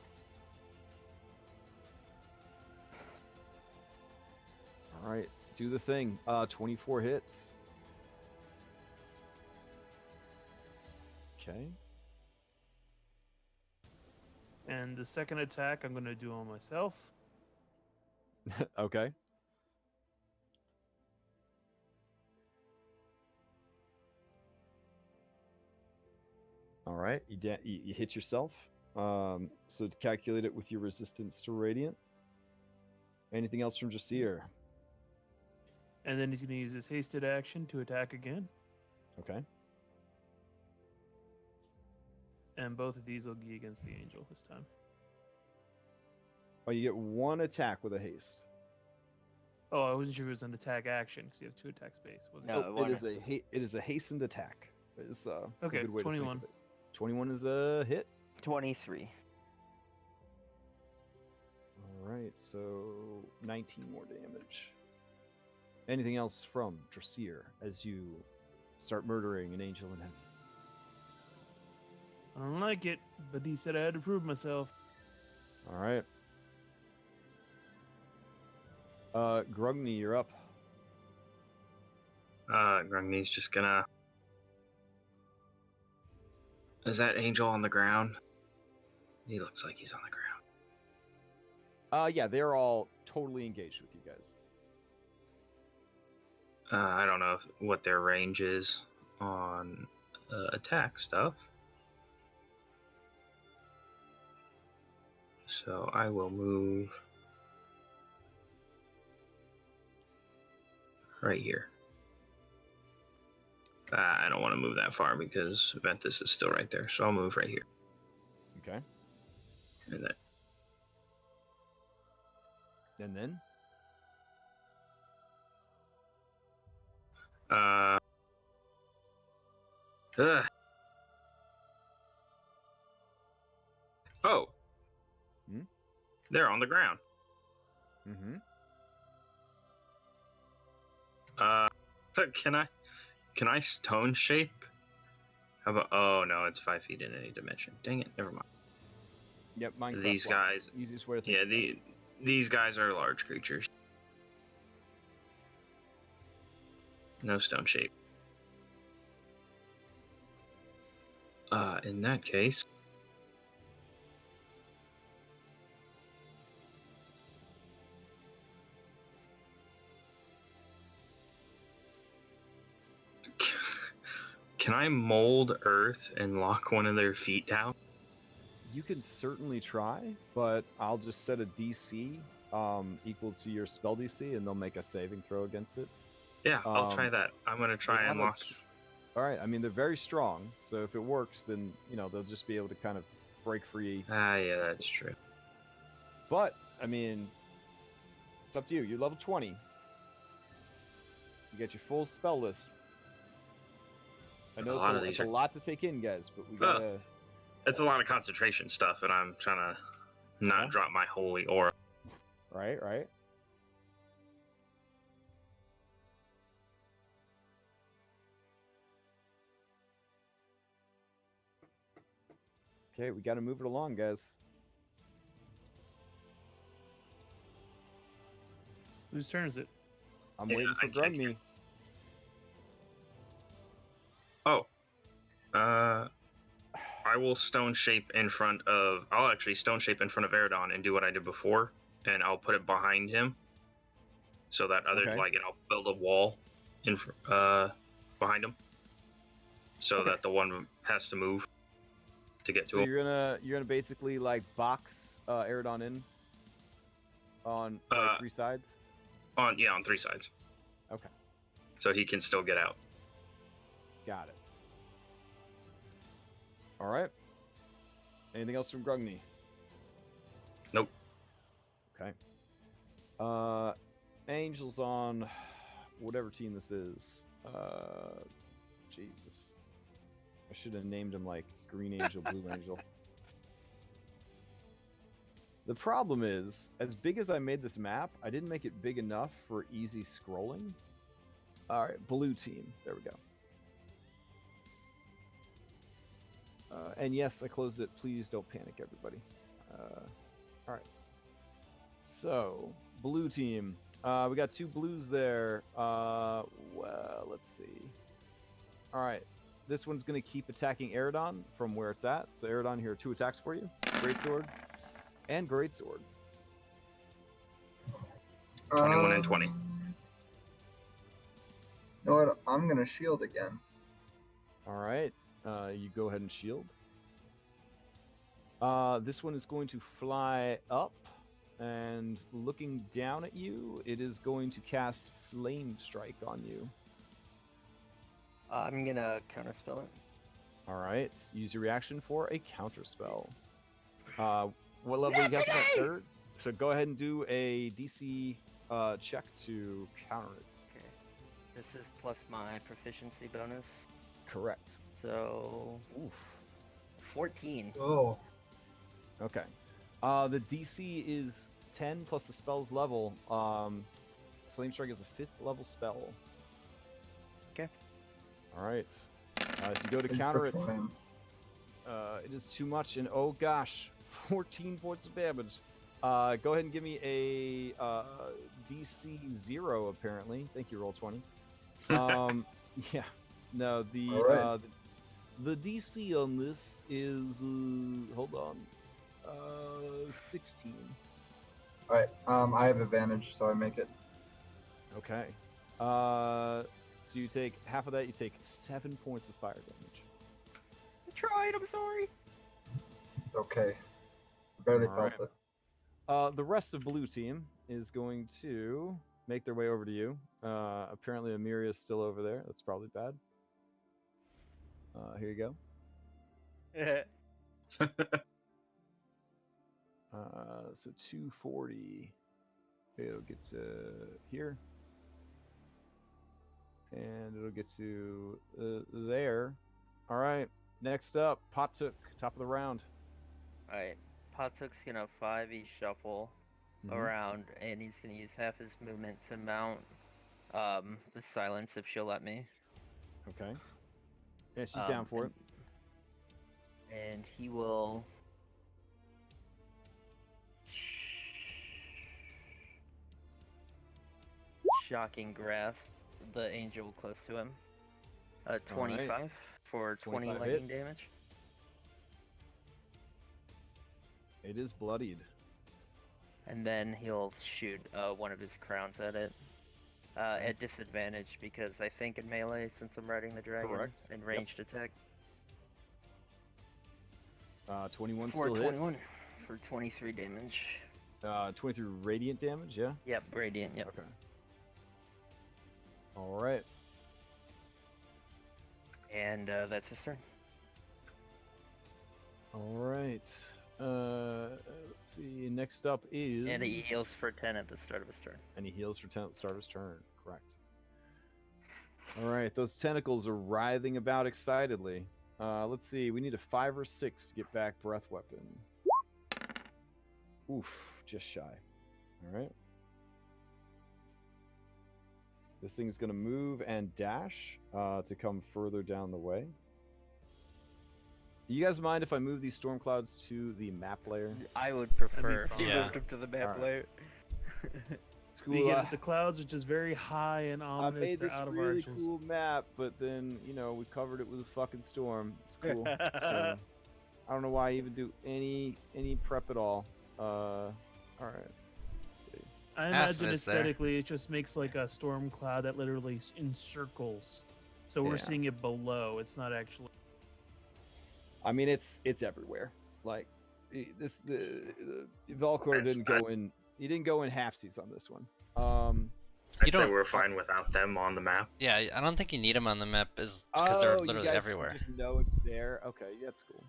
A: All right, do the thing. 24 hits. Okay.
E: And the second attack I'm going to do on myself.
A: Okay. All right, you hit yourself. So to calculate it with your resistance to radiant. Anything else from Jasir?
E: And then he's going to use his hasted action to attack again.
A: Okay.
E: And both of these will be against the angel this time.
A: Oh, you get one attack with a haste.
E: Oh, I wasn't sure if it was an attack action because you have 2 attack space.
G: No,
A: It is a hastened attack. It's a
E: Okay,
A: good way to think
E: 21.
A: of it. 21 is a hit.
G: 23.
A: All right, so 19 more damage. Anything else from Dressier as you start murdering an angel in heaven?
E: I don't like it, but he said I had to prove myself.
A: All right. Grugny, you're up.
C: Grungny's just gonna... Is that angel on the ground? He looks like he's on the ground.
A: Yeah, they're all totally engaged with you guys.
C: I don't know what their range is on attack stuff. So I will move right here. I don't want to move that far because Ventus is still right there. So I'll move right here.
A: Okay.
C: And then
A: And then?
C: Uh. Ugh. Oh.
A: Hmm?
C: They're on the ground.
A: Mm-hmm.
C: Can I stone shape? How about? Oh no, it's 5 feet in any dimension. Dang it, never mind.
A: Yep, Minecraft
C: These
A: blocks.
C: guys.
A: Easiest way to think
C: Yeah,
A: about it.
C: these guys are large creatures. No stone shape. In that case. Can I mold earth and lock one of their feet down?
A: You can certainly try, but I'll just set a DC equal to your spell DC, and they'll make a saving throw against it.
C: Yeah, I'll try that. I'm gonna
A: They
C: try
A: have
C: and lock.
A: All right. I mean, they're very strong, so if it works, then they'll just be able to kind of break free.
C: Ah, yeah, that's true.
A: But I mean, it's up to you. You're level 20. You get your full spell list. I know it's a lot to take in, guys, but we gotta.
C: It's a lot of concentration stuff, and I'm trying to not drop my holy aura.
A: Right. Okay, we got to move it along, guys.
E: Whose turn is it?
A: I'm waiting for Grummy.
C: Oh. I will stone shape in front of. I'll actually stone shape in front of Eridon and do what I did before, and I'll put it behind him, so that others I'll build a wall in behind him, so that the one has to move to get to him.
A: So you're gonna basically like box Eridon in on like 3 sides.
C: On 3 sides.
A: Okay.
C: So he can still get out.
A: Got it. All right. Anything else from Grugny?
C: Nope.
A: Okay. Angels on whatever team this is. Jesus. I should have named him like Green Angel, Blue Angel. The problem is, as big as I made this map, I didn't make it big enough for easy scrolling. All right, blue team. There we go. And yes, I closed it. Please don't panic, everybody. All right. So, blue team. We got 2 blues there. Well, let's see. All right. This one's going to keep attacking Eridon from where it's at. So, Eridon, here are 2 attacks for you. Greatsword and Greatsword.
C: 21 and 20.
H: You know what? I'm going to shield again.
A: All right. You go ahead and shield. This one is going to fly up, and looking down at you, it is going to cast Flame Strike on you.
G: I'm gonna counterspell it.
A: All right. Use your reaction for a counterspell. What level are you casting at? 3rd? So go ahead and do a DC check to counter it.
G: Okay. This is plus my proficiency bonus.
A: Correct.
G: So,
A: Oof.
G: 14.
H: Oh.
A: Okay. The DC is 10 plus the spell's level. Flame Strike is a 5th level spell.
G: Okay.
A: All right. So you go to counter it. It is too much, and oh gosh, 14 points of damage. Go ahead and give me a DC 0, apparently. Thank you, Roll20. Yeah. No, the DC on this is hold on, 16.
H: All right. I have advantage, so I make it.
A: Okay. So you take half of that. You take 7 points of fire damage.
F: I tried, I'm sorry.
H: It's okay. I barely
A: All
H: felt
A: right.
H: it.
A: The rest of blue team is going to make their way over to you. Apparently Amyria is still over there. That's probably bad. Here you go. So 240. It'll get to here. And it'll get to there. All right. Next up, Potuk, top of the round.
G: Alright, Potuk's gonna 5e shuffle
A: Mhm.
G: around, and he's gonna use half his movement to mount the silence if she'll let me.
A: Okay. Yeah, she's down for it.
G: And he will shocking grasp the angel close to him. 25 for 20
A: 25
G: lightning
A: hits.
G: damage.
A: It is bloodied.
G: And then he'll shoot one of his crowns at it. At disadvantage because I think in melee, since I'm riding the dragon,
A: Correct.
G: and
A: Yep.
G: ranged attack.
A: 21
G: For
A: still
G: 21
A: hits.
G: for 23 damage.
A: 23 radiant damage, yeah?
G: Yep, radiant, yep.
A: Okay. All right.
G: And that's his turn.
A: All right. Let's see. Next up is.
G: And he heals for 10 at the start of his turn.
A: And he heals for 10 at the start of his turn. Correct. All right. Those tentacles are writhing about excitedly. Let's see. We need a 5 or 6 to get back breath weapon. Oof. Just shy. All right. This thing's going to move and dash to come further down the way. You guys mind if I move these storm clouds to the map layer?
G: I would prefer if
E: fine.
G: you
B: Yeah.
G: moved him to the map
A: Alright.
G: layer.
A: It's
E: We
A: cool.
E: get the clouds, which is very high and
A: I
E: ominous.
A: made
E: They're
A: this
E: out of
A: really
E: arches.
A: cool map, but then, you know, we covered it with a fucking storm. It's cool. So, I don't know why I even do any prep at all. All right. Let's see.
E: I
B: Half of
E: imagine
B: it's there.
E: aesthetically, it just makes like a storm cloud that literally encircles. So we're
A: Yeah.
E: seeing it below. It's not actually.
A: I mean, it's everywhere. Like the Valkor
C: Yes,
A: didn't go in. He didn't go in halfsies on this one.
C: I'd
B: You
C: say
B: don't-
C: we're fine without them on the map.
B: Yeah, I don't think you need them on the map because they're
A: you
B: literally
A: guys
B: everywhere.
A: Just know it's there. Okay, yeah, that's cool.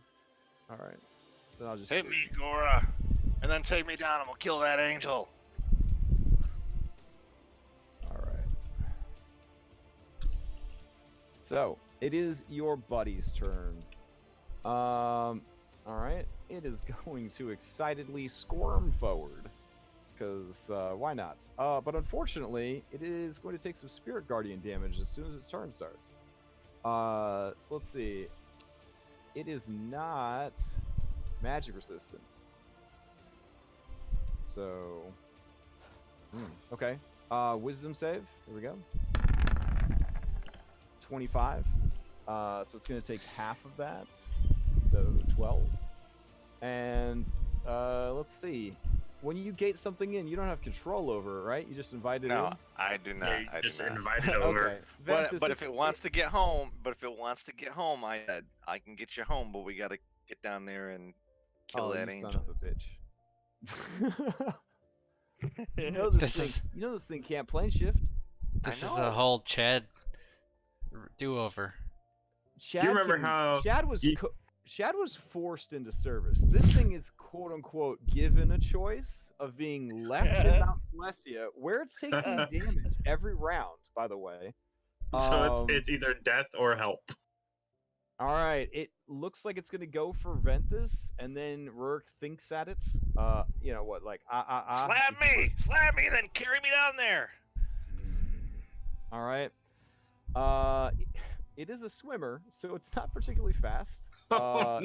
A: All right. Then I'll just
D: Hit me, Gora, and then take me down, and we'll kill that angel.
A: All right. So it is your buddy's turn. All right. It is going to excitedly squirm forward, because why not? But unfortunately, it is going to take some Spirit Guardian damage as soon as its turn starts. So let's see. It is not magic resistant. So, okay. Wisdom save. Here we go. 25. So it's going to take half of that. So 12. And let's see. When you gate something in, you don't have control over it, right? You just invite it
I: No,
A: in.
I: I do not.
C: Yeah, you
I: I do
C: just
I: not.
C: invite it over.
A: Okay. Ventus,
I: But if it wants to get home, I said I can get you home, but we gotta get down there and kill
A: oh,
I: that
A: you
I: angel.
A: son of a bitch. You know this,
B: This
A: thing. You know this thing can't plane shift.
B: This
I: I
B: is
I: know.
B: a whole Chad do-over.
A: Chad
C: remember how
A: Chad was forced into service. This thing is quote unquote given a choice of being left in Mount Celestia, where it's taking damage every round, by the way.
C: So it's either death or help.
A: All right. It looks like it's gonna go for Ventus, and then Rurik thinks at it. You know what? Like
D: Slap me, then carry me down there.
A: All right. It is a swimmer, so it's not particularly fast.
C: No.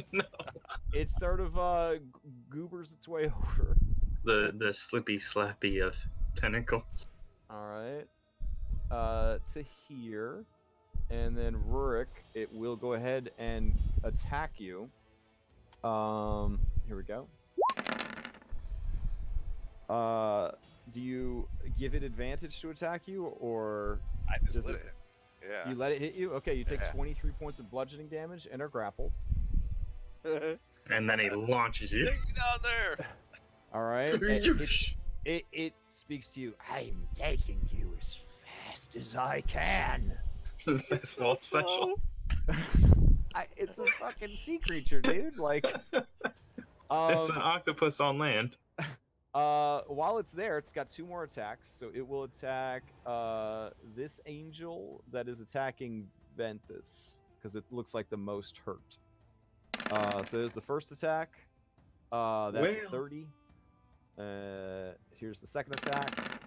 A: It sort of goobers its way over.
C: The slippy slappy of tentacles.
A: All right. To here, and then Rurik, it will go ahead and attack you. Here we go. Do you give it advantage to attack you, or
I: I just
A: does
I: lit
A: it-
I: it. Yeah.
A: you let it hit you? Okay, you take
I: Yeah.
A: 23 points of bludgeoning damage and are grappled.
C: And then he launches you.
I: Take me down there.
A: All right. And it speaks to you. I'm taking you as fast as I can.
C: That's well special.
A: It's a fucking sea creature, dude. Like,
C: It's an octopus on land.
A: While it's there, it's got 2 more attacks. So it will attack this angel that is attacking Ventus because it looks like the most hurt. So there's the first attack. That's a
C: Well.
A: 30. Here's the second attack.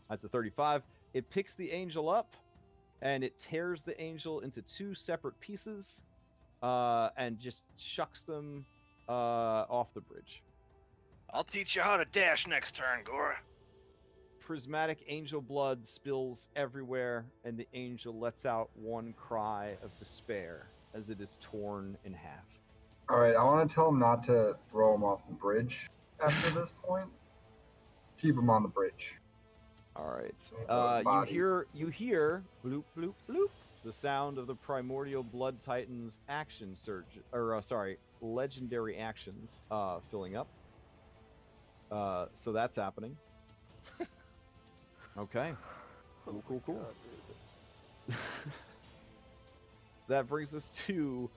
A: That's a 35. It picks the angel up, and it tears the angel into 2 separate pieces, and just chucks them off the bridge.
D: I'll teach you how to dash next turn, Gora.
A: Prismatic angel blood spills everywhere, and the angel lets out one cry of despair as it is torn in half.
H: All right, I want to tell him not to throw him off the bridge after this point. Keep him on the bridge.
A: All right. You hear bloop bloop bloop, the sound of the primordial blood titan's action surge, or legendary actions filling up. So that's happening. Okay. Cool. That brings us to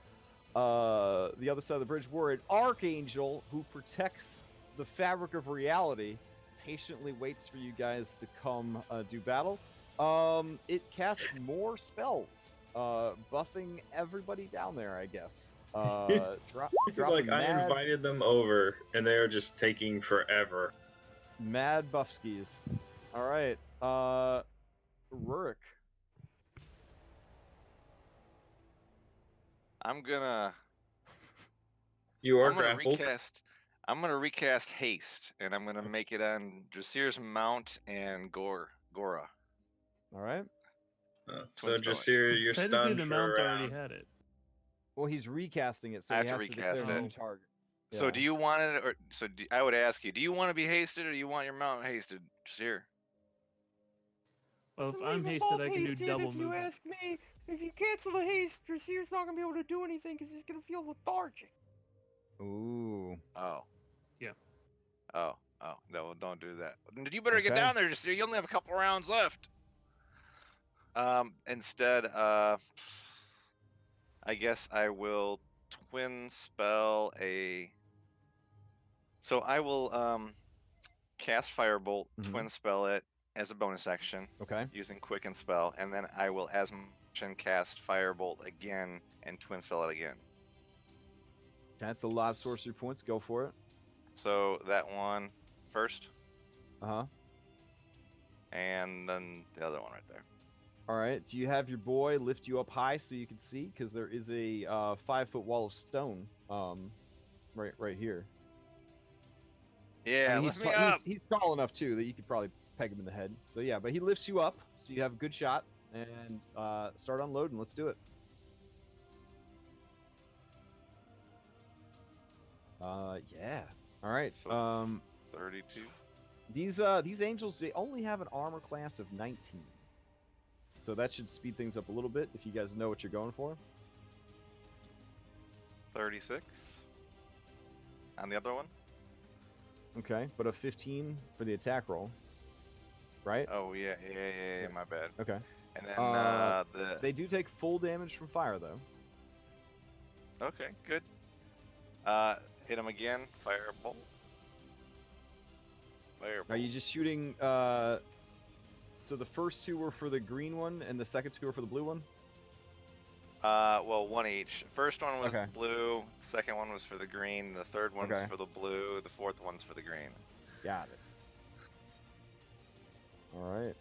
A: the other side of the bridge, where an archangel who protects the fabric of reality patiently waits for you guys to come do battle. It casts more spells, buffing everybody down there, I guess.
C: It's like I invited them over, and they're just taking forever.
A: Mad buff skis. All right, Rurik.
I: I'm gonna
C: grappled.
I: I'm gonna recast haste, and I'm gonna make it on Dressir's mount and Gora.
A: All right.
C: So Dressir, you're
E: Technically,
C: stunned
E: the
C: for
E: mount
C: a
E: already
C: round.
E: had it.
A: Well, he's recasting it, so
I: I
A: he
I: have
A: has
I: to
A: to
I: recast
A: declare
I: it.
A: new targets.
I: So
A: Yeah.
I: do you want it, or I would ask you, do you want to be hasted, or do you want your mount hasted, Dressir?
E: Well, if
F: Leave
E: I'm
F: them
E: hasted,
F: both
E: I can do
F: hasted,
E: double
F: if you
E: movement.
F: ask me. If you cancel the haste, Dressir's not gonna be able to do anything because he's gonna feel lethargic.
A: Ooh.
I: Oh.
E: Yeah.
I: Oh. No, don't do that. You better get
A: Okay.
I: down there, Dressir. You only have a couple rounds left. Instead, I guess I will twin spell a. So I will cast Firebolt, twin spell it as a bonus action.
A: Okay.
I: Using Quicken Spell, and then I will, as mentioned, cast Firebolt again and twin spell it again.
A: That's a lot of sorcery points. Go for it.
I: So that one first,
A: Uh-huh.
I: and then the other one right there.
A: All right. Do you have your boy lift you up high so you can see? Because there is a 5-foot wall of stone right here.
I: Yeah,
A: I mean,
I: lift me up.
A: He's tall enough, too, that you could probably peg him in the head. So, yeah, but he lifts you up, so you have a good shot. And start unloading. Let's do it. Yeah. All right.
I: So 32.
A: These angels, they only have an armor class of 19. So that should speed things up a little bit if you guys know what you're going for.
I: 36 on the other one.
A: Okay, but a 15 for the attack roll. Right?
I: Oh yeah, my bad.
A: Okay.
I: And then
A: they do take full damage from fire, though.
I: Okay, good. Hit him again. Firebolt.
A: Are you just shooting? So the first 2 were for the green one, and the second 2 were for the blue one.
I: Well, one each. First one was
A: Okay.
I: blue. The second one was for the green. The third one's
A: Okay.
I: for the blue. The fourth one's for the green.
A: Got it. All right.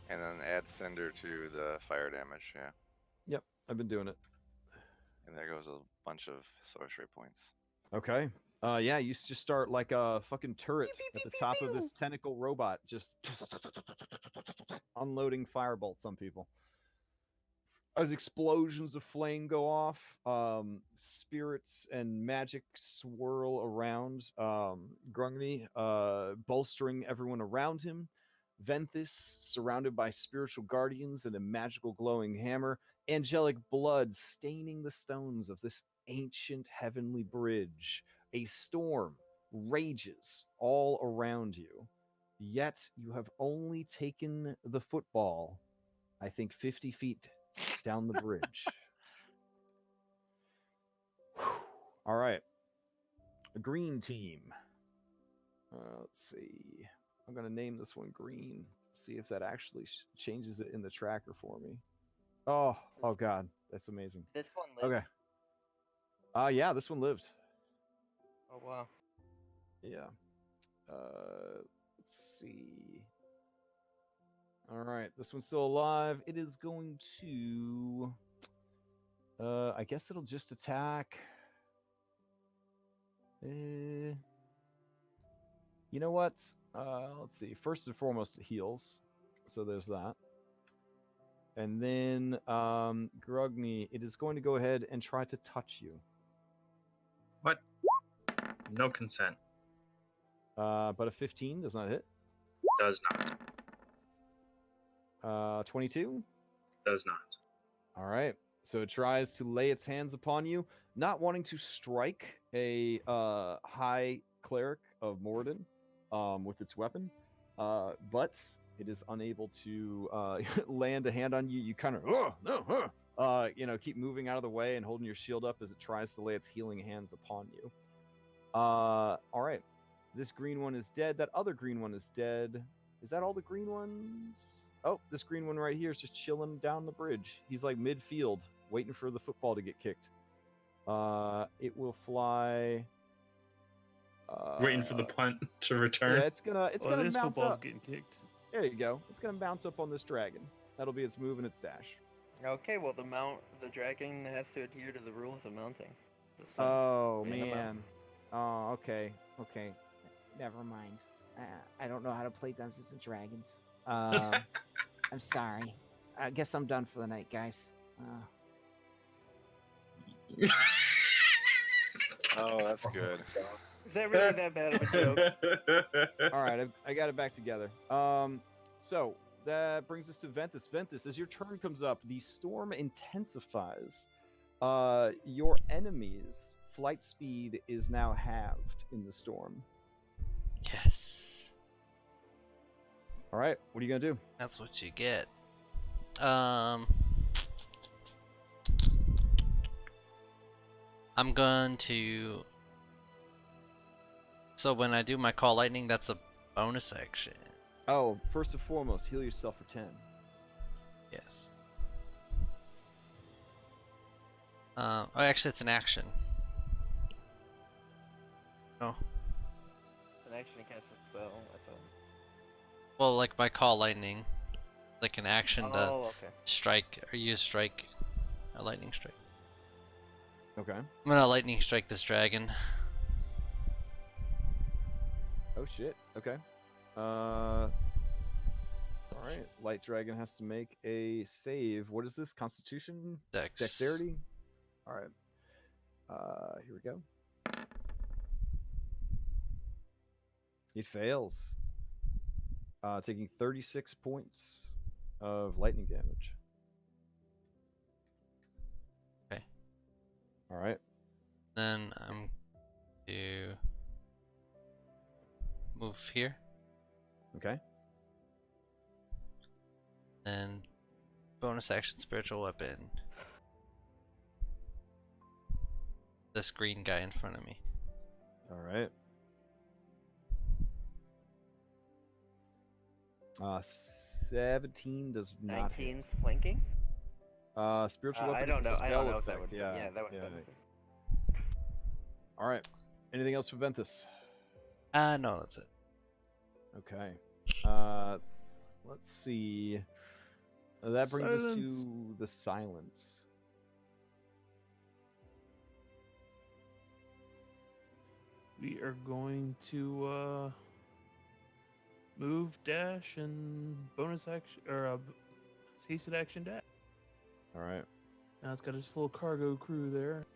I: And then add cinder to the fire damage. Yeah.
A: Yep, I've been doing it.
I: And there goes a bunch of sorcery points.
A: Okay. Yeah, you just start like a fucking turret at the top of this tentacle robot, just unloading firebolts on people. As explosions of flame go off, spirits and magic swirl around Grungni, bolstering everyone around him. Venthis, surrounded by spiritual guardians and a magical glowing hammer. Angelic blood staining the stones of this ancient heavenly bridge. A storm rages all around you. Yet you have only taken the football, I think 50 feet down the bridge. All right. A green team. Let's see. I'm going to name this one green. See if that actually changes it in the tracker for me. Oh God. That's amazing.
G: This one lives.
A: Okay. Yeah, this one lived.
G: Oh wow.
A: Yeah. Let's see. All right, this one's still alive. It is going to. I guess it'll just attack. You know what? Let's see. First and foremost, it heals. So there's that. And then, Grugny, it is going to go ahead and try to touch you.
C: What? No consent.
A: But a 15 does not hit.
C: Does not.
A: 22?
C: Does not.
A: All right. So it tries to lay its hands upon you, not wanting to strike a high cleric of Moradin with its weapon, but it is unable to land a hand on you. You kind of, keep moving out of the way and holding your shield up as it tries to lay its healing hands upon you. All right. This green one is dead. That other green one is dead. Is that all the green ones? Oh, this green one right here is just chilling down the bridge. He's like midfield, waiting for the football to get kicked. It will fly.
C: Waiting for the punt to return.
A: Yeah, it's gonna
E: This
A: bounce
E: football's
A: up.
E: getting kicked.
A: There you go. It's gonna bounce up on this dragon. That'll be its move and its dash.
G: Okay, well the dragon has to adhere to the rules of mounting. Just
A: Oh
G: being a mount.
A: man. Oh, okay. Never mind. I don't know how to play Dungeons and Dragons. I'm sorry. I guess I'm done for the night, guys.
I: Oh, that's good.
G: Is that really that bad of a joke?
A: All right, I got it back together. So that brings us to Ventus. Ventus, as your turn comes up, the storm intensifies. Your enemy's flight speed is now halved in the storm.
B: Yes.
A: All right, what are you gonna do?
B: That's what you get. I'm going to. So when I do my call lightning, that's a bonus action.
A: Oh, first and foremost, heal yourself for 10.
B: Yes. Actually, it's an action. No.
G: An action to cast a spell, I thought.
B: Well, like my call lightning, like an action to
G: Oh, okay.
B: strike or use strike, a lightning strike.
A: Okay.
B: I'm gonna lightning strike this dragon.
A: Oh shit. Okay. All right. Light dragon has to make a save. What is this? Constitution?
B: Dex.
A: Dexterity? All right. Here we go. It fails. Taking 36 points of lightning damage.
B: Okay.
A: All right.
B: Then I'm to move here.
A: Okay.
B: And bonus action spiritual weapon. This green guy in front of me.
A: All right. 17 does not
G: 19
A: hit.
G: flanking?
A: Spiritual weapon.
G: I don't
A: is a
G: know. I don't
A: spell
G: know if that
A: effect,
G: would.
A: Yeah,
G: that would.
A: yeah.
G: Benefit.
A: All right. Anything else for Ventus?
B: No, that's it.
A: Okay. Let's see. That brings us
E: Silence.
A: to the silence.
E: We are going to move, dash, and bonus action or hasted action dash.
A: All right.
E: Now it's got his full cargo crew there.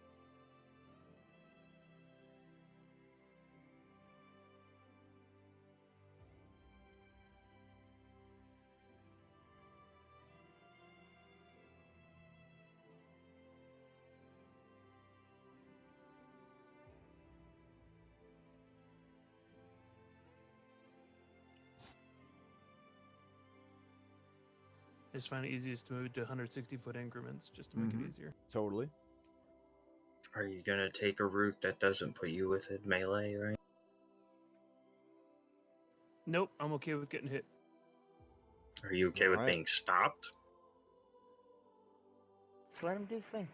E: I just find it easiest to move to 160-foot increments just to make
A: Mhm.
E: it easier.
A: Totally.
C: Are you gonna take a route that doesn't put you within melee, right?
E: Nope, I'm okay with getting hit.
C: Are you okay with
A: Alright.
C: being stopped?
G: Just let him do his thing.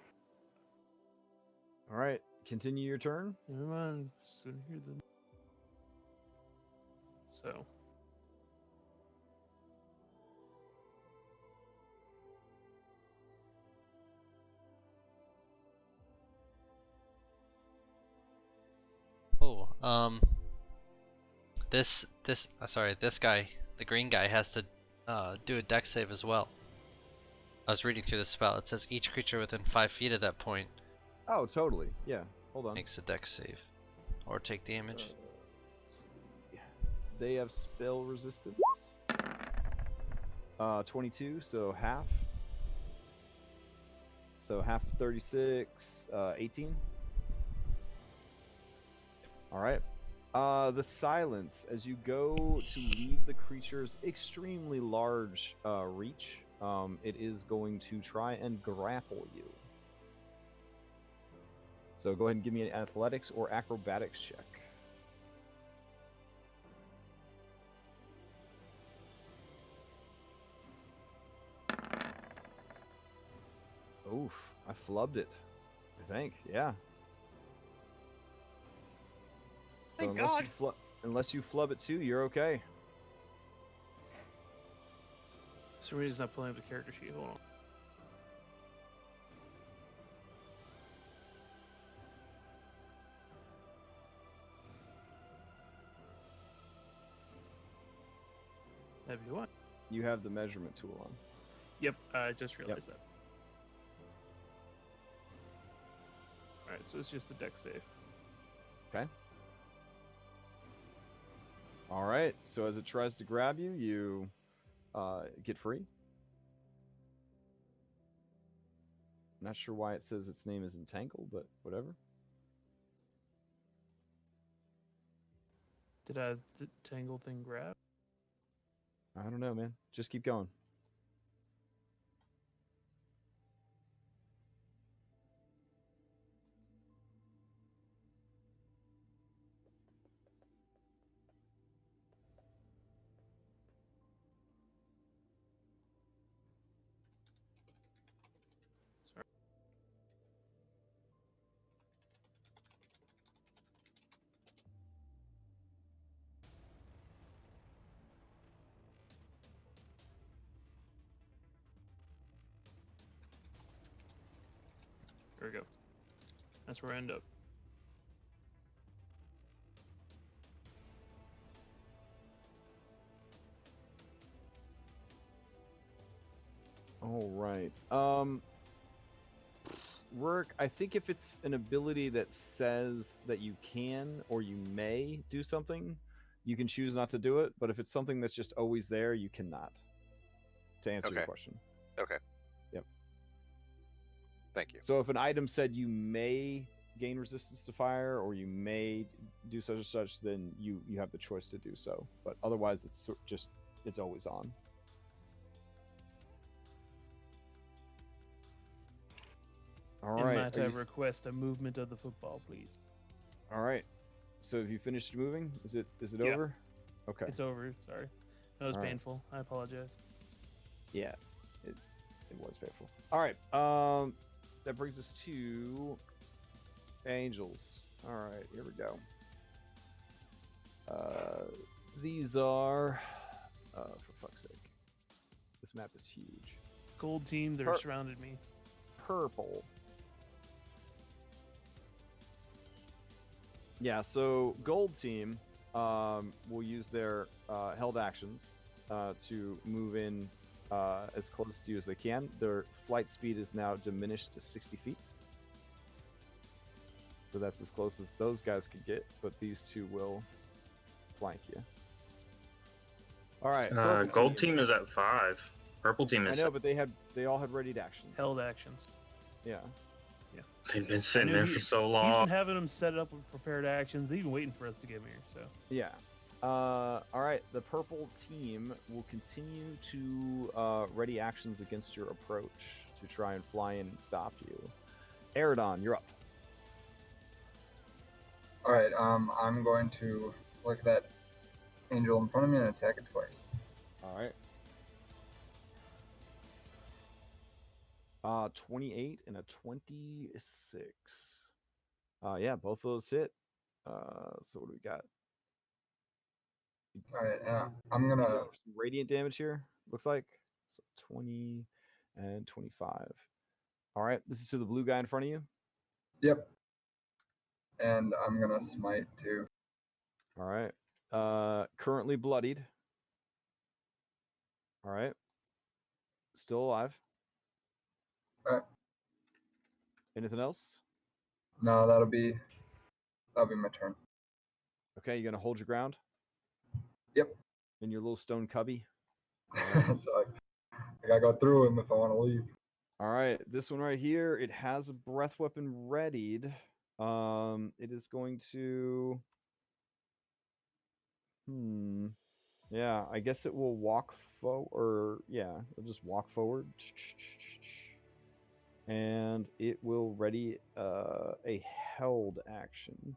A: All right, continue your turn.
E: Never mind. So here the. So.
B: Oh, this guy, the green guy, has to do a dex save as well. I was reading through the spell. It says each creature within 5 feet of that point
A: Oh, totally. Yeah. Hold on.
B: makes a dex save or take damage.
A: Let's see. They have spell resistance. 22, so half. So half of 36, 18. All right. The silence, as you go to leave the creature's extremely large reach, it is going to try and grapple you. So go ahead and give me an athletics or acrobatics check. Oof, I flubbed it, I think, yeah. So
F: Thank
A: unless
F: God.
A: you unless you flub it too, you're okay.
E: For some reason, I'm pulling up the character sheet. Hold on. If you want.
A: You have the measurement tool on.
E: Yep, I just realized that. Alright, so it's just a deck save.
A: Okay. All right. So as it tries to grab you, you get free. Not sure why it says its name is entangled, but whatever.
E: Did the tangle thing grab?
A: I don't know, man. Just keep going.
E: Sorry. There we go. That's where I end up.
A: All right. Rourke, I think if it's an ability that says that you can or you may do something, you can choose not to do it. But if it's something that's just always there, you cannot. To answer your
I: Okay.
A: question.
I: Okay.
A: Yep.
I: Thank you.
A: So if an item said you may gain resistance to fire or you may do such and such, then you have the choice to do so. But otherwise, it's always on. All
E: And
A: right.
E: might
A: are
E: I
A: you s-
E: request a movement of the football, please?
A: All right. So have you finished moving? Is it
E: Yeah.
A: over? Okay.
E: It's over. Sorry. That was
A: All right.
E: painful. I apologize.
A: Yeah, it was painful. All right. That brings us to angels. All right, here we go. These are, for fuck's sake, this map is huge.
E: Gold team, they're surrounded me.
A: Purple. Yeah, so gold team will use their held actions to move in as close to you as they can. Their flight speed is now diminished to 60 feet. So that's as close as those guys could get, but these two will flank you. All right. purple
C: Gold team is at 5. Purple team
A: I
C: is.
A: know, but they all had readied actions.
E: Held actions.
A: Yeah.
C: They've been sitting
E: knew
C: there
E: he-
C: for so
E: He's
C: long.
E: been having them set up with prepared actions. They've been waiting for us to get here, so.
A: Yeah. All right. The purple team will continue to ready actions against your approach to try and fly in and stop you. Eridon, you're up.
H: All right. I'm going to look at that angel in front of me and attack it twice.
A: All right. 28 and a 26. Yeah, both of those hit. So what do we got?
H: All right. I'm
A: You
H: gonna.
A: got some radiant damage here. Looks like so 20 and 25. All right, this is to the blue guy in front of you.
H: Yep. And I'm gonna smite too.
A: All right. Currently bloodied. All right. Still alive.
H: All right.
A: Anything else?
H: No, that'll be my turn.
A: Okay, you're gonna hold your ground.
H: Yep.
A: In your little stone cubby.
H: So I gotta go through him if I want to leave.
A: All right, this one right here, it has a breath weapon readied. It is going to. Yeah, I guess it will walk forward. Yeah, it'll just walk forward. And it will ready a held action.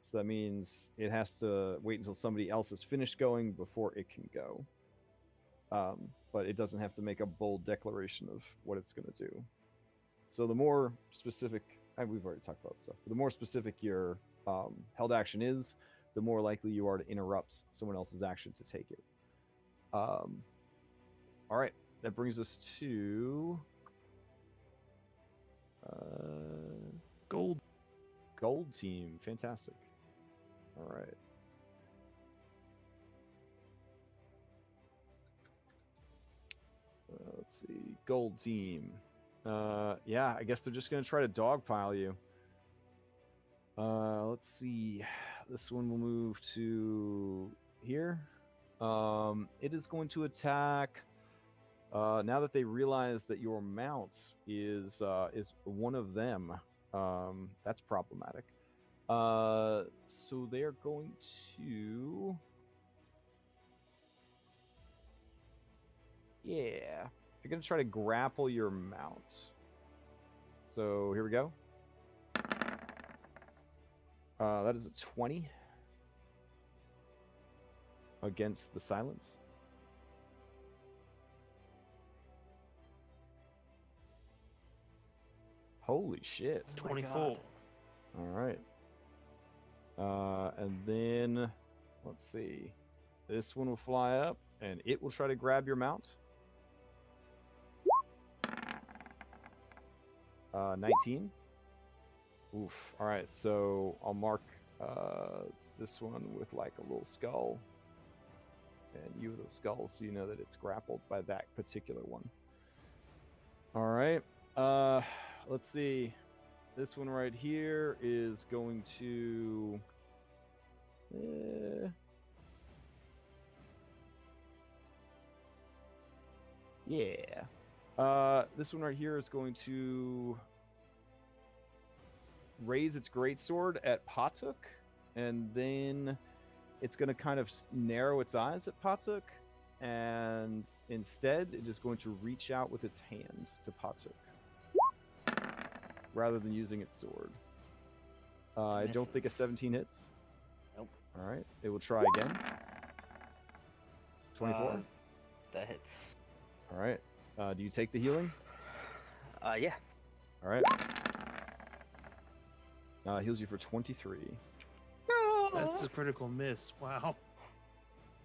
A: So that means it has to wait until somebody else is finished going before it can go. But it doesn't have to make a bold declaration of what it's going to do. So the more specific, we've already talked about stuff, but the more specific your held action is, the more likely you are to interrupt someone else's action to take it. All right, that brings us to
E: Gold.
A: Gold team. Fantastic. All right. Let's see. Gold team. Yeah, I guess they're just going to try to dogpile you. Let's see. This one will move to here. It is going to attack. Now that they realize that your mount is one of them, that's problematic. So they are going to. Yeah, they're going to try to grapple your mount. So here we go. That is a 20 against the silence. Holy shit.
E: 24.
A: All right. And then, let's see. This one will fly up, and it will try to grab your mount. 19. Oof. All right, so I'll mark this one with like a little skull, and you with a skull, so you know that it's grappled by that particular one. All right. Let's see. This one right here is going to. Yeah. This one right here is going to raise its greatsword at Patuk, and then it's going to kind of narrow its eyes at Patuk, and instead it is going to reach out with its hand to Patuk rather than using its sword. I don't think a 17 hits.
G: Nope.
A: All right, it will try again. 24.
G: That hits.
A: All right. Do you take the healing?
G: Yeah.
A: All right. Heals you for 23.
E: That's a critical miss. Wow.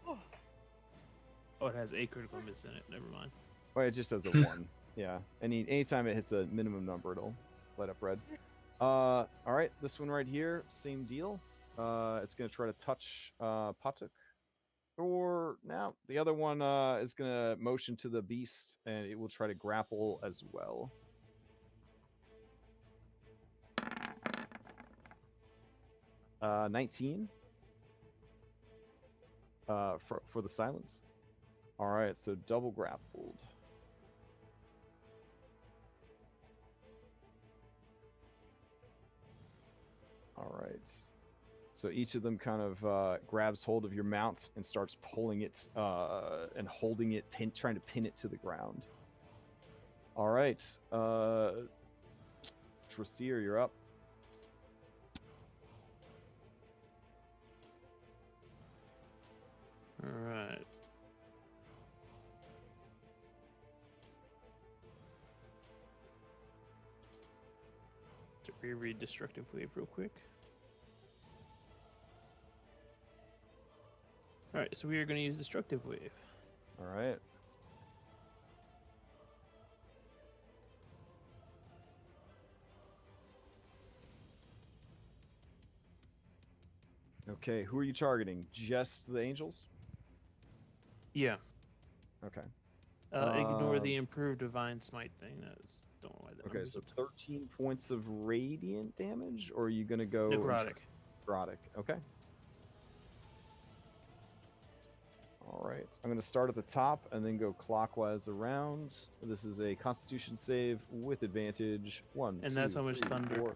E: Oh, it has a critical miss in it. Never mind.
A: Oh, it just has a 1. Yeah. Anytime it hits a minimum number, it'll light up red. All right. This one right here, same deal. It's going to try to touch Patuk. Or now the other one is going to motion to the beast, and it will try to grapple as well. Uh, 19 for the silence. All right, so double grappled. All right. So each of them kind of grabs hold of your mount and starts pulling it and holding it, trying to pin it to the ground. All right. Trasir, you're up.
E: Alright. To reread Destructive Wave real quick. Alright, so we are going to use Destructive Wave.
A: All right. Okay, who are you targeting? Just the angels?
E: Yeah.
A: Okay.
E: Ignore the improved Divine Smite thing. That's don't know why that
A: Okay,
E: number's
A: so
E: up top.
A: 13 points of radiant damage, or are you gonna go
E: Necrotic.
A: necrotic? Okay. All right, I'm gonna start at the top and then go clockwise around. This is a Constitution save with advantage. One,
E: And
A: two,
E: that's how much
A: three,
E: thunder.
A: 4.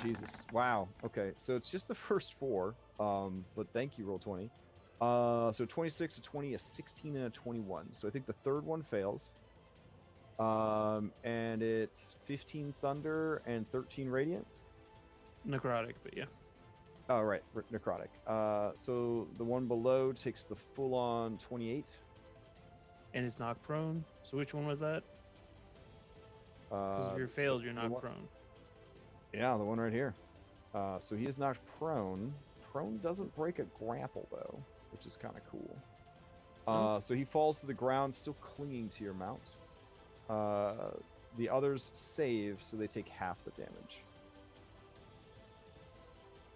A: Jesus. Wow. Okay, so it's just the first 4. But thank you, roll 20. So 26, a 20, a 16, and a 21. So I think the third one fails. And it's 15 thunder and 13 radiant.
E: Necrotic, but yeah.
A: Oh, right, necrotic. So the one below takes the full-on 28.
E: And it's knocked prone. So which one was that? Because if you're failed, you're
A: the
E: knocked
A: one-
E: prone.
A: Yeah, the one right here. So he is knocked prone. Prone doesn't break a grapple, though, which is kind of cool. So he falls to the ground, still clinging to your mount. The others save, so they take half the damage.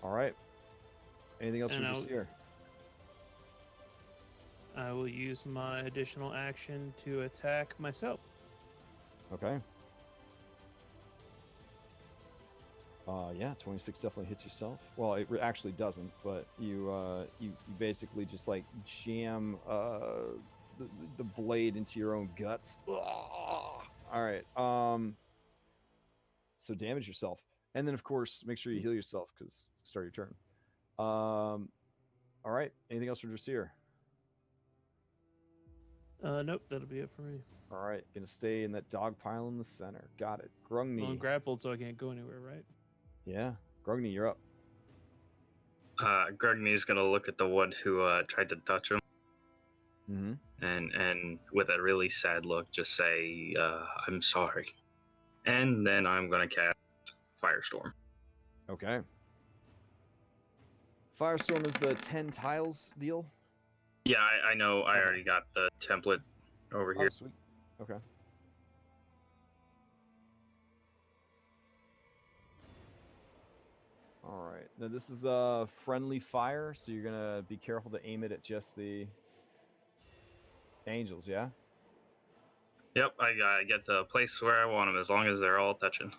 A: All right. Anything else
E: And
A: from Jasir?
E: I will use my additional action to attack myself.
A: Okay. Yeah, 26 definitely hits yourself. Well, it actually doesn't, but you basically just like jam the blade into your own guts. Ugh. All right. So damage yourself, and then of course make sure you heal yourself because start your turn. All right. Anything else for Drasir?
E: Nope, that'll be it for me.
A: All right. Gonna stay in that dog pile in the center. Got it.
E: Well, I'm
A: Grungni.
E: grappled, so I can't go anywhere, right?
A: Yeah. Grungni, you're up.
C: Grugny's gonna look at the one who tried to touch him,
A: Mm-hmm.
C: and with a really sad look, just say, "I'm sorry," and then I'm gonna cast Firestorm.
A: Okay. Firestorm is the 10 tiles deal.
C: Yeah, I know. I
A: Okay.
C: already got the template over
A: Oh,
C: here.
A: sweet. Okay. All right. Now this is a friendly fire, so you're gonna be careful to aim it at just the angels. Yeah.
C: Yep, I get to place where I want them as long as they're all touching.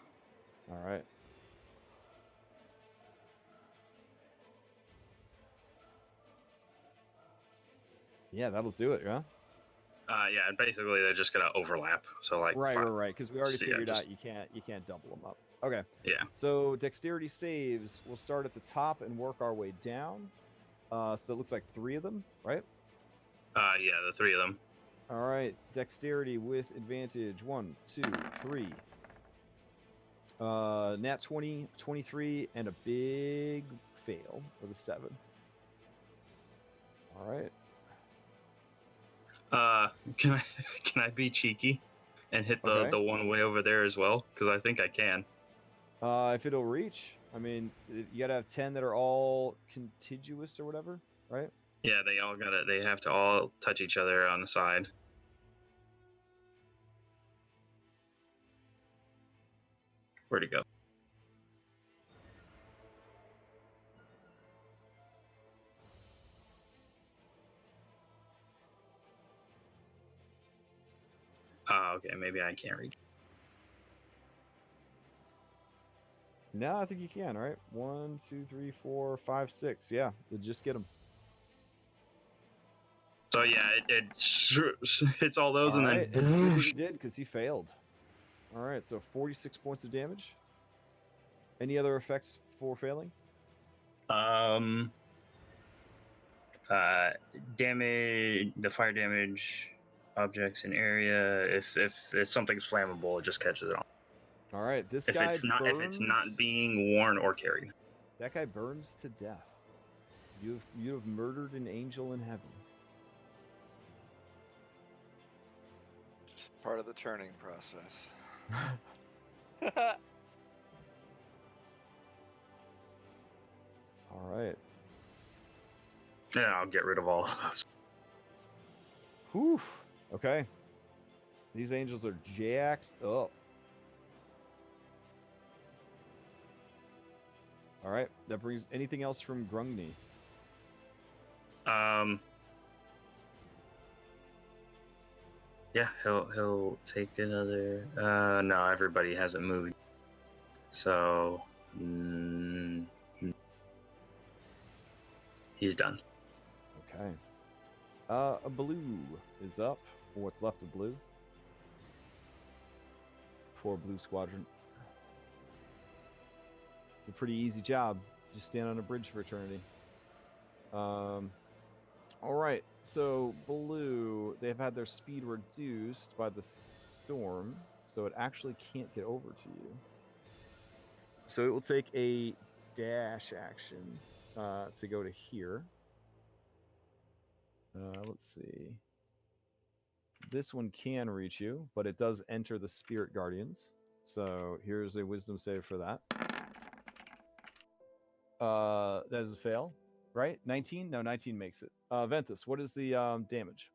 A: All right. Yeah, that'll do it. Yeah.
C: Yeah, and basically they're just gonna overlap. So like,
A: Right. Because we already
C: yeah,
A: figured
C: just-
A: out you can't double them up. Okay.
C: Yeah.
A: So dexterity saves. We'll start at the top and work our way down. So it looks like 3 of them, right?
C: Yeah, the 3 of them.
A: All right, dexterity with advantage. 1, 2, 3. Nat 20, 23, and a big fail with a 7. All right.
C: Can I be cheeky and hit the
A: Okay.
C: the one way over there as well? Because I think I can.
A: If it'll reach, I mean, you gotta have 10 that are all contiguous or whatever, right?
C: Yeah, they have to all touch each other on the side. Where'd it go? Okay, maybe I can't reach.
A: No, I think you can. All right, 1, 2, 3, 4, 5, 6. Yeah, you just get them.
C: So yeah, it hits all those,
A: All
C: and
A: right,
C: then
A: it's good that you did because he failed. All right, so 46 points of damage. Any other effects for failing?
C: damage, the fire damage objects in area. If something's flammable, it just catches it on.
A: All right, this
C: If
A: guy
C: it's not
A: burns.
C: being worn or carried.
A: That guy burns to death. You have murdered an angel in heaven.
I: Just part of the turning process.
A: All right.
C: Yeah, I'll get rid of all of those.
A: Whew. Okay. These angels are jacked up. All right. That brings anything else from Grungni?
C: Yeah, he'll take another. No, everybody hasn't moved. So, he's done.
A: Okay. A blue is up. Or what's left of blue? For blue squadron. It's a pretty easy job. Just stand on a bridge for eternity. All right. So blue, they've had their speed reduced by the storm, so it actually can't get over to you. So it will take a dash action to go to here. Let's see. This one can reach you, but it does enter the Spirit Guardians. So here's a Wisdom save for that. That is a fail, right? 19? No, 19 makes it. Ventus, what is the damage?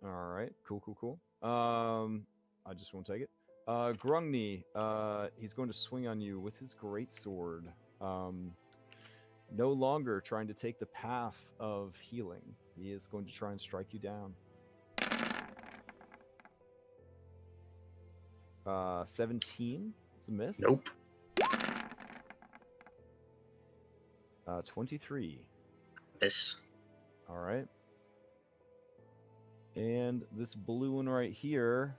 A: All right, cool. I just won't take it. Grungni, he's going to swing on you with his greatsword. No longer trying to take the path of healing. He is going to try and strike you down. 17. It's a miss.
C: Nope.
A: 23.
C: Miss.
A: All right. And this blue one right here,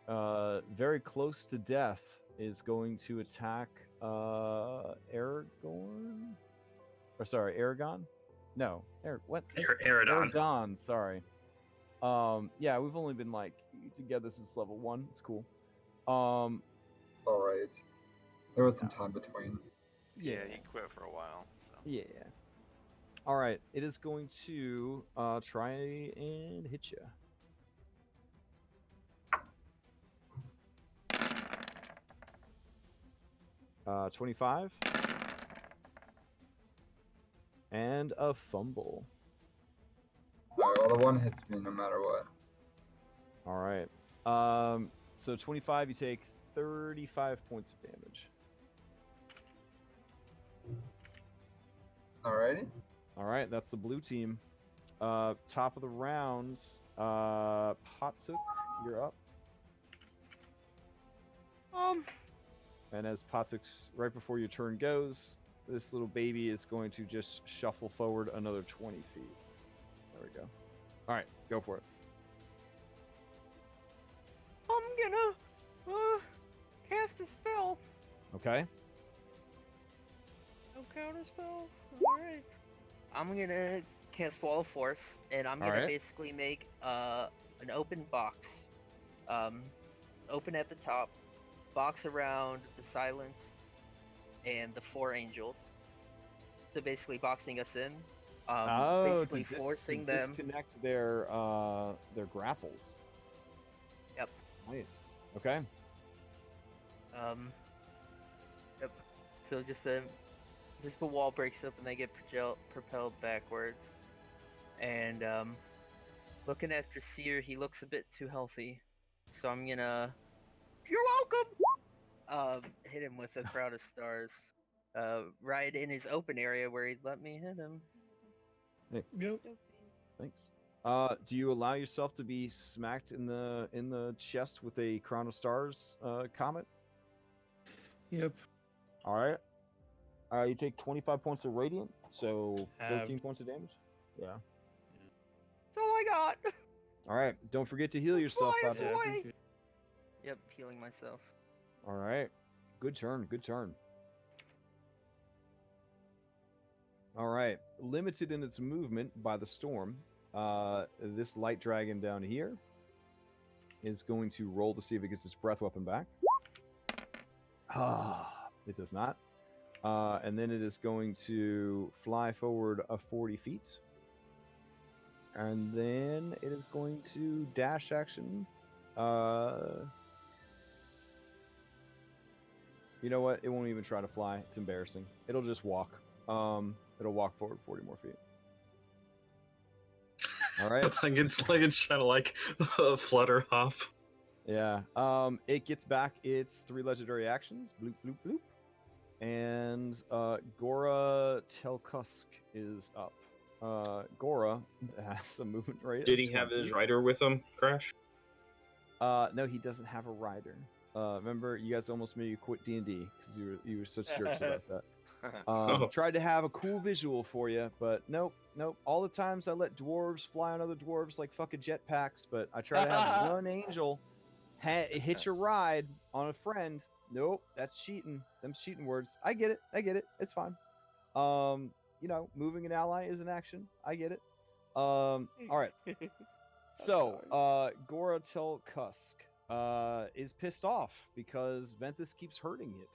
A: very close to death, is going to attack Aragorn? Or sorry, Aragon? No. What?
C: Aradon.
A: Aradon, sorry. Yeah, we've only been like together since level 1. It's cool.
H: It's alright. There was some time between.
I: Yeah, he quit for a while. So.
A: Yeah. All right. It is going to try and hit you. Uh, 25. And a fumble.
H: Alright, well, the one hits me no matter what.
A: All right. So 25, you take 35 points of damage.
H: Alrighty.
A: All right, that's the blue team. Top of the round, Potsuk, you're up. And as Potsuk's right before your turn goes, this little baby is going to just shuffle forward another 20 feet. There we go. All right, go for it.
F: I'm gonna cast a spell.
A: Okay.
F: No counter spells. All right.
G: I'm gonna cast Wall of Force, and I'm gonna
A: Alright.
G: basically make an open box. Open at the top, box around the silence and the 4 angels. So basically boxing us in. Basically forcing them.
A: Disconnect their grapples.
G: Yep.
A: Nice. Okay.
G: Yep. So just the wall breaks up and they get propelled backwards. And looking after Seer, he looks a bit too healthy, so I'm gonna.
F: You're welcome.
G: Hit him with a Crown of Stars. Right in his open area where he'd let me hit him.
A: Hey,
E: Yep.
A: thanks. Do you allow yourself to be smacked in the chest with a Crown of Stars comet?
E: Yep.
A: All right. You take 25 points of radiant, so 13
E: Have.
A: points of damage. Yeah.
F: That's all I got.
A: All right. Don't forget to heal yourself.
F: Fly
A: Patrick.
F: us
E: Yeah,
F: away.
E: appreciate it.
G: Yep, healing myself.
A: All right. Good turn. Good turn. All right. Limited in its movement by the storm. This light dragon down here is going to roll to see if it gets its breath weapon back. It does not. And then it is going to fly forward 40 feet. And then it is going to dash action. You know what? It won't even try to fly. It's embarrassing. It'll just walk. It'll walk forward 40 more feet. All right.
C: it's kind of like a flutter hop.
A: Yeah. It gets back its 3 legendary actions. Bloop, bloop, bloop. And Gora Telkusk is up. Gora has a movement rate.
C: Did he have his rider with him, Crash?
A: No, he doesn't have a rider. Remember, you guys almost made you quit D&D because you were such jerks about that. Tried to have a cool visual for you, but nope. All the times I let dwarves fly on other dwarves like fucking jetpacks, but I try to have one angel hitch a ride on a friend. Nope, that's cheating. Them's cheating words. I get it. It's fine. Moving an ally is an action. I get it. All right. So, Gora Telkusk is pissed off because Ventus keeps hurting it.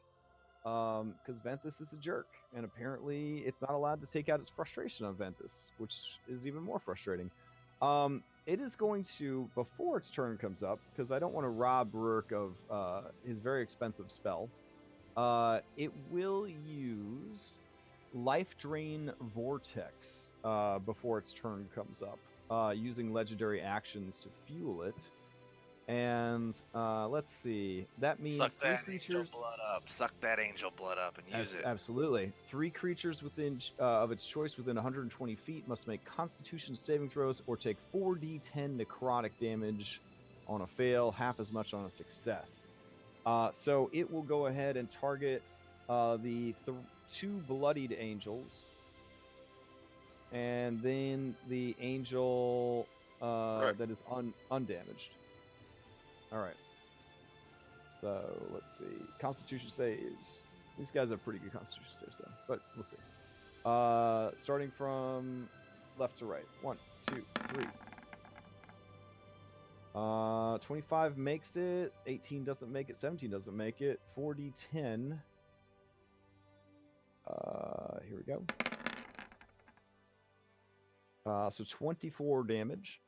A: Because Ventus is a jerk, and apparently it's not allowed to take out its frustration on Ventus, which is even more frustrating. It is going to, before its turn comes up, because I don't want to rob Rourke of his very expensive spell, it will use Life Drain Vortex before its turn comes up, using legendary actions to fuel it. And let's see. That means
D: Suck
A: 3
D: that
A: creatures.
D: angel blood up. Suck that angel blood up and use it.
A: Absolutely. 3 creatures within of its choice within 120 feet must make Constitution saving throws or take 4d10 necrotic damage on a fail, half as much on a success. So it will go ahead and target the 2 bloodied angels, and then the angel that is undamaged. All right. So let's see. Constitution saves. These guys have pretty good Constitution saves, though. But we'll see. Starting from left to right. 1, 2, 3. 25 makes it. 18 doesn't make it. 17 doesn't make it. 4d10. Here we go. So 24 damage.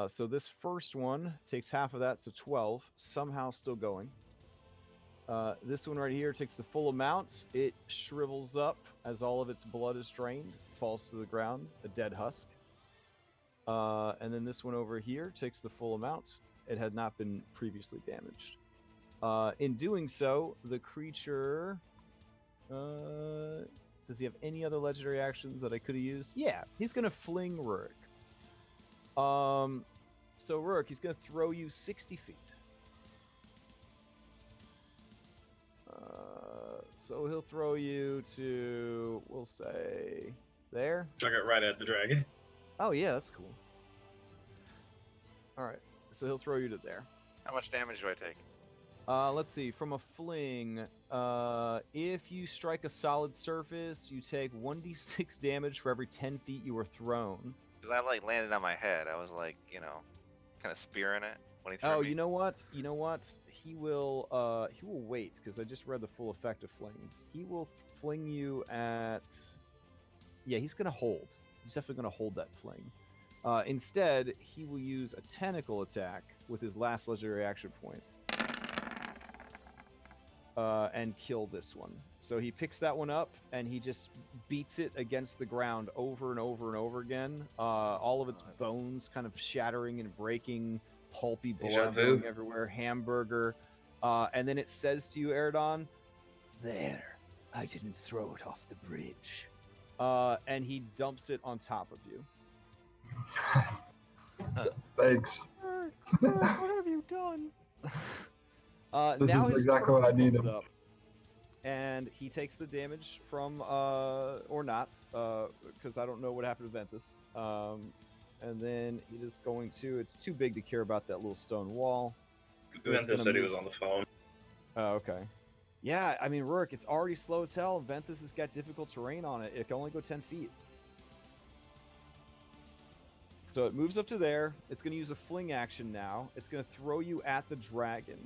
A: So this first one takes half of that, so 12, somehow still going. This one right here takes the full amount. It shrivels up as all of its blood is drained, falls to the ground, a dead husk. And then this one over here takes the full amount. It had not been previously damaged. In doing so, the creature... does he have any other legendary actions that I could have used? Yeah, he's going to fling Rurik. So Rurik, he's going to throw you 60 feet. So he'll throw you to, we'll say, there.
C: I got right at the dragon.
A: Oh yeah, that's cool. All right, so he'll throw you to there.
D: How much damage do I take?
A: Let's see. From a fling, if you strike a solid surface, you take 1d6 damage for every 10 feet you were thrown.
D: Because I landed on my head. I was like, kind of spearing it when he threw me.
A: Oh, you know what? He will wait, because I just read the full effect of fling. He will fling you at... Yeah, he's going to hold. He's definitely going to hold that fling. Instead, he will use a tentacle attack with his last legendary action point. And kill this one. So he picks that one up, and he just beats it against the ground over and over and over again. All of its bones kind of shattering and breaking, pulpy blood going everywhere, hamburger. And then it says to you, Eridon, "There, I didn't throw it off the bridge." And he dumps it on top of you.
H: Thanks.
F: What have you done?
H: This
A: now
H: is
A: his
H: exactly
A: turn
H: what I needed.
A: comes up, and he takes the damage from, or not, because I don't know what happened to Ventus. And then he is going to, it's too big to care about that little stone wall.
C: So Ventus said he was on the phone.
A: Oh, okay. Yeah, I mean, Rurik, it's already slow as hell. Ventus has got difficult terrain on it. It can only go 10 feet. So it moves up to there. It's going to use a fling action now. It's going to throw you at the dragon.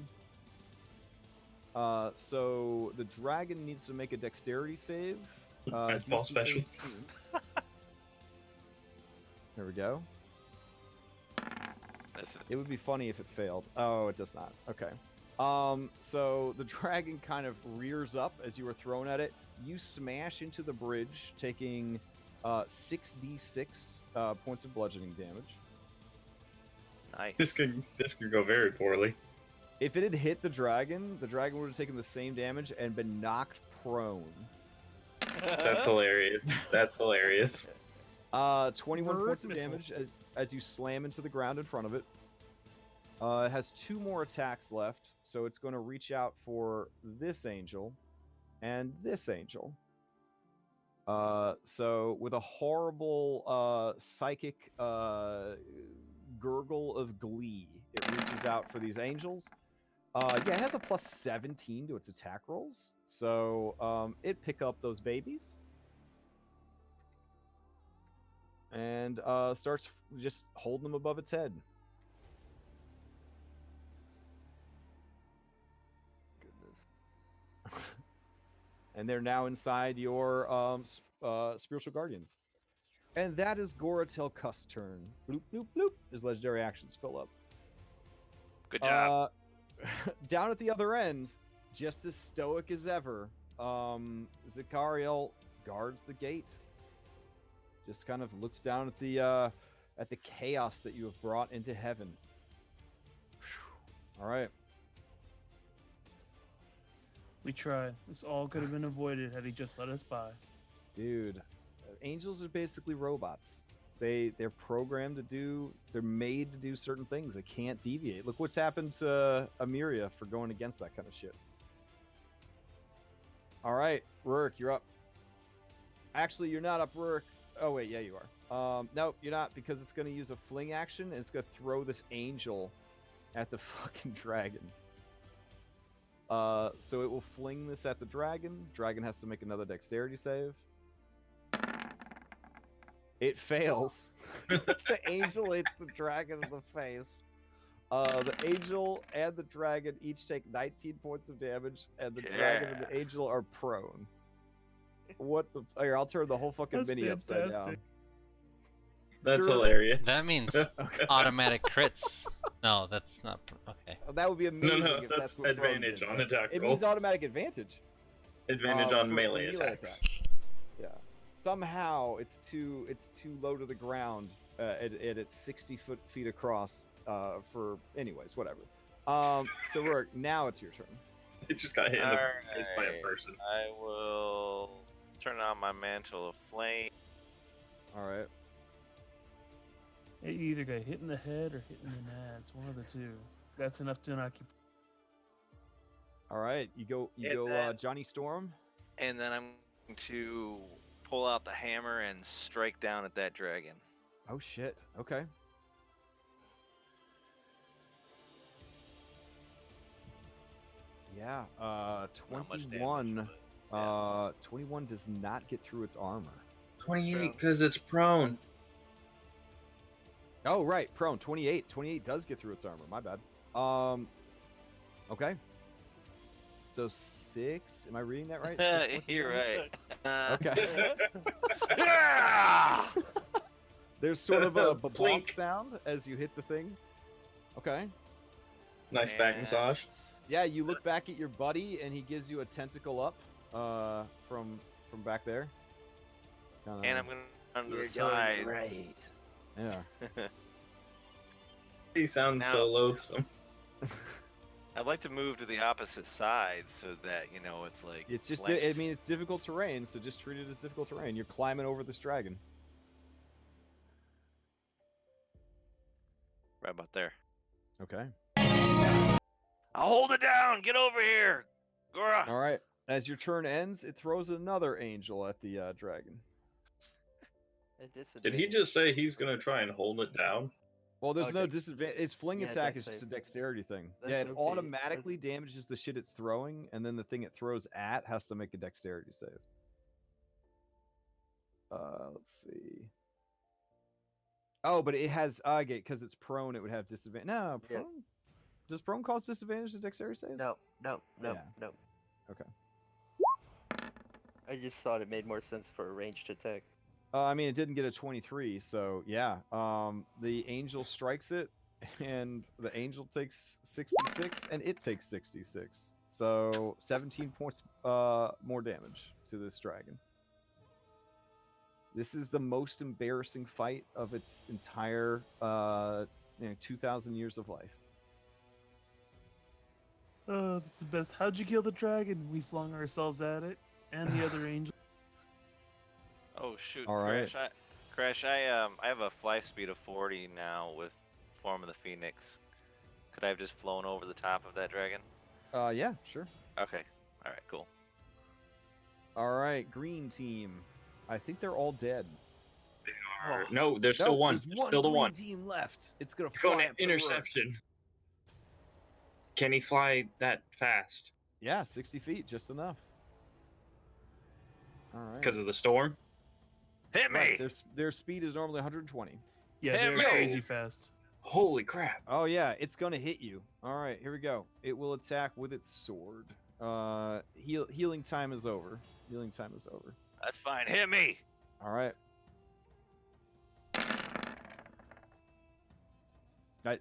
A: So the dragon needs to make a dexterity save.
C: That's ball
A: DC
C: special.
A: 18. There we go. It would be funny if it failed. Oh, it does not. Okay. So the dragon kind of rears up as you are thrown at it. You smash into the bridge, taking 6d6 points of bludgeoning damage.
D: Nice.
C: This could go very poorly.
A: If it had hit the dragon would have taken the same damage and been knocked prone.
C: That's hilarious. That's hilarious.
A: 21 points of
E: Missile.
A: damage as you slam into the ground in front of it. It has 2 more attacks left, so it's going to reach out for this angel and this angel. So with a horrible psychic gurgle of glee, it reaches out for these angels. Yeah, it has a plus 17 to its attack rolls, so it pick up those babies and starts just holding them above its head. And they're now inside your spiritual guardians. And that is Goratel Cuss' turn. Bloop, bloop, bloop. His legendary actions fill up.
D: Good job.
A: Down at the other end, just as stoic as ever, Zicariel guards the gate. Just kind of looks down at the chaos that you have brought into heaven. All right.
E: We tried. This all could have been avoided had he just let us by.
A: Dude, angels are basically robots. They're programmed to do, they're made to do certain things. They can't deviate. Look what's happened to Amyria for going against that kind of shit. All right, Rurik, you're up. Actually, you're not up, Rurik. Oh wait, yeah, you are. No, you're not, because it's going to use a fling action and it's going to throw this angel at the fucking dragon. So it will fling this at the dragon. Dragon has to make another dexterity save. It fails. The angel hits the dragon in the face. The angel and the dragon each take 19 points of damage, and the dragon and the angel are prone. What the? Here, I'll turn the whole fucking
E: That's
A: mini upside down.
E: fantastic.
C: That's
A: Durable.
C: hilarious.
B: That means
A: Okay.
B: automatic crits. No, that's not. Okay.
A: That would be amazing
C: No,
A: if
C: that's
A: that's what prone
C: advantage
A: did.
C: on attack
A: It
C: rolls.
A: means automatic advantage.
C: Advantage on
A: for
C: melee attacks.
A: Yeah. Somehow it's too low to the ground at its 60 feet across. For anyways, whatever. So Rurik, now it's your turn.
C: It just got hit in the face by a
I: Alright.
C: person.
I: I will turn on my mantle of flame.
A: All right.
E: You either got hit in the head or hit in the nads. One of the two. That's enough to knock you.
A: All right. You go.
I: And then-
A: Johnny Storm.
I: And then I'm going to pull out the hammer and strike down at that dragon.
A: Oh shit. Okay. Yeah.
I: Not much damage,
A: 21.
I: but,
A: 21 does not get through its armor.
C: 28, because it's prone.
A: Oh right, prone. 28. 28 does get through its armor. My bad. Okay. So 6. Am I reading that right? 6 points of
I: You're
A: damage?
I: right.
A: Okay.
I: Yeah!
A: There's sort of a bonk
C: Clink.
A: sound as you hit the thing. Okay.
C: Nice back massage.
A: Yeah, you look back at your buddy and he gives you a tentacle up from back there.
I: And I'm going to on the side.
A: Right. Yeah.
C: He sounds
I: Now-
C: so loathsome.
I: I'd like to move to the opposite side so that, you know, it's like.
A: It's just
I: flanked.
A: I mean it's difficult terrain, so just treat it as difficult terrain. You're climbing over this dragon.
I: Right about there.
A: Okay.
I: I'll hold it down. Get over here. Gora.
A: All right. As your turn ends, it throws another angel at the dragon.
C: Did he just say he's gonna try and hold it down?
A: Well, there's no
G: Okay.
A: disadvantage. Its fling
G: Yeah,
A: attack
G: dex
A: is just a
G: save.
A: dexterity thing.
G: That's
A: Yeah, it
G: okay.
A: automatically damages the shit it's throwing, and then the thing it throws at has to make a dexterity save. Let's see. Oh, but it has Agate because it's prone. It would have disadvantage. No,
G: Yep.
A: prone. Does prone cause disadvantage to dexterity saves?
G: No, no, no,
A: Yeah.
G: no.
A: Okay.
G: I just thought it made more sense for a ranged attack.
A: I mean, it didn't get a 23, so yeah. The angel strikes it, and the angel takes 66, and it takes 66. So 17 points more damage to this dragon. This is the most embarrassing fight of its entire 2,000 years of life.
E: Oh, that's the best. How'd you kill the dragon? We flung ourselves at it and the other angel.
I: Oh shoot,
A: All right.
I: Crash! I have a fly speed of 40 now with Form of the Phoenix. Could I have just flown over the top of that dragon?
A: Yeah, sure.
I: Okay. All right. Cool.
A: All right, green team. I think they're all dead.
C: No, there's still
A: Nope,
C: one.
A: There's
C: There's
A: one
C: still the
A: green
C: one.
A: team left. It's gonna
C: It's
A: fly
C: going
A: up to Rourke.
C: interception. Can he fly that fast?
A: Yeah, 60 feet, just enough. All right.
C: Because of the storm?
D: Hit me!
A: Right, their speed is normally 120.
E: Yeah,
D: Hit
E: they're
D: me!
E: crazy fast.
C: Holy crap.
A: Oh yeah, it's gonna hit you. All right, here we go. It will attack with its sword. Healing time is over. Healing time is over.
D: That's fine. Hit me!
A: All right.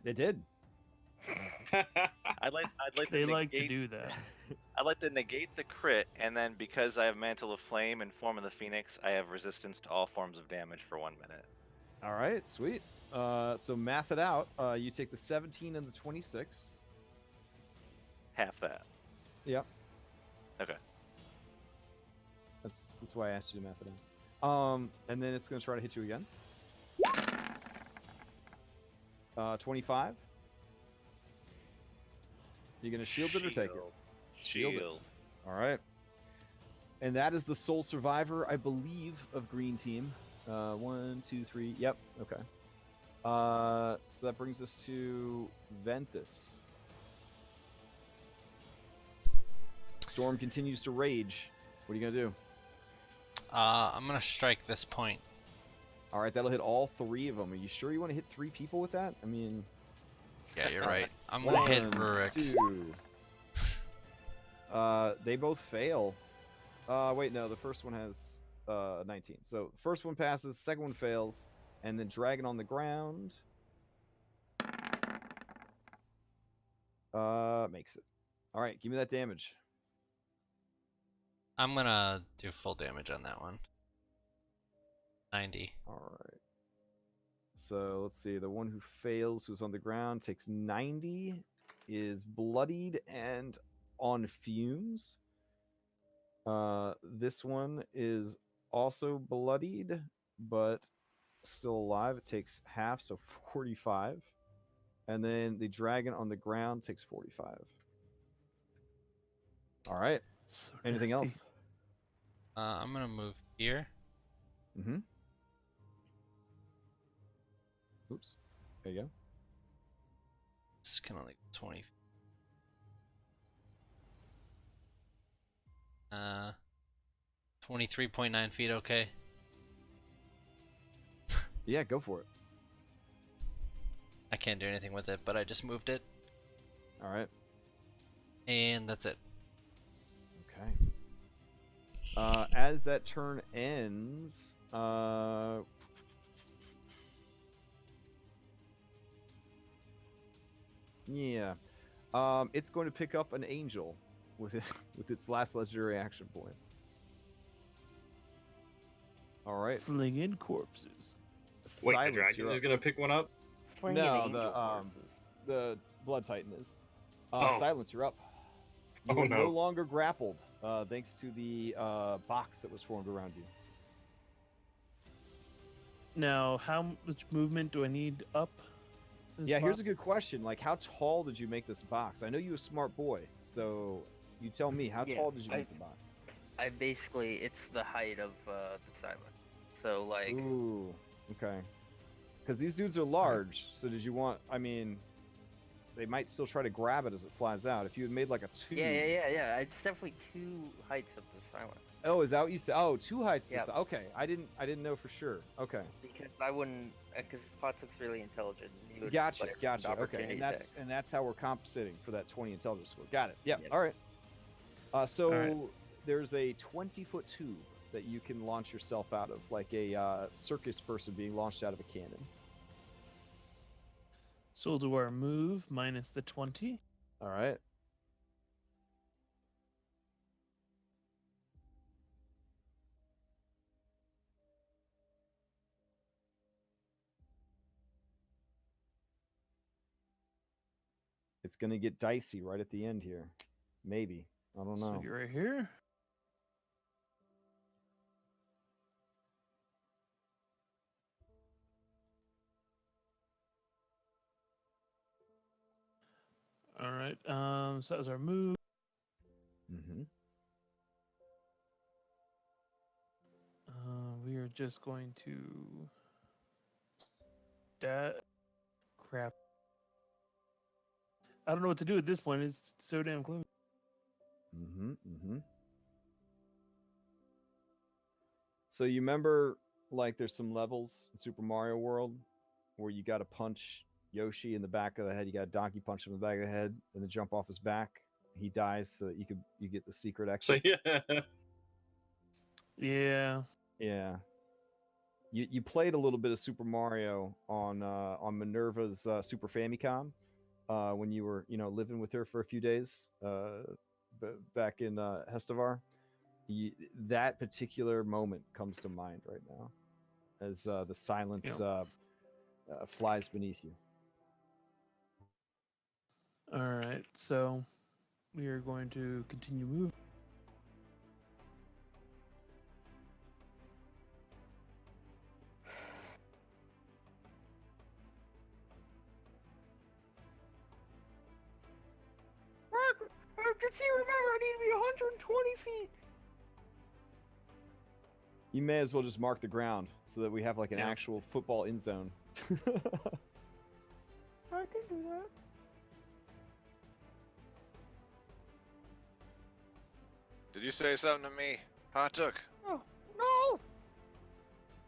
A: They did.
I: I'd like
E: They
I: to
E: like to
I: negate,
E: do that.
I: I'd like to negate the crit, and then because I have Mantle of Flame and Form of the Phoenix, I have resistance to all forms of damage for 1 minute.
A: All right, sweet. So math it out. You take the 17 and the 26.
I: Half that.
A: Yep.
I: Okay.
A: That's why I asked you to math it out. And then it's gonna try to hit you again. 25. You gonna shield it or take it? Shield it. All right. And that is the sole survivor, I believe, of green team. 1, 2, 3. Yep. Okay. So that brings us to Ventus. Storm continues to rage. What are you gonna do?
B: I'm gonna strike this point.
A: All right, that'll hit all 3 of them. Are you sure you want to hit 3 people with that? I mean,
B: Yeah, you're right. I'm gonna hit
A: 1,
B: Rurik.
A: 2. They both fail. Wait, no, the first one has 19. So first one passes, second one fails, and then dragon on the ground makes it. All right, give me that damage.
B: I'm gonna do full damage on that one. 90.
A: All right. So let's see. The one who fails, who's on the ground, takes 90, is bloodied and on fumes. This one is also bloodied, but still alive. It takes half, so 45. And then the dragon on the ground takes 45. All right.
E: So
A: Anything
E: nasty.
A: else?
B: I'm gonna move here.
A: Mm-hmm. Oops. There you go.
B: It's kind of like 20. 23.9 feet. Okay.
A: Yeah, go for it.
B: I can't do anything with it, but I just moved it,
A: All right.
B: and that's it.
A: Okay. As that turn ends, yeah, it's going to pick up an angel with with its last legendary action point. All right.
E: Flinging corpses.
C: Wait,
A: Silence,
C: the dragon
A: you're
C: is
A: up.
C: going to pick one up?
G: Flinging
A: No,
G: angel corpses.
A: the Blood Titan is.
C: Oh.
A: Silence, you're up. You
C: Oh,
A: are no
C: no.
A: longer grappled, thanks to the box that was formed around you.
E: Now, how much movement do I need up? This
A: Yeah, here's
E: box?
A: a good question. Like, how tall did you make this box? I know you're a smart boy, so you tell me. How
G: Yeah,
A: tall did you make the box?
G: I basically, it's the height of the silence. So like,
A: Ooh, okay. Because these dudes are large. So did you want? I mean, they might still try to grab it as it flies out. If you had made like a 2.
G: Yeah. It's definitely 2 heights of the silence.
A: Oh, is that what you said? Oh, 2 heights.
G: Yep.
A: Okay, I didn't know for sure. Okay.
G: Because I wouldn't, because Potsuk's really intelligent. And he would
A: Gotcha.
G: let her have an
A: Okay,
G: opportunity
A: and
G: attack.
A: that's how we're compensating for that 20 intelligence score. Got it. Yep.
G: Yep.
A: All right. So
E: All right.
A: there's a 20-foot tube that you can launch yourself out of, like a circus person being launched out of a cannon.
E: So we'll do our move minus the 20.
A: All right. It's going to get dicey right at the end here. Maybe. I don't know.
E: So you're right here. All right. So that was our move.
A: Mm-hmm.
E: We are just going to crap. I don't know what to do at this point. It's so damn close.
A: So you remember, like, there's some levels in Super Mario World where you got to punch Yoshi in the back of the head. You got to donkey punch him in the back of the head and then jump off his back. He dies so that you get the secret exit.
C: So yeah.
E: Yeah.
A: Yeah. You played a little bit of Super Mario on Minerva's Super Famicom when you were living with her for a few days back in Hestavar. That particular moment comes to mind right now as the silence flies beneath you.
E: All right. So we are going to continue moving.
F: Urgency, remember, I need to be 120 feet.
A: You may as well just mark the ground so that we have like an actual football end zone.
F: I can do that.
I: Did you say something to me, Patuk?
F: Oh, no!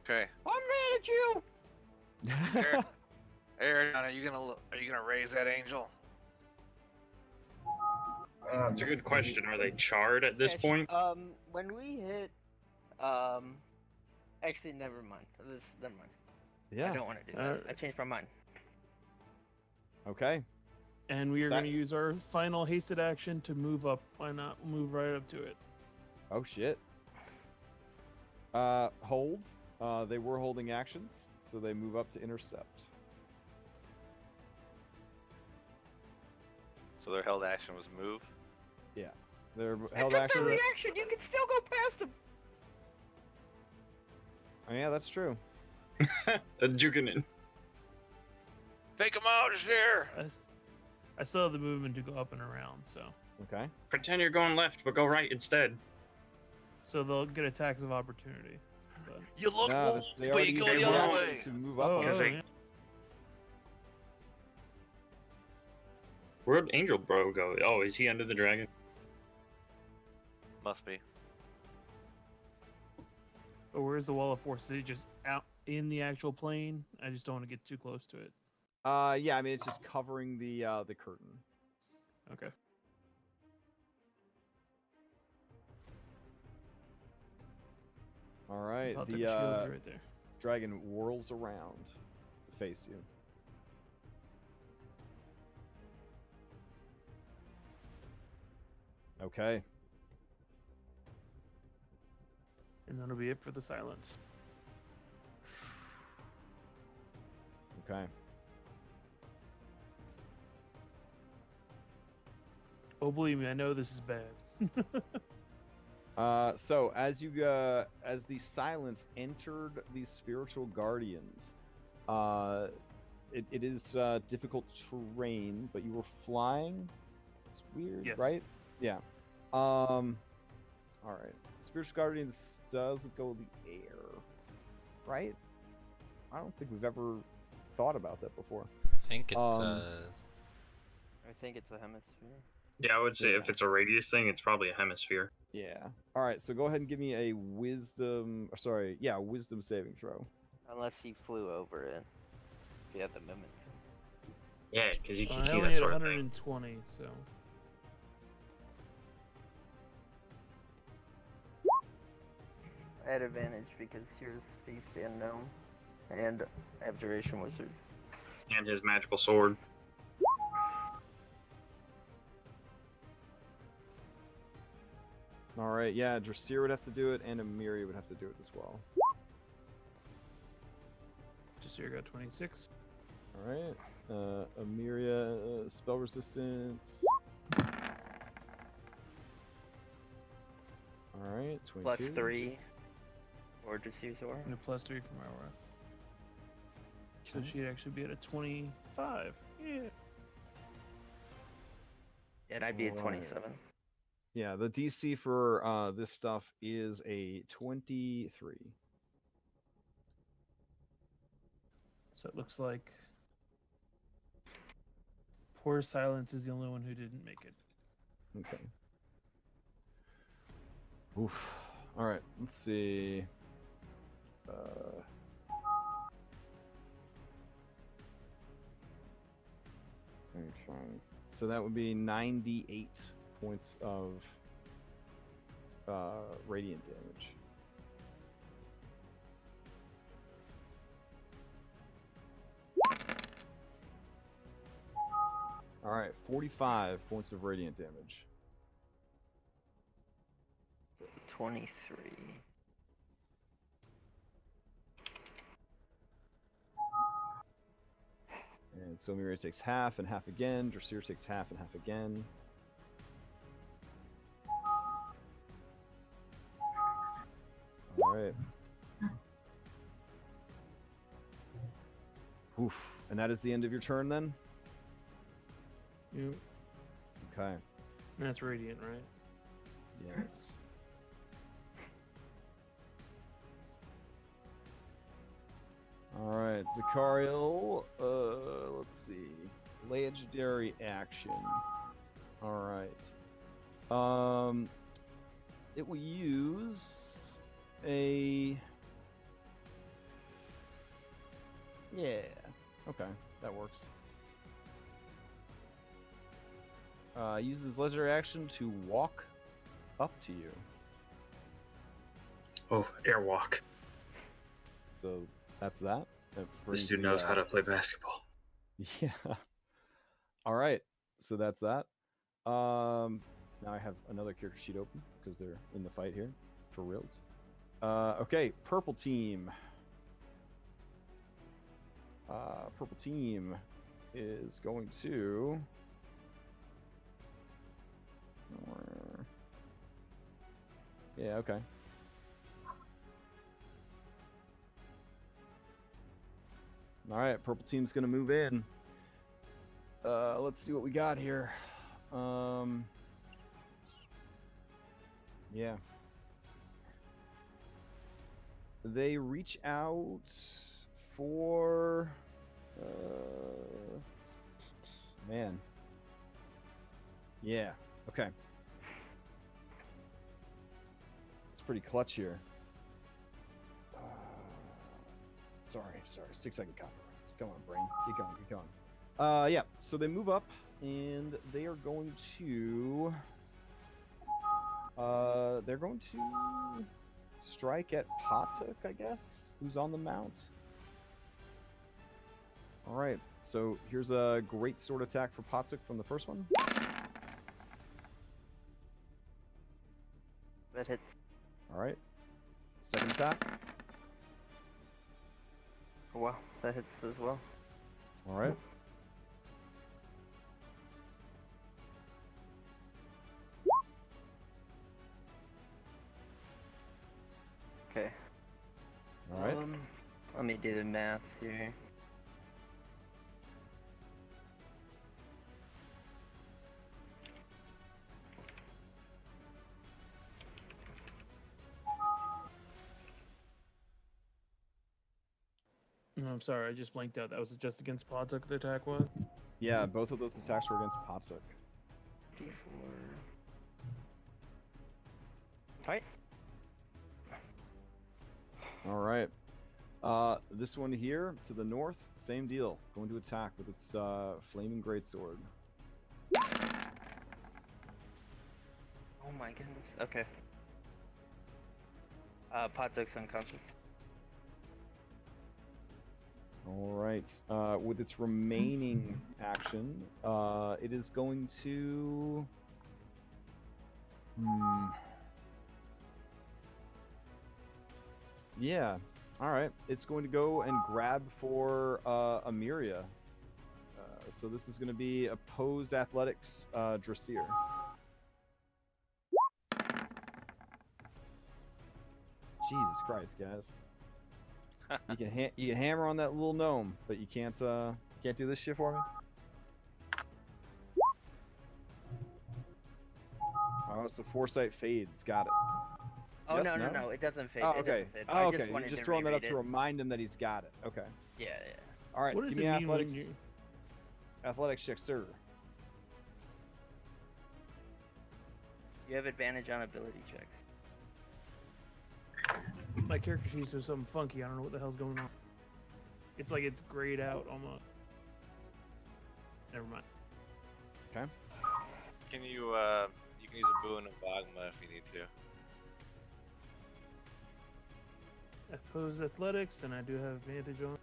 I: Okay.
F: I'm mad at you!
I: Aaron, are you gonna raise that angel?
C: That's a good question. Are they charred at this point?
G: When we hit, actually, never mind. Never mind.
A: Yeah.
G: I don't want to do that. I changed my mind.
A: Okay.
E: And we are going to use our final hasted action to move up. Why not move right up to it?
A: Oh shit. Hold. They were holding actions, so they move up to intercept.
I: So their held action was move.
A: Yeah. Their
F: It
A: held
F: took
A: action.
F: the reaction. You can still go past him.
A: Oh, yeah, that's true.
C: Juking in.
I: Take him out, it's here.
E: I still have the movement to go up and around, so
A: Okay.
C: Pretend you're going left, but go right instead.
E: they'll get attacks of opportunity. But,
I: You look,
A: No, they
I: but
A: already
I: you go
C: they
I: the other
C: won't.
I: way.
A: to move up.
E: oh,
A: on
C: Because
A: it.
C: they-
E: yeah.
C: Where'd Angel Bro go? Oh, is he under the dragon?
I: Must be.
E: But where's the wall of force? Is it just out in the actual plane? I just don't want to get too close to it.
A: Yeah, I mean it's just covering the curtain.
E: Okay.
A: All right.
E: I'll
A: The
E: take a shield right there.
A: dragon whirls around to face you. Okay.
E: And that'll be it for the silence.
A: Okay.
E: Oh, believe me, I know this is bad.
A: So as as the silence entered these spiritual guardians, it is difficult terrain, but you were flying. It's weird,
E: Yes.
A: right? Yeah. All right. Spiritual guardians does go in the air, right? I don't think we've ever thought about that before.
B: I think it
A: Um,
B: does.
G: I think it's a hemisphere.
C: Yeah, I would say if
A: Yeah.
C: it's a radius thing, it's probably a hemisphere.
A: Yeah. All right. So go ahead and give me a wisdom. Sorry. Yeah, wisdom saving throw.
G: Unless he flew over it. If you have the momentum.
C: Yeah, because you can
E: I
C: see
E: only
C: that
E: had
C: sort of thing.
E: 120, so
G: I had advantage because here's Feast and Gnome. And Abjuration Wizard.
C: And his magical sword.
A: All right. Yeah, Drasir would have to do it, and Amyria would have to do it as well.
E: just here got 26.
A: All right. Amyria, spell resistance. All right. 22.
G: Plus 3. Or just use Aura.
E: And a plus 3 from Aura. So
A: Okay.
E: she'd actually be at a 25. Yeah.
G: And I'd be at
A: Alright.
G: 27.
A: Yeah, the DC for this stuff is a 23.
E: So it looks like poor Silence is the only one who didn't make it.
A: Okay. Oof. All right. Let's see. Okay. So that would be 98 points of radiant damage. All right, 45 points of radiant damage.
G: 23.
A: And so Amyria takes half and half again. Drasir takes half and half again. All right. Oof. And that is the end of your turn then?
E: Yep.
A: Okay.
E: And that's Radiant, right?
A: Yes. All right, Zachariel. Let's see. Legendary action. All right. It will use a. Yeah. Okay, that works. Uses legendary action to walk up to you.
C: Oh, airwalk.
A: So that's that. That
C: This
A: brings
C: dude
A: the,
C: knows how to play basketball.
A: Yeah. All right. So that's that. Now I have another character sheet open because they're in the fight here for reals. Okay, purple team. Purple team is going to. Yeah. Okay. All right, purple team's gonna move in. Let's see what we got here. Yeah. They reach out for. Man. Yeah. Okay. It's pretty clutch here. Sorry. 6-second copper. Come on, brain. Get going. Yeah. So they move up, and they are going to. They're going to strike at Patuk, I guess, who's on the mount. All right. So here's a great sword attack for Patuk from the first one.
G: That hits.
A: All right. Second attack.
G: Wow, that hits as well.
A: All right.
G: Okay.
A: All right.
G: Let me do the math here.
E: No, I'm sorry, I just blanked out. That was just against Patuk the attack was?
A: Yeah, both of those attacks were against Patuk.
G: D4. Alright.
A: All right. This one here to the north, same deal. Going to attack with its flaming greatsword.
G: Oh my goodness. Okay. Patuk's unconscious.
A: All right. With its remaining action, it is going to. Yeah. All right. It's going to go and grab for Amyria. So this is going to be opposed athletics, Dressir. Jesus Christ, guys! You can hammer on that little gnome, but you can't do this shit for me. Oh, so foresight fades. Got it.
G: Oh
A: Yes,
G: no, it doesn't fade.
A: Oh,
G: It
A: okay.
G: doesn't fade.
A: Oh,
G: I
A: okay.
G: just
A: You're
G: wanted
A: just
G: to
A: throwing that up
G: reread
A: to
G: it.
A: remind him that he's got it. Okay.
G: Yeah.
A: All right.
E: What does
A: give
E: it
A: me
E: mean when
A: athletics.
E: you?
A: Athletics check, sir.
G: You have advantage on ability checks.
E: My character sheet says something funky. I don't know what the hell's going on. It's like it's grayed out almost. Never mind.
I: Can you you can use a boon of Agma if you need to.
E: Opposed athletics, and I do have advantage on it.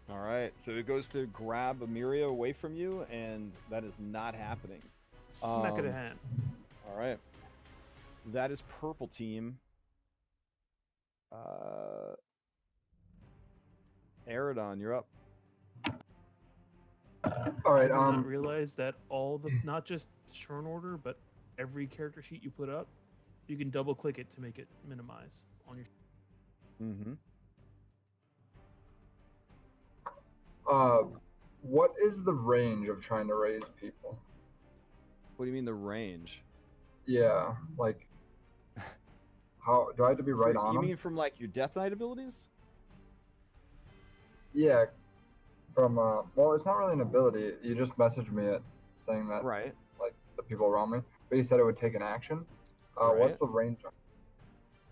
A: All right. So it goes to grab Amyria away from you, and that is not happening.
E: Smack of the hand.
A: All right. That is purple team. Aerodon, you're up.
H: All
E: I
H: right.
E: did not realize that all the not just turn order, but every character sheet you put up, you can double click it to make it minimize on your.
A: Mm-hmm.
H: What is the range of trying to raise people?
A: What do you mean the range?
H: Yeah, like, how do I have to be right on
A: You
H: them?
A: mean from like your Death Knight abilities?
H: Yeah, from well, it's not really an ability. You just messaged me it saying that
A: Right.
H: like the people around me, but you said it would take an action. What's
A: Right.
H: the range?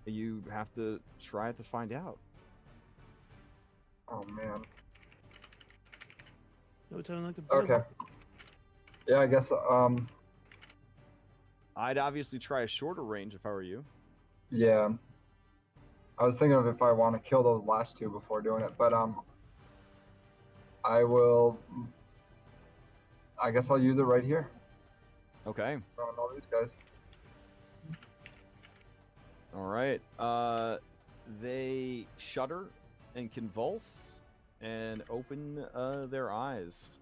A: You have to try to find out.
H: Oh man.
E: No time like the
H: Okay.
E: present.
H: Yeah, I guess.
A: I'd obviously try a shorter range if I were you.
H: Yeah. I was thinking of if I want to kill those last two before doing it, but I will. I guess I'll use it right here.
A: Okay.
H: Around all these guys.
A: All right. They shudder and convulse and open their eyes.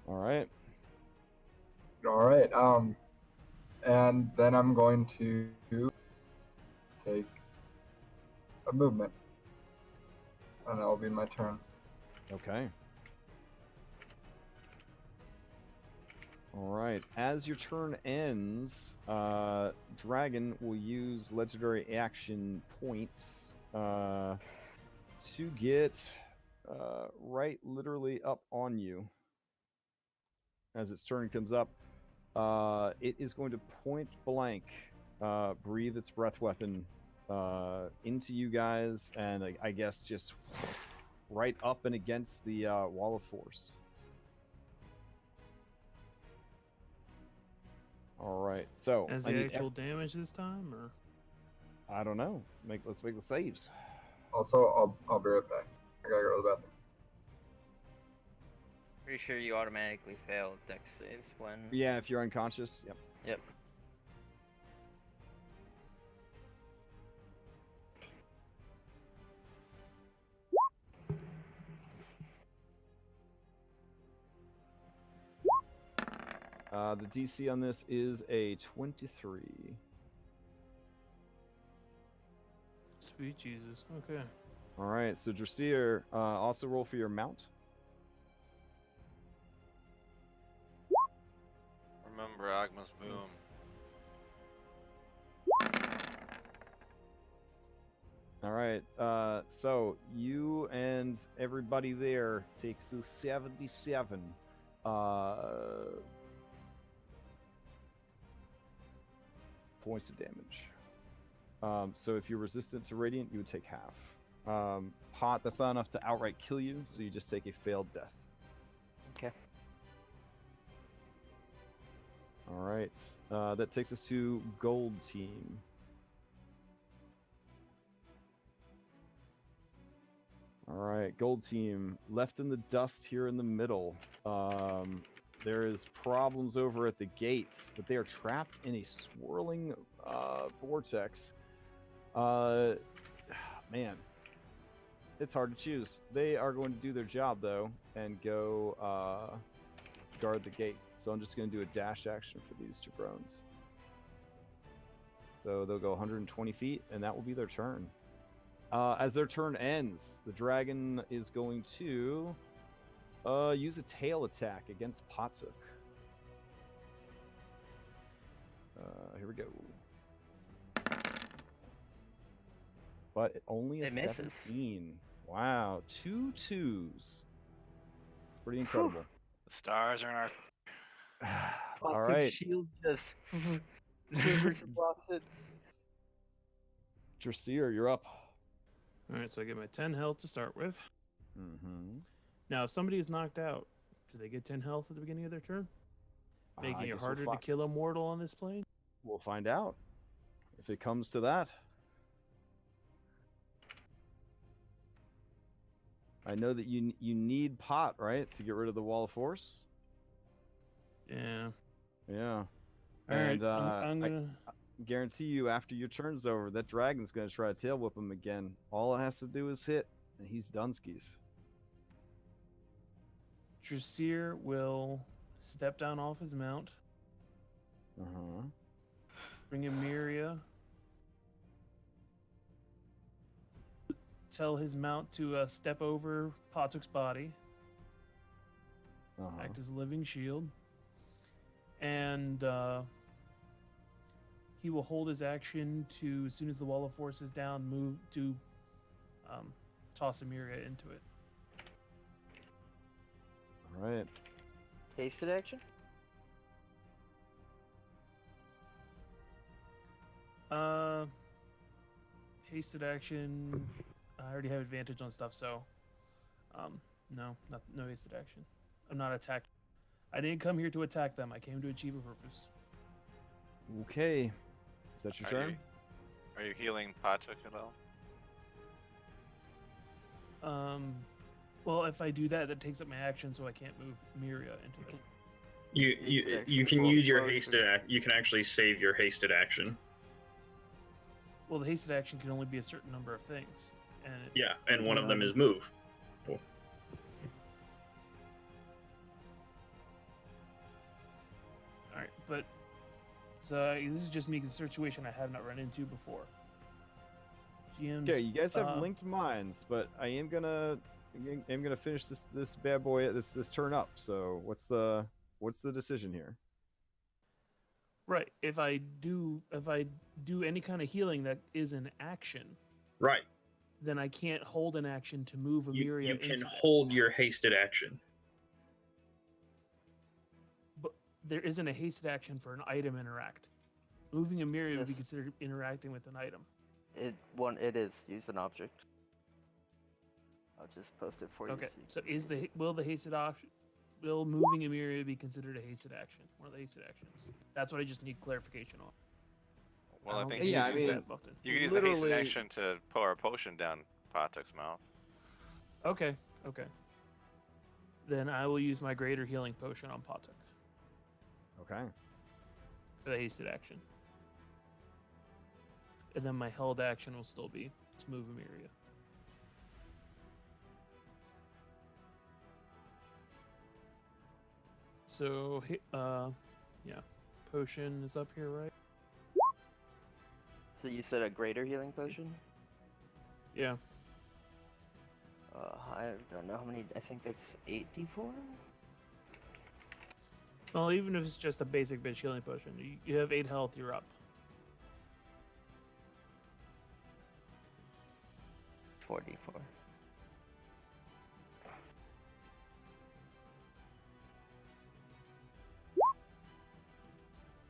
A: All right.
H: All right. And then I'm going to take a movement, and that will be my turn.
A: Okay. All right. As your turn ends, Dragon will use legendary action points to get right literally up on you. As its turn comes up, it is going to point blank breathe its breath weapon into you guys, and I guess just right up and against the wall of force. All right, so
E: As the actual damage this time, or
A: I don't know. Let's make the saves.
H: Also, I'll be right back. I gotta go to the bathroom.
G: Pretty sure you automatically fail dex saves when.
A: Yeah, if you're unconscious. Yep.
G: Yep.
A: The DC on this is a 23.
E: sweet Jesus. Okay.
A: All right, so Dressir, also roll for your mount.
I: Remember Agma's boom.
A: All right. So you and everybody there takes the 77 points of damage. So if you're resistant to radiant, you would take half. Pot, that's not enough to outright kill you, so you just take a failed death.
G: Okay.
A: All right. That takes us to gold team. All right, gold team left in the dust here in the middle. There is problems over at the gate, but they are trapped in a swirling vortex. Man, it's hard to choose. They are going to do their job though and go guard the gate. So I'm just going to do a dash action for these jabrones. So they'll go 120 feet, and that will be their turn. As their turn ends, the dragon is going to use a tail attack against Patuk. Here we go. But only a
G: It misses.
A: 17. Wow, 2 2s. It's pretty incredible.
D: The stars are in our.
A: All
G: Patuk's
A: right,
G: shield just quivers and blocks it.
A: Drasier, you're up.
E: All right, so I get my 10 health to start with.
A: Mm-hmm.
E: Now, if somebody is knocked out, do they get 10 health at the beginning of their turn? Making it harder to kill a mortal on this plane?
A: We'll find out if it comes to that. I know that you need pot, right, to get rid of the wall of force.
E: Yeah.
A: Yeah.
E: All right,
A: And
E: I'm gonna.
A: I guarantee you, after your turn's over, that dragon's gonna try to tail whip him again. All it has to do is hit, and he's Dunskies.
E: Drasier will step down off his mount,
A: Uh-huh.
E: bring Amyria, tell his mount to step over Patuk's body,
A: Uh-huh.
E: act as a living shield, and he will hold his action to, as soon as the wall of force is down, move to toss Amyria into it.
A: All right.
G: Hasted action?
E: Hasted action. I already have advantage on stuff, so no, no hasted action. I'm not attacked. I didn't come here to attack them. I came to achieve a purpose.
A: Okay. Is that your turn?
I: Are you healing Patuk at all?
E: Well, if I do that, that takes up my action, so I can't move Amyria into it.
C: You can use your hasted act. You can actually save your hasted action.
E: Well, the hasted action can only be a certain number of things, and
C: Yeah, and one of them is move. Cool.
E: all right. But so this is just me, 'cause it's a situation I have not run into before. GM's,
A: Okay, you guys have linked minds, but I am gonna finish this bad boy this turn up. So what's the decision here?
E: right. If I do any kind of healing that is an action,
C: Right.
E: then I can't hold an action to move
C: You
E: Amyria
C: can
E: into it.
C: hold your hasted action.
E: But there isn't a hasted action for an item interact. Moving Amyria would be
G: Yes.
E: considered interacting with an item.
G: It is. Use an object. I'll just post it for you.
E: Okay.
G: so you
E: So
G: can
E: will the hasted option? Will moving Amyria be considered a hasted action? One of the hasted actions. That's what I just need clarification on.
I: Well, I
E: don't
I: think
E: think
I: you
A: Yeah,
I: can
A: I
I: use
A: mean-
E: that button.
I: you can use the hasted
A: literally-
I: action to pour a potion down Patuk's mouth.
E: Okay. Then I will use my greater healing potion on Patuk
A: Okay.
E: for the hasted action. And then my held action will still be to move Amyria. So, yeah, potion is up here, right?
G: So you said a greater healing potion?
E: Yeah.
G: I don't know how many. I think that's 8d4.
E: Well, even if it's just a basic bitch healing potion, you have 8 health, you're up.
G: 4d4.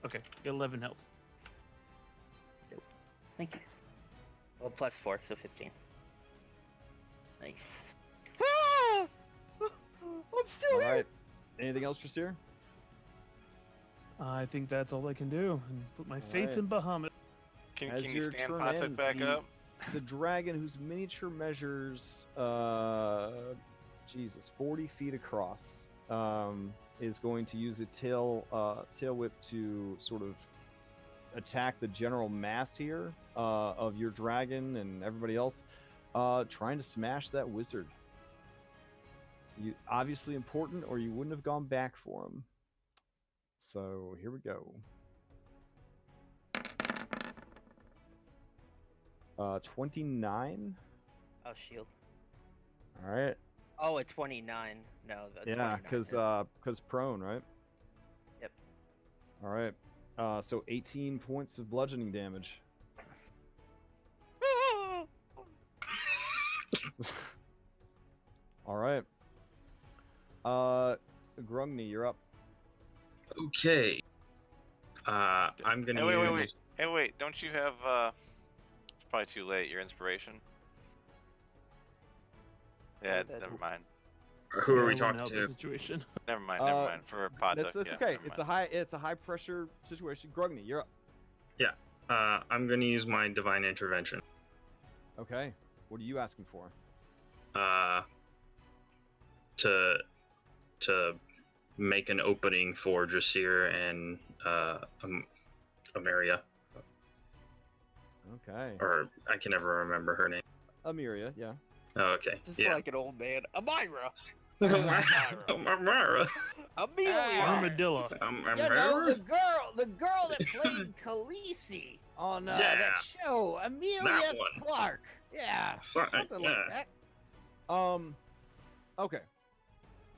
E: Okay, got 11 health.
G: Thank you. Well, plus 4, so 15. Nice.
F: Ah! I'm still
A: All
F: here.
A: right. Anything else, Trasir?
E: I think that's all I can do. And put my faith
A: Alright.
E: in Bahamut.
I: Can
A: As
I: you
A: your
I: stand
A: turn
I: Patuk
A: ends,
I: back
A: the-
I: up?
A: The dragon, whose miniature measures, 40 feet across, is going to use a tail whip to sort of attack the general mass here of your dragon and everybody else, trying to smash that wizard. You obviously important, or you wouldn't have gone back for him. So here we go. 29.
G: Oh, shield.
A: All right.
G: Oh, a 29. No, the
A: Yeah,
G: 29
A: because prone, right?
G: Yep.
A: All right. So 18 points of bludgeoning damage.
F: Ah!
A: All right. Grungni, you're up.
C: Okay. I'm gonna
I: Hey,
C: use.
I: wait. Hey, wait. Don't you have? It's probably too late. Your inspiration. Yeah,
G: that-
I: never mind.
C: Who are
E: I
C: we
E: wouldn't
C: talking
E: help
C: to?
E: the situation.
I: Never mind. Never mind. For Patuk.
A: That's
I: yeah,
A: okay.
I: never
A: It's
I: mind.
A: a high pressure situation. Grungni, you're up.
C: I'm gonna use my divine intervention.
A: Okay. What are you asking for?
C: To make an opening for Drasir and Amyria,
A: Okay.
C: or I can never remember her name.
A: Amyria, yeah.
C: Oh, okay.
G: Just
C: Yeah.
G: like an old man. Amyra!
C: Amyra.
G: Amelia!
E: Armadillo.
A: You know, the girl that played Khaleesi on
C: Yeah.
A: that show, Amelia
C: That one.
A: Clark. Yeah,
C: So-
A: something
C: yeah.
A: like that. Okay.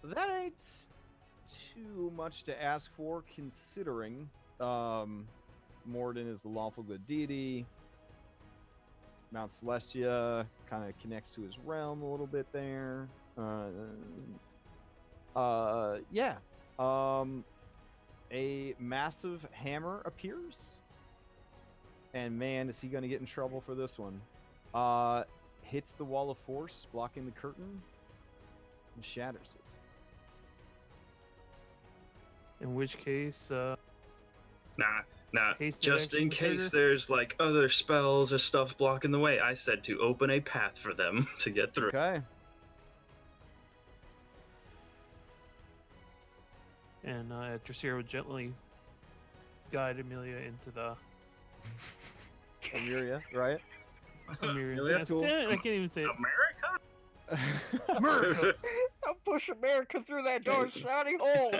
A: That ain't too much to ask for, considering Morden is the lawful good deity. Mount Celestia kind of connects to his realm a little bit there. Yeah. A massive hammer appears. And man, is he going to get in trouble for this one. Hits the wall of force, blocking the curtain, and shatters it.
E: In which case,
C: Nah.
E: Hasted
C: Just in
E: action
C: case
E: trigger?
C: there's like other spells or stuff blocking the way, I said to open a path for them to get through.
A: Okay.
E: and Drasir would gently guide Amelia into the
A: Amyria, right?
E: Amyrian.
C: Really?
E: Yes, damn it, I can't even say it.
C: America?
E: America!
G: I'll push America through that darn shiny hole!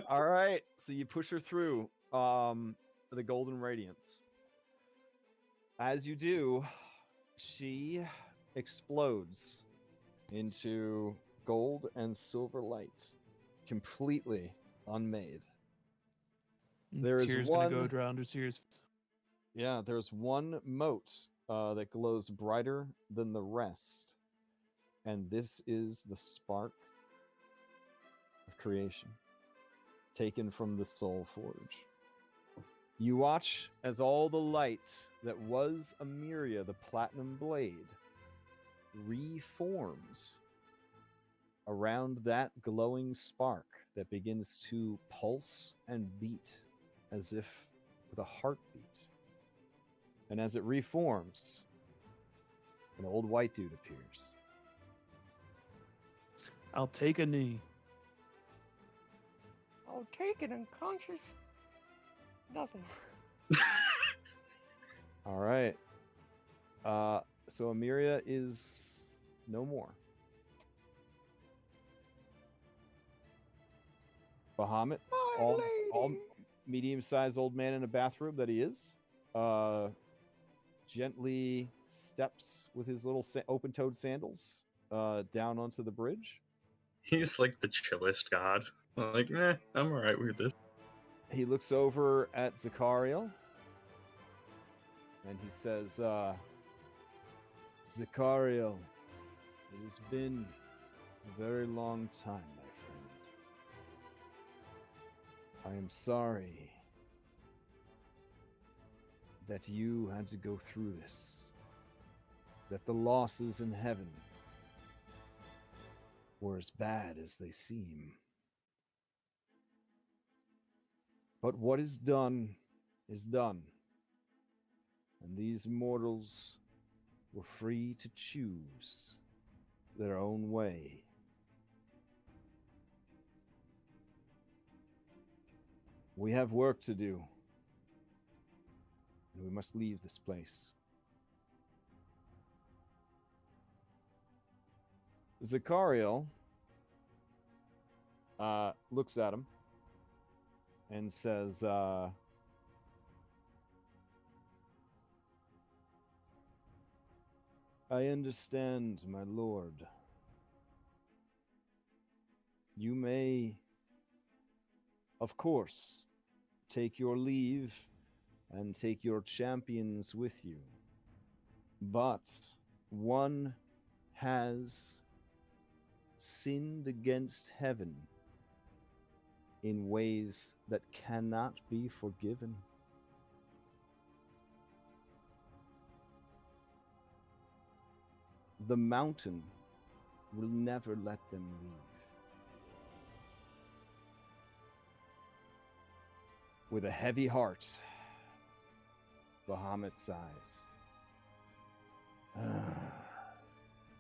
A: All right. So you push her through the Golden Radiance. As you do, she explodes into gold and silver light, completely unmade. There is
E: Tears
A: one-
E: gonna go down Drasir's face.
A: Yeah, there's one mote that glows brighter than the rest. And this is the spark of creation, taken from the Soul Forge. You watch as all the light that was Amyria the Platinum Blade reforms around that glowing spark that begins to pulse and beat as if with a heartbeat. And as it reforms, an old white dude appears.
E: I'll take a knee.
F: I'll take it unconscious. Nothing.
A: All right. So Amyria is no more. Bahamut,
F: My
A: all
F: lady.
A: medium-sized old man in a bathrobe that he is, gently steps with his little open-toed sandals down onto the bridge.
C: He's like the chillest god. I'm like, I'm alright with this.
A: He looks over at Zachariel and he says, Zachariel, It has been a very long time, my friend. I am sorry that you had to go through this, that the losses in heaven were as bad as they seem. But what is done is done, and these mortals were free to choose their own way. We have work to do, and we must leave this place. Zachariel looks at him and says, I understand, my lord. You may, of course, take your leave and take your champions with you. But one has sinned against heaven in ways that cannot be forgiven. The mountain will never let them leave. With a heavy heart, Bahamut sighs.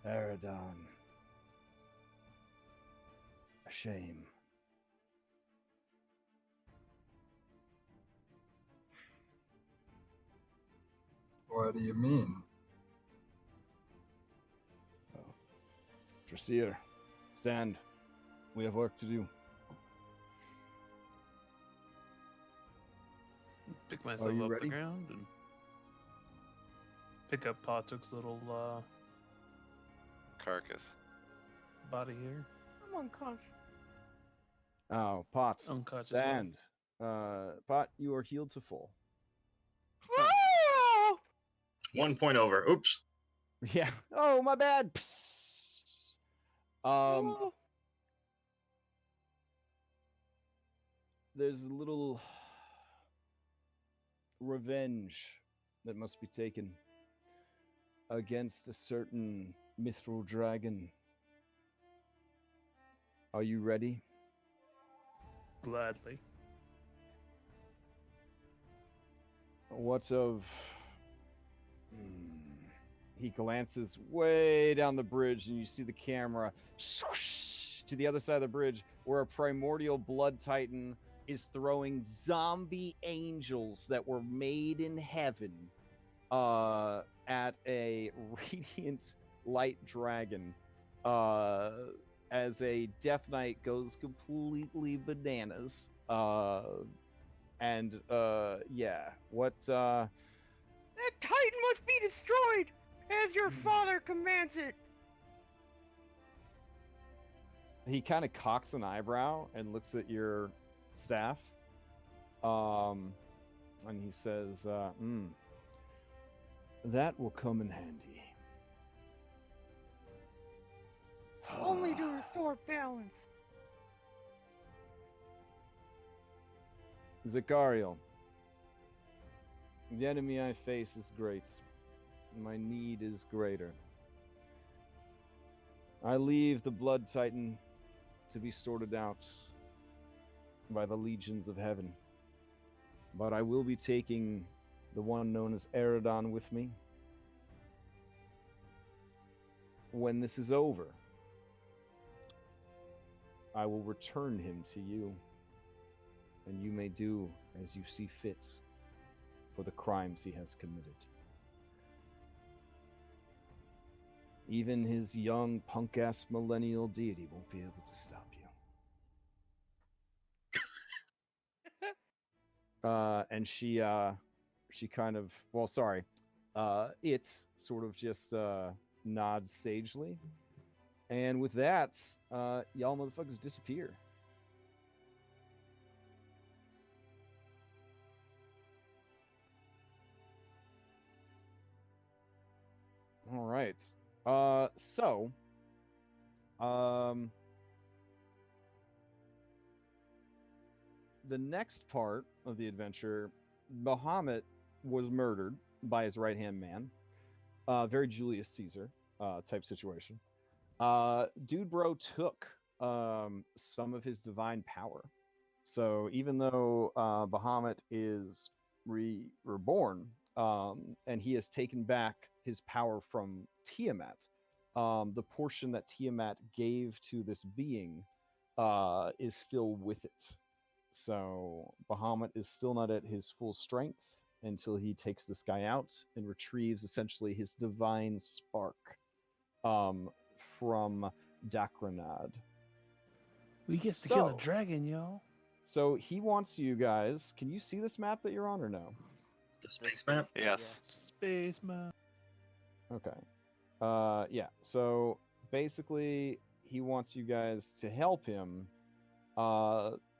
A: Eridon. A shame.
H: What do you mean?
A: Trasir, stand. We have work to do.
E: Pick myself
A: you
E: up
A: ready?
E: the ground and pick up Patuk's little
I: Carcass.
E: body here.
F: I'm unconscious.
A: Oh, Pot,
E: Unconscious
A: stand. Pot, you are healed to full.
F: Ah!
C: 1 point over. Oops.
A: Yeah. Oh, my bad. Psst.
F: Oh,
A: There's a little revenge that must be taken against a certain mithril dragon. Are you ready?
E: Gladly.
A: What of... He glances way down the bridge, and you see the camera swoosh to the other side of the bridge, where a primordial blood titan is throwing zombie angels that were made in heaven at a radiant light dragon as a Death Knight goes completely bananas. Yeah, what
F: that Titan must be destroyed, as your father commands it.
A: he kind of cocks an eyebrow and looks at your staff, and he says, that will come in handy.
F: Only to restore balance.
A: Zachariel, the enemy I face is great. My need is greater. I leave the Blood Titan to be sorted out by the legions of heaven. But I will be taking the one known as Eridon with me. When this is over, I will return him to you, and you may do as you see fit for the crimes he has committed. Even his young punk-ass millennial deity won't be able to stop you. And she kind of, well, sorry, it sort of just nods sagely. And with that, y'all motherfuckers disappear. All right. So The next part of the adventure, Bahamut was murdered by his right hand man. Very Julius Caesar type situation. Dude Bro took some of his divine power. So even though Bahamut is reborn, and he has taken back his power from Tiamat, the portion that Tiamat gave to this being is still with it. So Bahamut is still not at his full strength until he takes this guy out and retrieves essentially his divine spark from Dakranad.
E: We gets to kill a dragon, yo.
A: So he wants you guys. Can you see this map that you're on or no?
C: The space map?
I: Yes.
E: Space map.
A: Okay. Yeah. So basically, he wants you guys to help him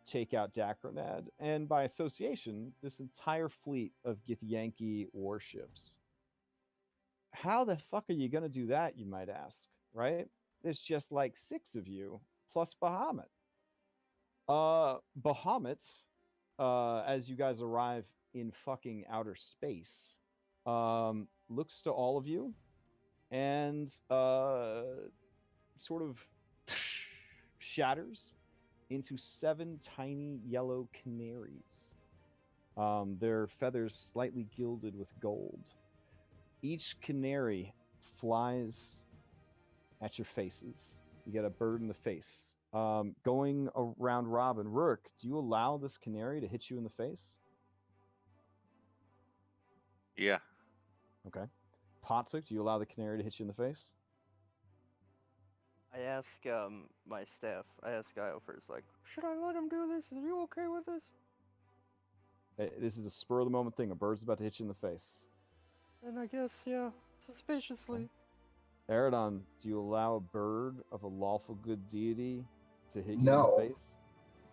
A: take out Dakranad, and by association, this entire fleet of Githyanki warships. How the fuck are you going to do that, you might ask, right? There's just like 6 of you, plus Bahamut. Bahamut, as you guys arrive in fucking outer space, looks to all of you and sort of shatters into 7 tiny yellow canaries. Their feathers slightly gilded with gold. Each canary flies at your faces. You get a bird in the face. Going around Rob and Rourke, do you allow this canary to hit you in the face?
I: Yeah.
A: Okay. Potsuk, do you allow the canary to hit you in the face?
G: I ask my staff. I ask Guile first, like, should I let him do this? Are you okay with this?
A: This is a spur of the moment thing. A bird's about to hit you in the face.
F: And I guess, yeah, suspiciously.
A: Eridon, do you allow a bird of a lawful good deity to hit you
H: No.
A: in the face?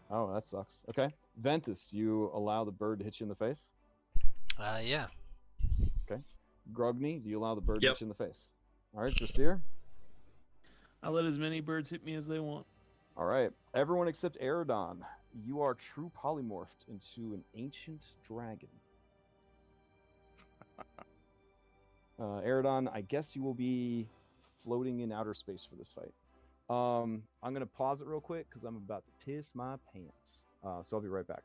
A: Oh, that sucks. Okay. Ventus, do you allow the bird to hit you in the face?
B: Yeah.
A: Okay. Grogny, do you allow the bird to
C: Yep.
A: hit you in the face? All right, Drasir?
E: I let as many birds hit me as they want.
A: All right. Everyone except Eridon, you are true polymorphed into an ancient dragon. Eridon, I guess you will be floating in outer space for this fight. I'm going to pause it real quick because I'm about to piss my pants. So I'll be right back.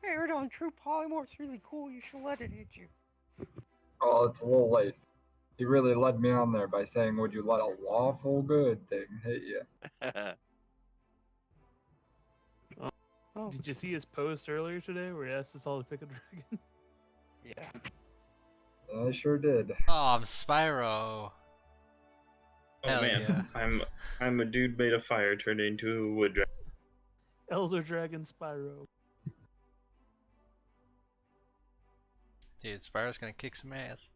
F: Hey, Eridon, true polymorph's really cool. You should let it hit you.
H: Oh, it's a little late. He really led me on there by saying, would you let a lawful good thing hit you?
F: Oh,
E: Did you see his post earlier today where he asked us all to pick a dragon?
G: Yeah.
H: I sure did.
B: Oh, I'm Spyro.
C: Oh
B: Hell
C: man,
B: yeah.
C: I'm a dude made of fire turned into a wood dragon.
E: Elder Dragon Spyro.
B: Dude, Spyro's gonna kick some ass.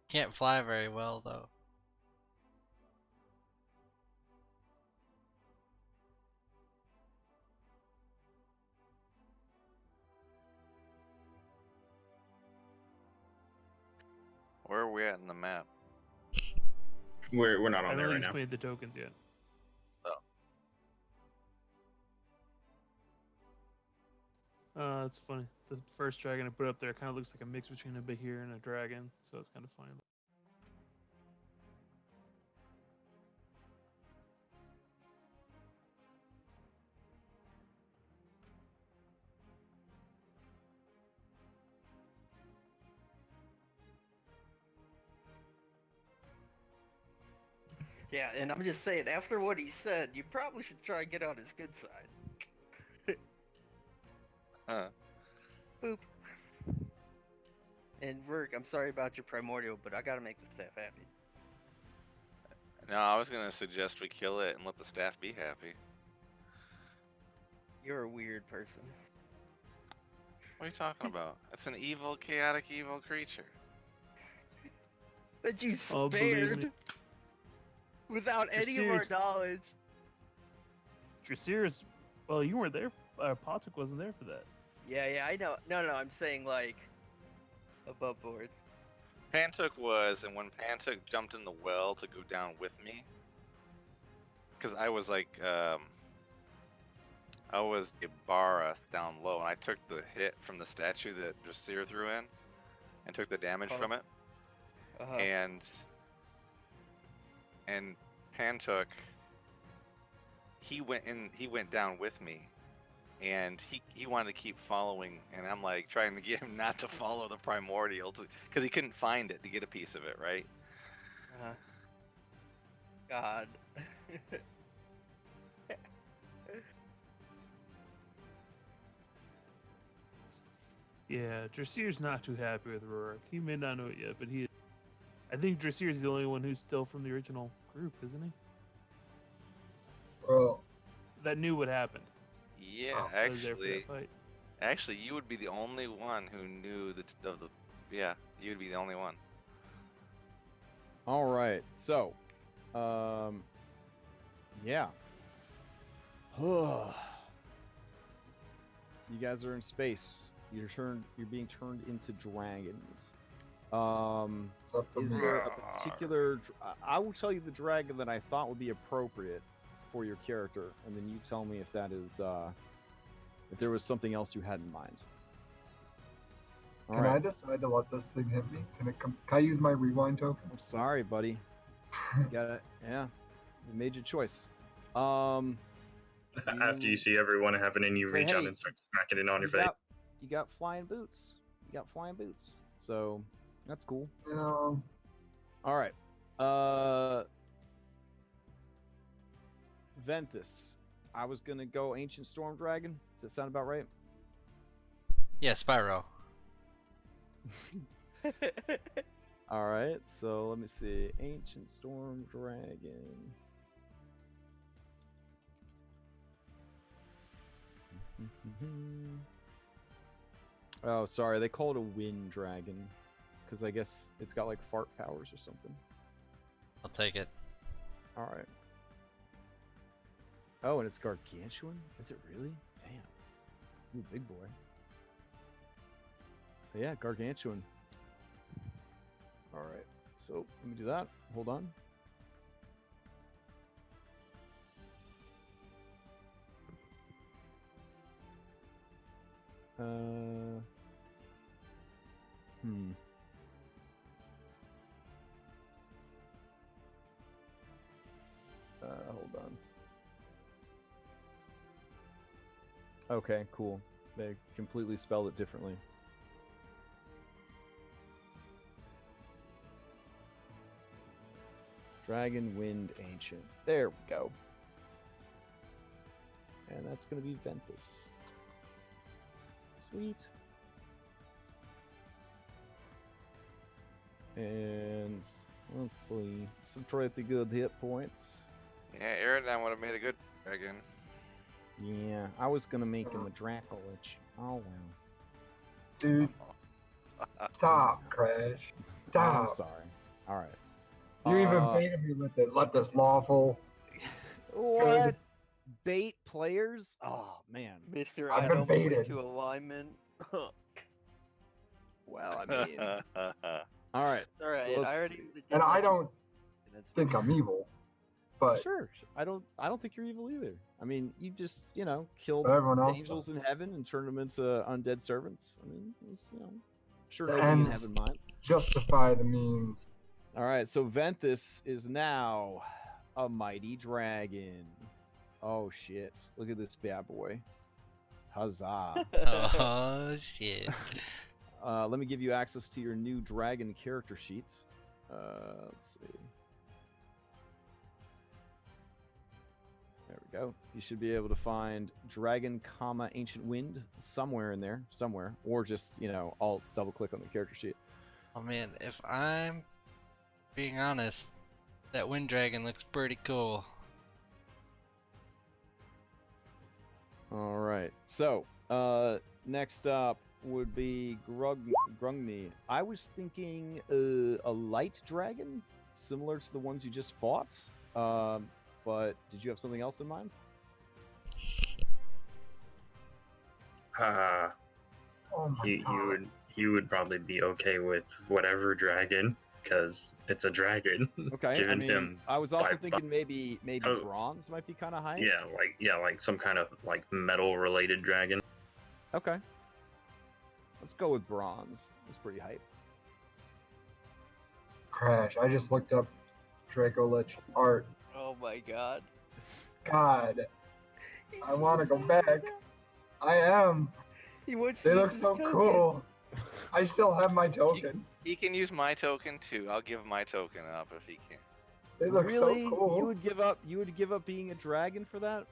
B: Can't fly very well though.
I: Where are we at in the map?
C: We're not
E: I
C: on
E: don't
C: there
E: think
C: right
E: he's
C: now.
E: made the tokens yet. It's funny. The first dragon I put up there kind of looks like a mix between a Bahir and a dragon, so it's kind of funny.
G: Yeah, and I'm just saying, after what he said, you probably should try and get on his good side.
I: Huh.
G: Boop. And Verk, I'm sorry about your primordial, but I gotta make the staff happy.
I: No, I was gonna suggest we kill it and let the staff be happy.
G: You're a weird person.
I: What are you talking about? It's an evil, chaotic, evil creature.
G: That you
E: Oh, believe
G: spared
E: me.
G: without any of our
E: serious?
G: knowledge.
E: Drasir's, well, you weren't there. Potuk wasn't there for that.
G: Yeah, I know. No, I'm saying like above board.
I: Pantook was, and when Pantook jumped in the well to go down with me, because I was like, I was Ibarra down low, and I took the hit from the statue that Drasir threw in, and took the damage
G: Oh.
I: from it.
G: Uh-huh.
I: And Pantook, he went down with me, and he wanted to keep following, and I'm like trying to get him not to follow the primordial, because he couldn't find it to get a piece of it, right?
G: Uh-huh. God.
E: Yeah, Drasir's not too happy with Rourke. He may not know it yet, but I think Drasir's the only one who's still from the original group, isn't he?
H: Well,
E: That knew what happened.
I: Yeah,
H: Oh,
E: That was there for that
I: actually,
E: fight.
I: actually, you would be the only one who knew yeah, you would be the only one.
A: All right, so, yeah. You guys are in space. You're being turned into dragons.
H: it's up to
A: Is
H: me.
A: there a particular? I will tell you the dragon that I thought would be appropriate for your character, and then you tell me if that is, if there was something else you had in mind. All
H: Can I
A: right.
H: decide to let this thing hit me? Can I use my rewind token?
A: I'm sorry, buddy. You got it. Yeah, you made your choice.
C: After you see everyone having it, you
A: But
C: reach out
A: hey,
C: and start smacking it on your face.
A: You got flying boots. You got flying boots. So that's cool.
H: No.
A: All right. Ventus. I was gonna go Ancient Storm Dragon. Does that sound about right?
B: Yeah, Spyro.
A: All right. So let me see. Ancient Storm Dragon. Oh, sorry. They call it a Wind Dragon because I guess it's got like fart powers or something.
B: I'll take it.
A: All right. Oh, and it's gargantuan? Is it really? Damn. Ooh, big boy. But yeah, gargantuan. All right. So let me do that. Hold on. Hold on. Okay, cool. They completely spelled it differently. Dragon Wind Ancient. There we go. And that's going to be Ventus. Sweet. And let's see. Some pretty good hit points.
I: Yeah, Aerodon would have made a good dragon.
A: Yeah, I was going to make him a Dracolich. Oh, well.
H: Dude, stop, Crash. Stop.
A: I'm sorry. All right.
H: You even baited me with it. Let this lawful.
A: What? Bait players? Oh, man.
G: Mr.
H: I've been
G: Adam went
H: baited.
G: to alignment.
A: Well, I mean. All right.
G: Alright,
A: so let's
G: I already.
A: see.
H: And I don't think I'm evil, but
A: Sure. I don't think you're evil either. I mean, you just, killed
H: everyone else
A: angels
H: does.
A: in heaven and turned them into undead servants. I mean, it's, I'm sure
H: The
A: nobody in
H: ends
A: heaven minds.
H: justify the means.
A: All right, so Ventus is now a mighty dragon. Oh shit! Look at this bad boy. Huzzah!
B: Oh shit.
A: Let me give you access to your new dragon character sheet. Let's see. There we go. You should be able to find dragon, ancient wind somewhere in there, or just alt double click on the character sheet.
B: Oh man, if I'm being honest, that wind dragon looks pretty cool.
A: All right. So, next up would be Grungni. I was thinking a light dragon, similar to the ones you just fought. But did you have something else in mind?
H: Oh my god.
C: he would probably be okay with whatever dragon, because it's a dragon.
A: Okay, I
C: Giving
A: mean,
C: him
A: I was also
C: 5
A: thinking maybe
C: I was-
A: bronze might be kind of high.
C: like some kind of like metal related dragon.
A: Okay. Let's go with bronze. It's pretty hype.
H: Crash. I just looked up Draco Lich art.
G: Oh my god.
H: God,
F: He's
H: I want to
F: so
H: go
F: sad
H: back.
F: now.
H: I am.
G: He wants
H: They
G: to
H: look
G: use
H: so
G: his token.
H: cool. I still have my token.
I: He can use my token too. I'll give my token up if he can.
H: They look
A: Really?
H: so cool.
A: You would give up? You would give up being a dragon for that?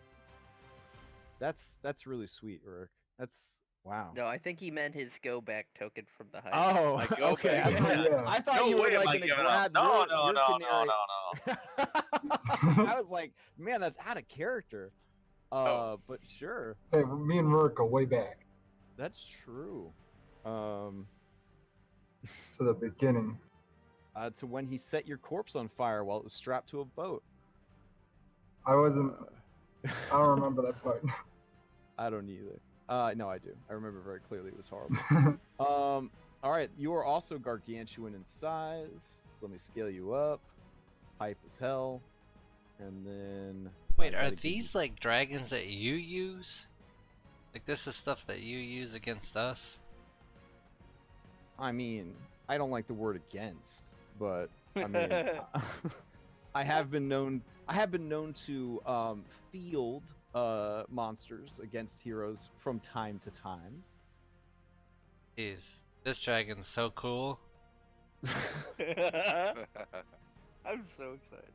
A: That's really sweet, Urk. That's wow.
G: No, I think he meant his go back token from the hype.
A: Oh,
I: Like, go
A: okay.
I: back.
H: Yeah.
A: I thought
I: No
A: you were
I: way am I
A: like gonna
I: giving
A: grab
I: up. No,
A: your,
I: no,
A: your
I: no,
A: canary. I was like, man, that's out of character. But sure,
H: Hey, me and Rourke go way back
A: that's true.
H: to the beginning.
A: To when he set your corpse on fire while it was strapped to a boat.
H: I wasn't.
A: Uh,
H: I don't remember that part.
A: I don't either. No, I do. I remember very clearly. It was horrible. All right, you are also gargantuan in size, so let me scale you up. Hype as hell, and then.
B: Wait,
A: I
B: are
A: gotta give you-
B: these like dragons that you use? Like this is stuff that you use against us?
A: I mean, I don't like the word against, but I mean, I have been known. I have been known to field monsters against heroes from time to time.
B: Jeez, this dragon's so cool.
G: I'm so excited.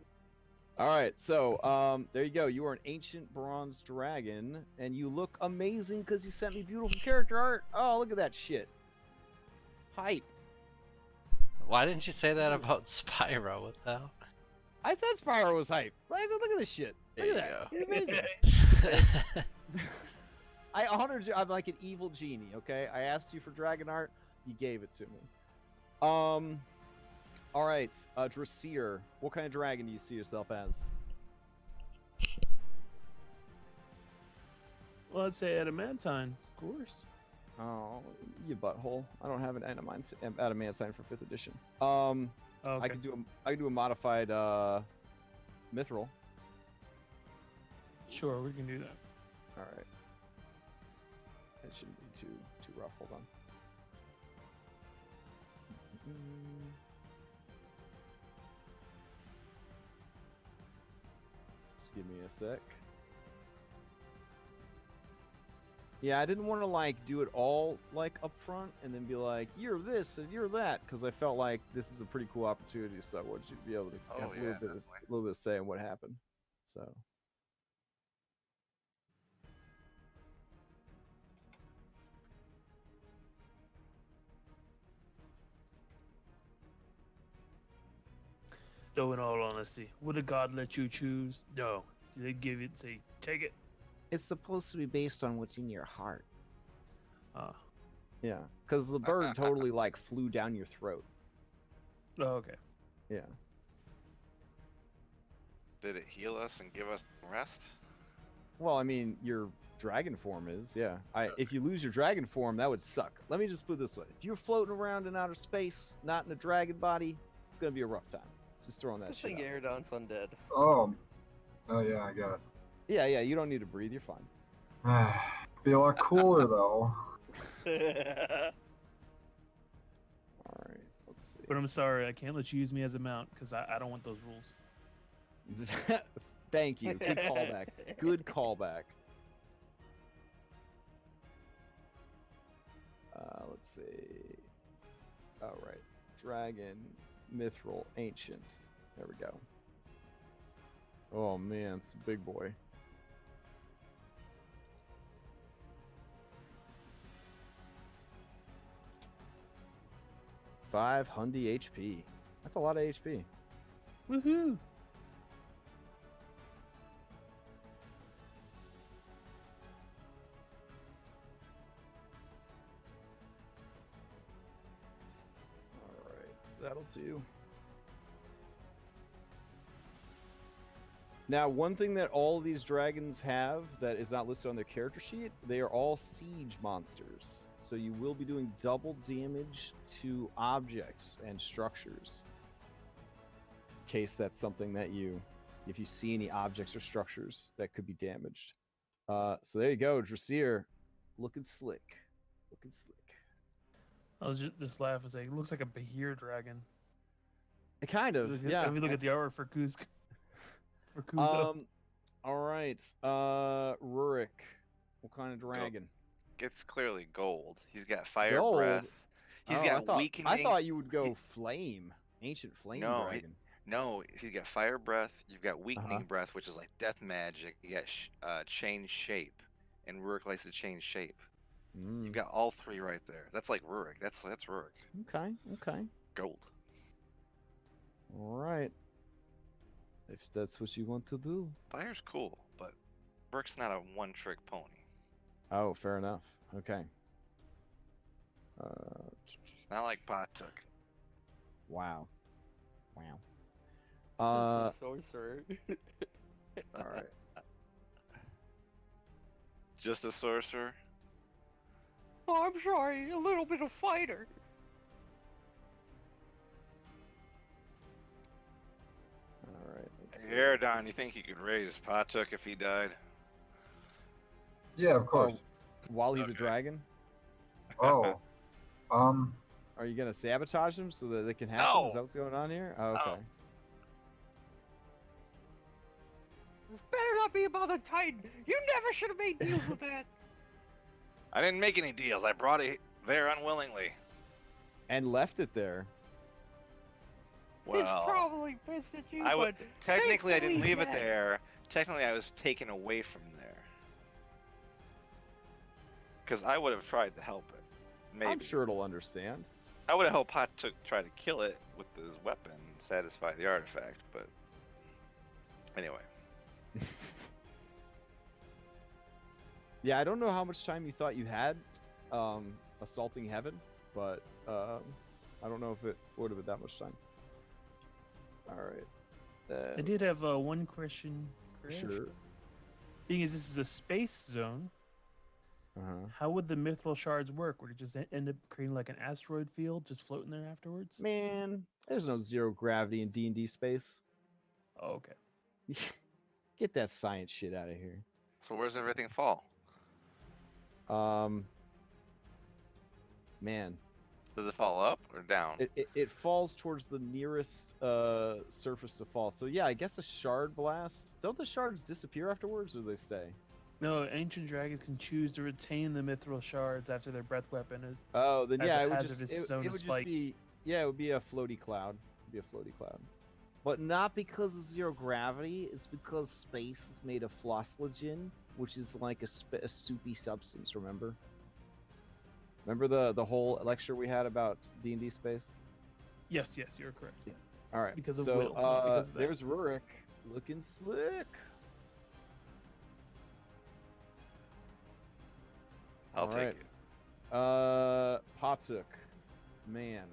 A: All right, so there you go. You are an ancient bronze dragon, and you look amazing because you sent me beautiful character art. Oh, look at that shit. Hype.
B: Why didn't you say that about Spyro? What the hell?
A: I said Spyro was hype. I said, look at this shit. Look
B: There
A: at
B: you
A: that. He's amazing. I honored you. I'm like an evil genie. Okay, I asked you for dragon art. You gave it to me. All right, Dressir. What kind of dragon do you see yourself as?
E: Well, I'd say adamantine, of course.
A: Oh, you butthole! I don't have an adamantine for 5th edition.
E: Okay.
A: I could do a modified mithril.
E: Sure, we can do that.
A: All right. It shouldn't be too rough. Hold on. Just give me a sec. Yeah, I didn't want to like do it all like up front and then be like, you're this and you're that, because I felt like this is a pretty cool opportunity, so I want you to be able to
I: Oh,
A: have a
I: yeah,
A: little bit of say in what happened. So
E: Though, in all honesty, would a god let you choose? No. They give it, say, take it.
A: it's supposed to be based on what's in your heart.
E: Ah.
A: Yeah, because the bird totally like flew down your throat.
E: Oh, okay.
A: Yeah.
I: Did it heal us and give us rest?
A: Well, I mean, your dragon form is, yeah. If you lose your dragon form, that would suck. Let me just put it this way: if you're floating around in outer space, not in a dragon body, it's gonna be a rough time. Just throwing that
G: Good
A: shit
G: thing
A: out.
G: Aerodon's undead.
H: Oh yeah, I guess.
A: Yeah, you don't need to breathe. You're fine.
H: Be a lot cooler though.
A: All right, let's see.
E: But I'm sorry, I can't let you use me as a mount because I don't want those rules.
A: Thank you. Good callback. Good callback. Let's see. All right, dragon, mithril, ancients. There we go. Oh man, it's a big boy. $500 HP. That's a lot of HP.
E: Woohoo!
A: All right, that'll do. Now, one thing that all of these dragons have that is not listed on their character sheet, they are all siege monsters. So you will be doing double damage to objects and structures. In case that's something that if you see any objects or structures that could be damaged. So there you go, Dressir, looking slick. Looking slick.
E: I was just laugh and say, it looks like a Behir dragon.
A: Kind of, yeah.
E: If you look at the artwork for Kuzo. For Kuzo.
A: All right. Rurik, what kind of dragon?
I: It's clearly gold. He's got fire
A: Gold?
I: breath. He's got weakening.
A: I thought you would go flame. Ancient flame dragon.
I: No, he's got fire breath. You've got weakening breath, which is like death magic. You got change shape, and Rurik likes to change shape. You've got all three right there. That's like Rurik. That's Rurik.
A: Okay.
I: Gold.
A: All right. If that's what you want to do.
I: Fire's cool, but Rurik's not a one-trick pony.
A: Oh, fair enough. Okay.
I: Not like Patuk.
A: Wow.
G: Sorcerer.
A: All right.
I: Just a sorcerer?
F: Oh, I'm sorry, a little bit of fighter.
A: All right.
I: Hey, Aerodon, you think you could raise Patuk if he died?
H: Yeah, of course.
A: While he's a dragon?
H: Oh.
A: Are you going to sabotage him so that they can happen?
I: No.
A: Is that what's going on here? Oh, okay.
I: No.
F: This better not be about the Titan. You never should have made deals with that.
I: I didn't make any deals. I brought it there unwillingly.
A: And left it there.
F: He's
I: Well,
F: probably pissed at you,
I: I would
F: but
I: technically I didn't
F: thankfully
I: leave it
F: he had-
I: there. Technically, I was taken away from there. Because I would have tried to help it. Maybe.
A: I'm sure it'll understand.
I: I would have helped Patuk try to kill it with his weapon and satisfy the artifact, but anyway.
A: Yeah, I don't know how much time you thought you had assaulting heaven, but I don't know if it would have been that much time. All right.
E: I did have one question, Chris.
A: Sure.
E: Being as this is a space zone, how would the mithril shards work? Would it just end up creating like an asteroid field, just floating there afterwards?
A: Man, there's no zero gravity in D&D space.
E: Oh, okay.
A: Get that science shit out of here.
I: So where's everything fall?
A: Man,
I: Does it fall up or down?
A: it falls towards the nearest surface to fall. So yeah, I guess a shard blast. Don't the shards disappear afterwards, or do they stay?
E: No, ancient dragons can choose to retain the mithril shards after their breath weapon is.
A: Oh, then
E: As
A: yeah,
E: a
A: it would
E: hazardous
A: just
E: zone
A: it
E: to
A: would just
E: spike.
A: be it would be a floaty cloud. It'd be a floaty cloud, but not because of zero gravity. It's because space is made of flosslogen, which is like a soupy substance. Remember the whole lecture we had about D&D space?
E: Yes, you're correct.
A: Yeah. All right.
E: Because of
A: so,
E: will, not because of that.
A: there's Rurik, looking slick.
I: I'll take
A: Alright.
I: it.
A: Patuk, man.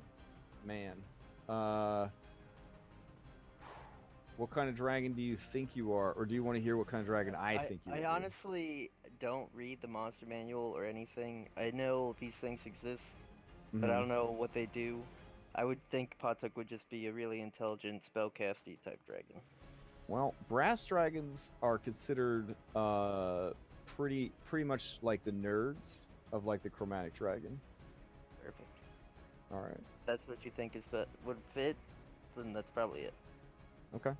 A: What kind of dragon do you think you are, or do you want to hear what kind of dragon I think you are?
G: I honestly don't read the monster manual or anything. I know these things exist, but I don't know what they do. I would think Patuk would just be a really intelligent spellcasty type dragon.
A: Well, brass dragons are considered pretty much like the nerds of like the chromatic dragon.
G: Perfect.
A: All right.
G: That's what you think is would fit, then that's probably it.
A: Okay.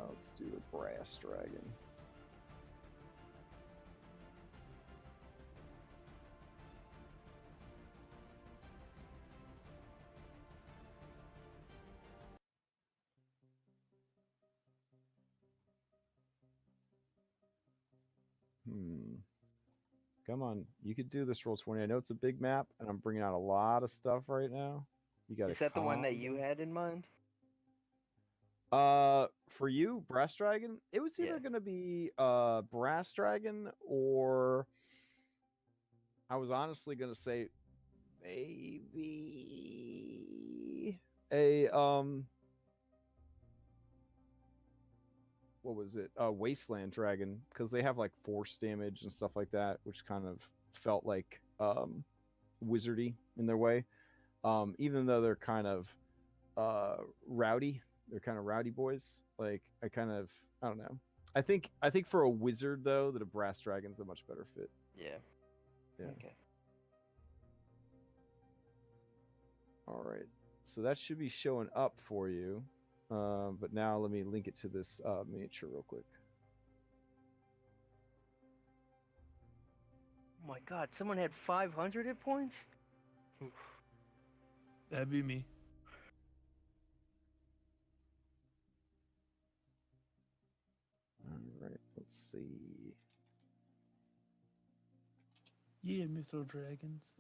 A: Let's do the brass dragon. Come on, you could do this roll 20. I know it's a big map, and I'm bringing out a lot of stuff right now. You got.
G: Is that the one that you had in mind?
A: For you, brass dragon. It was either gonna be brass dragon, or I was honestly gonna say maybe a what was it? Wasteland Dragon, because they have like force damage and stuff like that, which kind of felt like wizardy in their way. Even though they're kind of rowdy, they're kind of rowdy boys. Like I don't know. I think for a wizard though, that a brass dragon's a much better fit.
G: Yeah.
A: Yeah.
G: Okay.
A: All right. So that should be showing up for you. But now let me link it to this miniature real quick.
G: Oh my god, someone had 500 hit points?
E: That'd be me.
A: All right. Let's see.
E: Yeah, Mytho Dragons.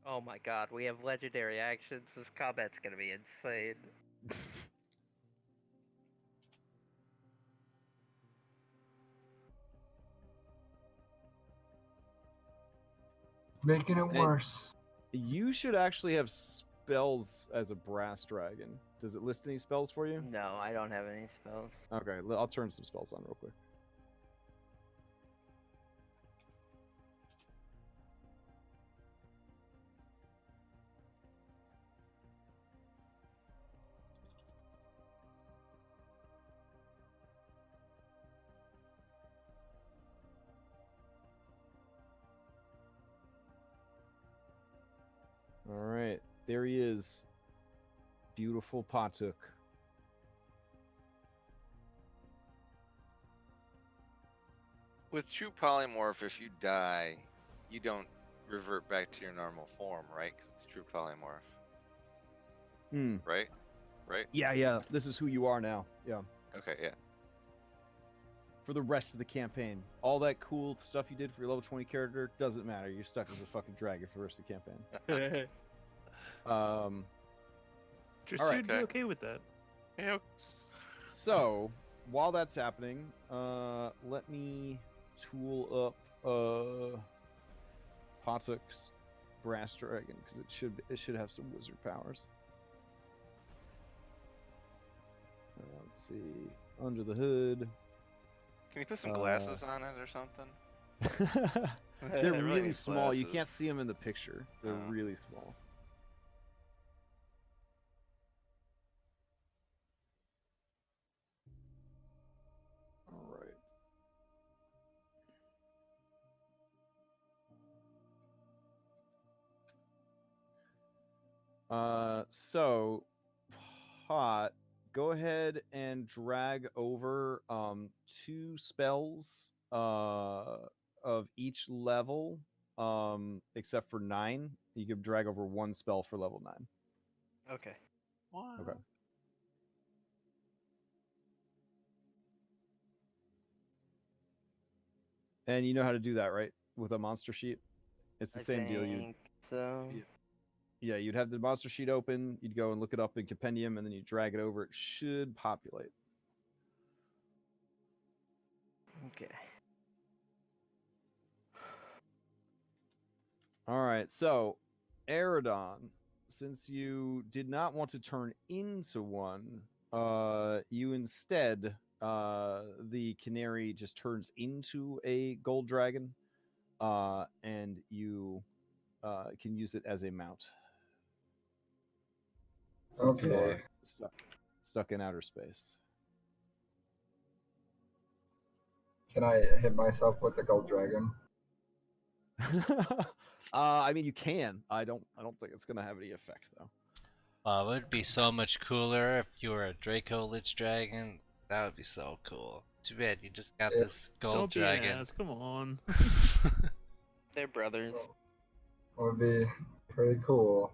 G: Oh my god, we have legendary actions. This combat's gonna be insane.
H: Making it
A: Hey.
H: worse.
A: You should actually have spells as a brass dragon. Does it list any spells for you?
G: No, I don't have any spells.
A: Okay, I'll turn some spells on real quick. All right, there he is. Beautiful Patuk.
I: With true polymorph, if you die, you don't revert back to your normal form, right? Because it's true polymorph,
A: Hmm.
I: right? Right?
A: Yeah. This is who you are now. Yeah.
I: Okay, yeah.
A: For the rest of the campaign, all that cool stuff you did for your level 20 character doesn't matter. You're stuck as a fucking dragon for the rest of the campaign.
E: Trissy
A: Alright.
E: would be okay with that.
I: Yeah.
A: So while that's happening, let me tool up Patuk's brass dragon because it should have some wizard powers. Let's see, under the hood.
I: Can you put some glasses on it or something?
A: They're
I: I
A: really
I: need
A: small. You can't
I: glasses.
A: see them in the picture. They're
I: Oh.
A: really small. All right. So Pot, go ahead and drag over 2 spells of each level, except for 9. You can drag over 1 spell for level 9.
G: Okay.
A: Okay. And you know how to do that, right? With a monster sheet? It's the same deal.
G: So
A: Yeah, you'd have the monster sheet open, you'd go and look it up in Compendium, and then you drag it over. It should populate.
G: okay.
A: All right, so Eridon, since you did not want to turn into one, you instead, the canary just turns into a gold dragon, and you can use it as a mount. Since you
H: Okay.
A: are stuck in outer space.
H: Can I hit myself with the gold dragon?
A: I mean, you can. I don't think it's gonna have any effect though.
B: It would be so much cooler if you were a Draco Lich Dragon. That would be so cool. Too bad you just got
H: Yeah.
B: this gold
E: Don't be an
B: dragon.
E: ass. Come on.
G: They're brothers.
H: Would be pretty cool.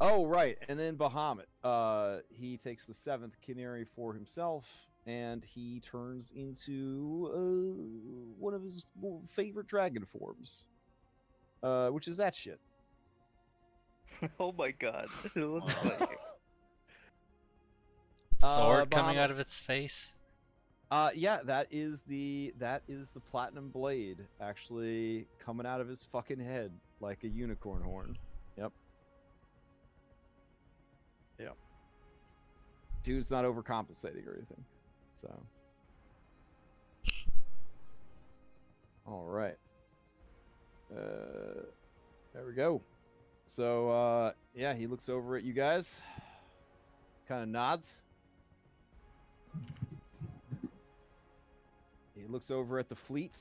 A: Oh right, and then Bahamut. He takes the 7th canary for himself, and he turns into one of his favorite dragon forms, which is that shit.
G: Oh my god. It looks like it.
B: Sword coming
A: Bahamut.
B: out of its face.
A: Yeah, that is the platinum blade actually coming out of his fucking head like a unicorn horn. Yep. dude's not overcompensating or anything. So, all right. There we go. So, yeah, he looks over at you guys, kind of nods. He looks over at the fleet,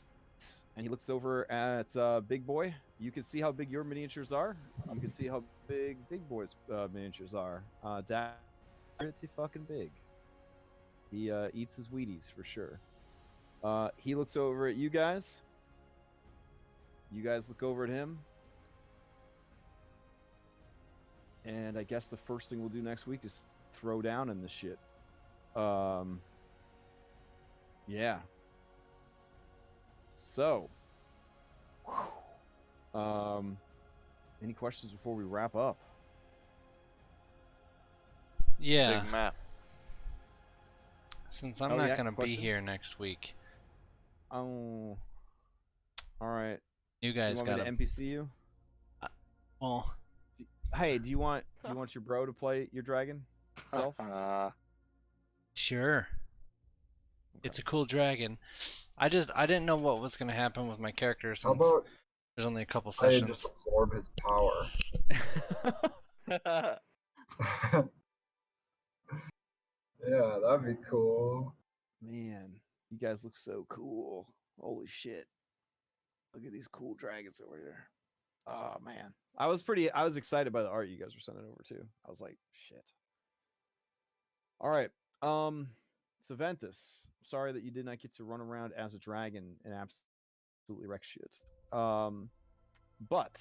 A: and he looks over at Big Boy. You can see how big your miniatures are. You can see how big Big Boy's miniatures are. Pretty fucking big. He eats his Wheaties for sure. He looks over at you guys. You guys look over at him. And I guess the first thing we'll do next week is throw down in this shit. Yeah. So, any questions before we wrap up?
B: Yeah.
I: Big map.
B: Since I'm
A: Oh,
B: not
A: yeah,
B: gonna be
A: question?
B: here next week,
A: Oh, all right.
B: you
A: You
B: guys
A: want
B: gotta.
A: me to NPC you?
B: Well,
A: Hey, do you want your bro to play your dragon self?
B: sure. It's a cool dragon. I didn't know what was gonna happen with my character
H: How
B: since
H: about
B: there's only a couple
H: I
B: sessions.
H: just absorb his power? Yeah, that'd be cool.
A: Man, you guys look so cool. Holy shit. Look at these cool dragons over here. Oh man. I was excited by the art you guys were sending over too. I was like, shit. All right. Saventus, sorry that you did not get to run around as a dragon and absolutely wreck shit. But